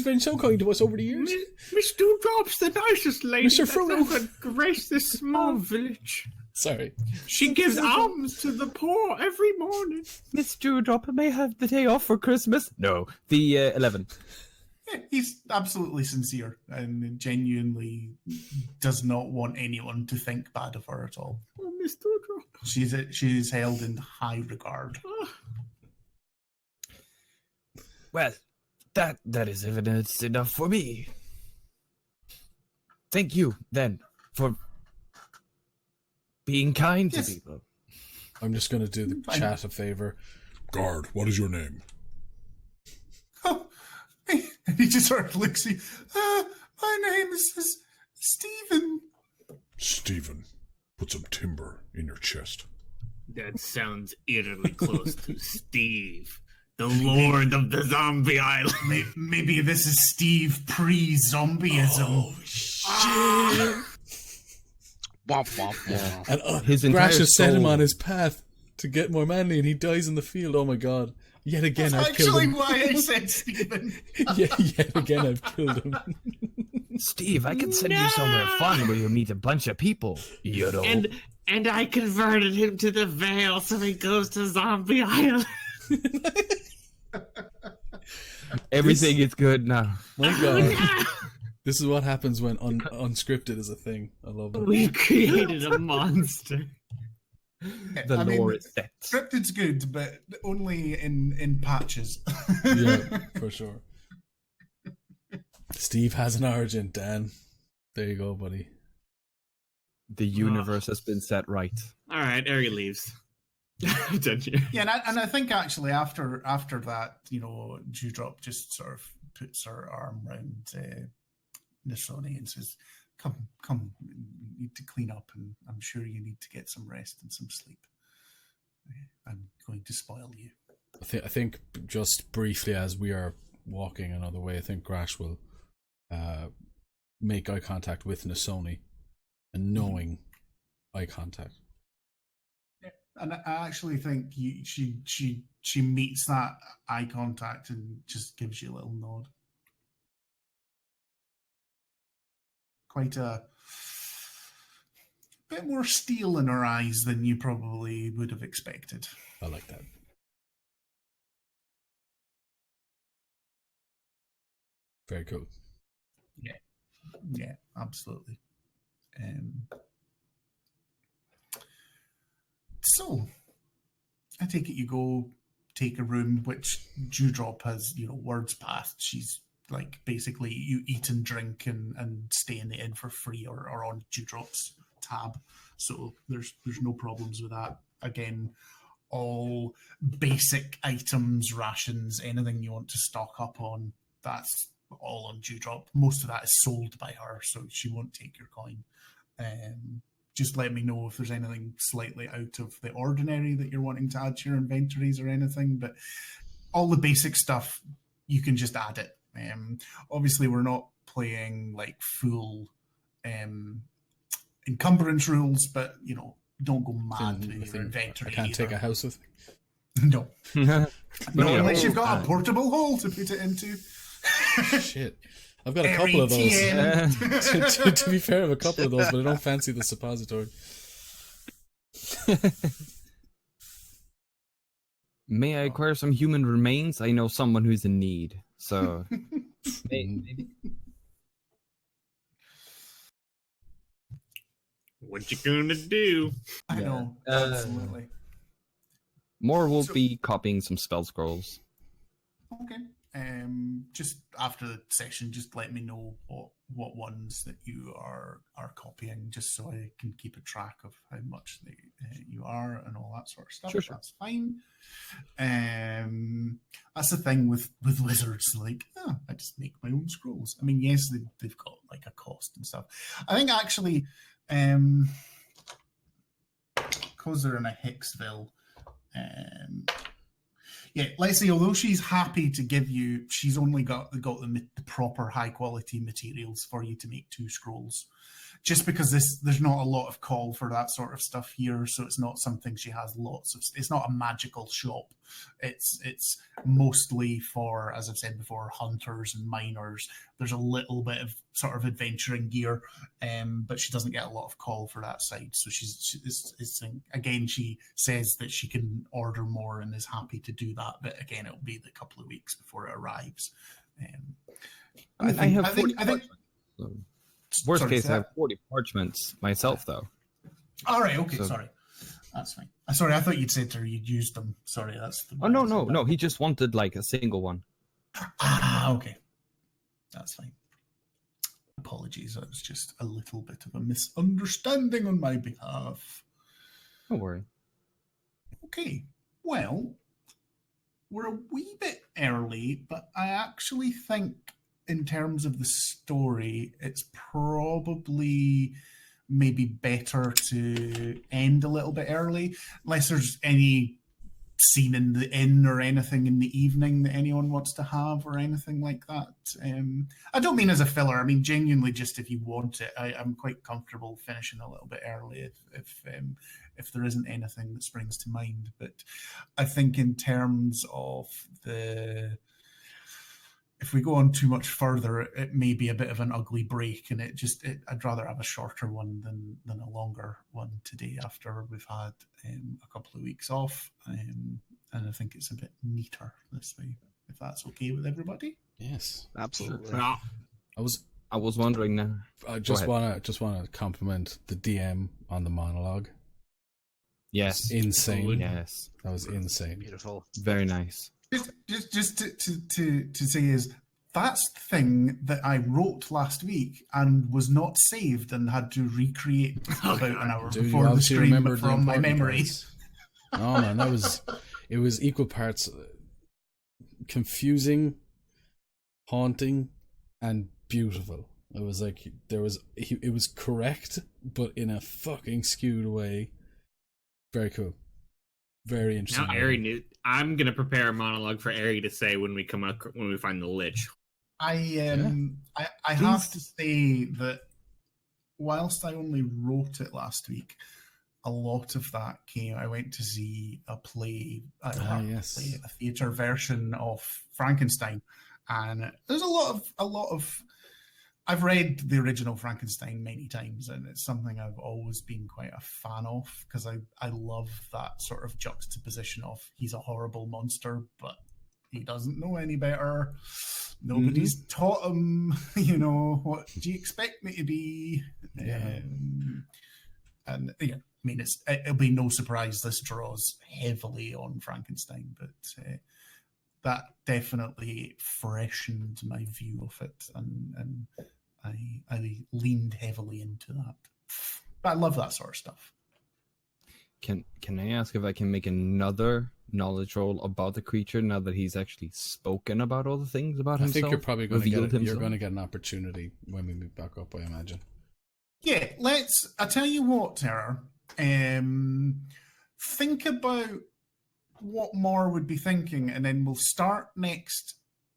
been so kind to us over the years. Miss Dewdrop's the nicest lady Mr. that's Frodo. ever graced this small village. Sorry. She gives alms to the poor every morning. Miss Dewdrop may have the day off for Christmas. No, the 11. He's absolutely sincere and genuinely does not want anyone to think bad of her at all. Oh, Miss Doodle. She's held in high regard. Well, that is evidence enough for me. Thank you, then, for being kind to people. I'm just going to do the chat a favor. Guard, what is your name? Oh, and he just sort of looks at you. My name is Stephen. Stephen, put some timber in your chest. That sounds eerily close to Steve, the Lord of the Zombie Island. Maybe this is Steve pre-zombieism. Oh, shit. Womp, womp, womp. And His entire Grash has set him soul- on his path to get more manly, and he dies in the field. Oh my god. Yet again, That's I've killed actually him. why I said Stephen. Yet again, I've killed him. Steve, I can send you somewhere fun where you meet a bunch of people. You know. And I converted him to the Veil, so he goes to Zombie Island. Everything is good now. My god. This is what happens when unscripted is a thing. I love it. We created a monster. The lore is set. Scripted's good, but only in patches. Yeah, for sure. Steve has an origin, Dan. There you go, buddy. The universe has been set right. All right, Ari leaves. Done here. Yeah, and I think actually after that, Dewdrop just sort of puts her arm around Nisroni and says, Come, you need to clean up, and I'm sure you need to get some rest and some sleep. I'm going to spoil you. I think just briefly as we are walking another way, I think Grash will make eye contact with Nisoni, and knowing eye contact. Yeah. And I actually think she meets that eye contact and just gives you a little nod. Quite a bit more steel in her eyes than you probably would have expected. I like that. Very cool. Yeah, absolutely. So, I take it you go take a room, which Dewdrop has, words passed. She's like, basically, you eat and drink and stay in the inn for free or on Dewdrop's tab. So there's no problems with that. Again, all basic items, rations, anything you want to stock up on, that's all on Dewdrop. Most of that is sold by her, so she won't take your coin. Just let me know if there's anything slightly out of the ordinary that you're wanting to add to your inventories or anything, but all the basic stuff, you can just add it. Obviously, we're not playing like full encumbrance rules, but don't go mad with your inventory. I can't take a house with me. No. No, unless you've got a portable hole to put it into. Shit. I've got a couple of those. To be fair, I have a couple of those, but I don't fancy the suppository. May I acquire some human remains? I know someone who's in need. So, maybe. What you gonna do? I know, absolutely. More will be copying some spell scrolls. Okay. Just after the session, just let me know what ones that you are copying, just so I can keep a track of how much you are and all that sort of stuff. Sure. That's fine. That's the thing with wizards. Like, I just make my own scrolls. I mean, yes, they've got like a cost and stuff. I think actually, because they're in a Hicksville, yeah, let's say, although she's happy to give you, she's only got the proper high quality materials for you to make 2 scrolls. Just because there's not a lot of call for that sort of stuff here, so it's not something she has lots of. It's not a magical shop. It's mostly for, as I've said before, hunters and miners. There's a little bit of sort of adventuring gear, but she doesn't get a lot of call for that side. So again, she says that she can order more and is happy to do that. But again, it'll be the couple of weeks before it arrives. I have 40 I think parchments. Worst sorry, case, say I that? have 40 parchments myself, though. All right, okay, So- sorry. That's fine. Sorry, I thought you'd said you'd used them. Sorry, that's the. Oh, no. He just wanted, like, a single one. Ah, okay. That's fine. Apologies, that was just a little bit of a misunderstanding on my behalf. Don't worry. Okay, well, we're a wee bit early, but I actually think in terms of the story, it's probably maybe better to end a little bit early, unless there's any scene in the inn or anything in the evening that anyone wants to have or anything like that. I don't mean as a filler. I mean genuinely, just if you want it. I'm quite comfortable finishing a little bit early if there isn't anything that springs to mind. But I think in terms of if we go on too much further, it may be a bit of an ugly break, and I'd rather have a shorter one than a longer one today after we've had a couple of weeks off, and I think it's a bit neater this way, if that's okay with everybody. Yes, Absolutely. Well, I was wondering now. I just wanna compliment the DM on the monologue. Yes. Insane. Yes. That was insane. Beautiful. Very nice. Just to say is that's the thing that I wrote last week and was not saved and had to recreate about an hour Dude, you before the obviously stream remembered the from my important memory. parts. Oh man, it was equal parts confusing, haunting, and beautiful. It was like it was correct, but in a fucking skewed way. Very cool. Very interesting. now Ari knew. I'm gonna prepare a monologue for Ari to say when we find the lich. I have to say that whilst I only wrote it last week, a lot of that came. I went to see a play, a theatre version of Frankenstein, and there's a lot of. I've read the original Frankenstein many times, and it's something I've always been quite a fan of because I love that sort of juxtaposition of he's a horrible monster, but he doesn't know any better. Nobody's taught him, what do you expect me to be? Yeah. And yeah, I mean, it'll be no surprise this draws heavily on Frankenstein, but that definitely freshened my view of it, and I leaned heavily into that. But I love that sort of stuff. Can I ask if I can make another knowledge roll about the creature now that he's actually spoken about all the things about himself? I think you're probably going to himself? get an opportunity when we move back up, I imagine. Yeah, I tell you what, Terror. Think about what Moore would be thinking, and then we'll start next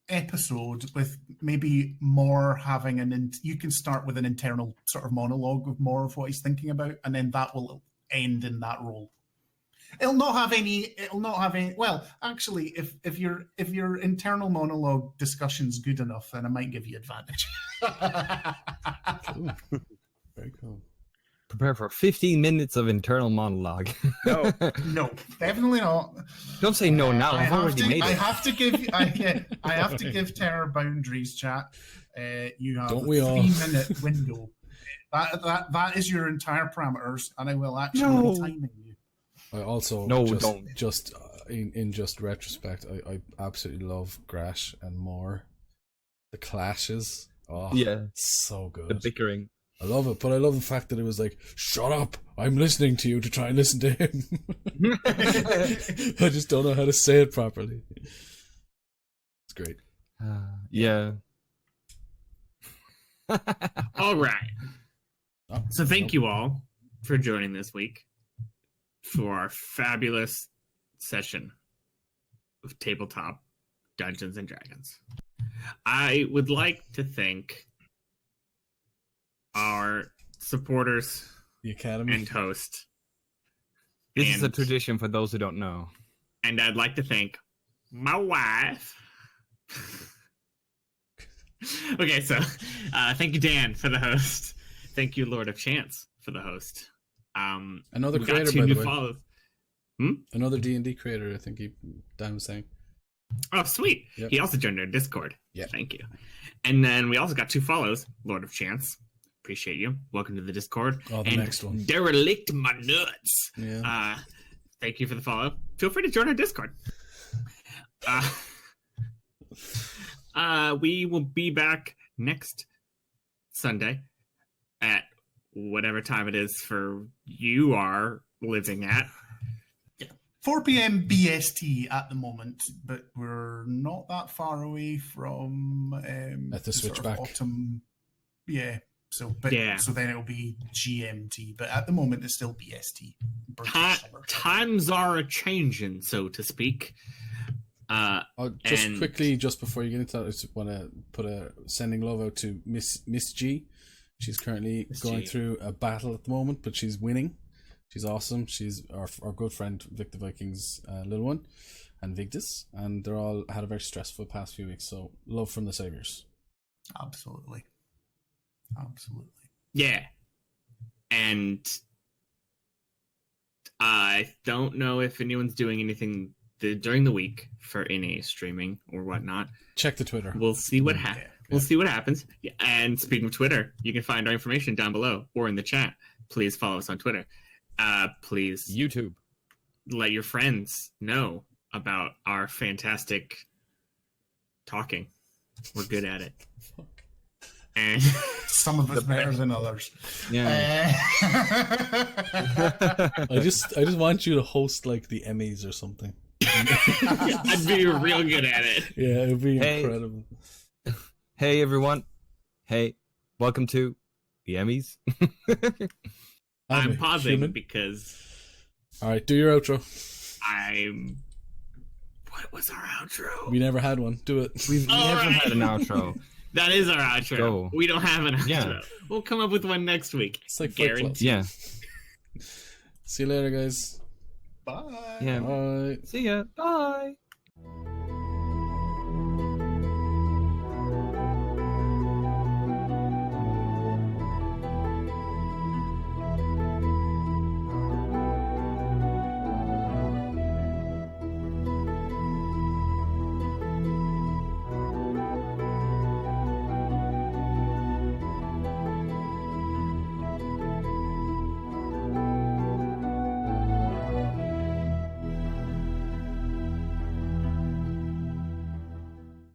episode with maybe Moore having you can start with an internal sort of monologue of more of what he's thinking about, and then that will end in that role. It'll not have any. Well, actually, if your internal monologue discussion's good enough, then I might give you advantage. Cool. Very cool. Prepare for 15 minutes of internal monologue. No, definitely not. Don't say no now. I've already made it. I have to give Terror boundaries, chat. You have Don't a we all? 3-minute window. That is your entire parameters, and I will actually be timing you. I also don't. Just in retrospect, I absolutely love Grash and Moore. The clashes. Oh Yeah. So good. The bickering. I love it, but I love the fact that it was like, shut up, I'm listening to you to try and listen to him. I just don't know how to say it properly. It's great. Yeah. All right. Oh, So thank you all for joining this week for our fabulous session of tabletop Dungeons and Dragons. I would like to thank our supporters The Academy. and host. This is a And- tradition for those who don't know. And I'd like to thank my wife. Okay, so thank you, Dan, for the host. Thank you, Lord of Chance, for the host. Another we got creator, 2 by the new way. follows. Another D&D creator, I think Dan was saying. Oh, sweet. Yep. He also joined our Discord. Yeah. Thank you. And then we also got 2 follows. Lord of Chance. Appreciate you. Welcome to the Discord. Oh, the and next one. Derelict My Nuts. Yeah. Thank you for the follow. Feel free to join our Discord. We will be back next Sunday at whatever time it is for you are living at. 4 p.m. BST at the moment, but we're not that far away from At the sort of switchback. autumn. Yeah. So then it'll be GMT, but at the moment it's still BST. British Summer Time. Times are a changing, so to speak. Just quickly, just before you get into that, I just want to put a sending love out to Miss G. She's currently going through a battle at the moment, but she's winning. She's awesome. She's our good friend Vic the Vikings' little one, and Vigdis, and they're all had a very stressful past few weeks. So love from the Saviours. Absolutely. Yeah. And I don't know if anyone's doing anything during the week for NA streaming or whatnot. Check the Twitter. We'll see what happens. We'll see what happens. Yeah. And speaking of Twitter, you can find our information down below or in the chat. Please follow us on Twitter. Please YouTube. Let your friends know about our fantastic talking. We're good at it. And some of us better than others. Yeah. I just want you to host like the Emmys or something. I'd be real good at it. Yeah, it'd be incredible. Hey everyone. Hey, welcome to the Emmys. I'm pausing because. Alright, do your outro. What was our outro? We never had one. Do it. We've never had an outro. That is our outro. Go. We don't have an outro. Yeah. We'll come up with one next week. It's like Fight Club. Yeah. See you later, guys. Bye. Yeah. Bye. See ya. Bye.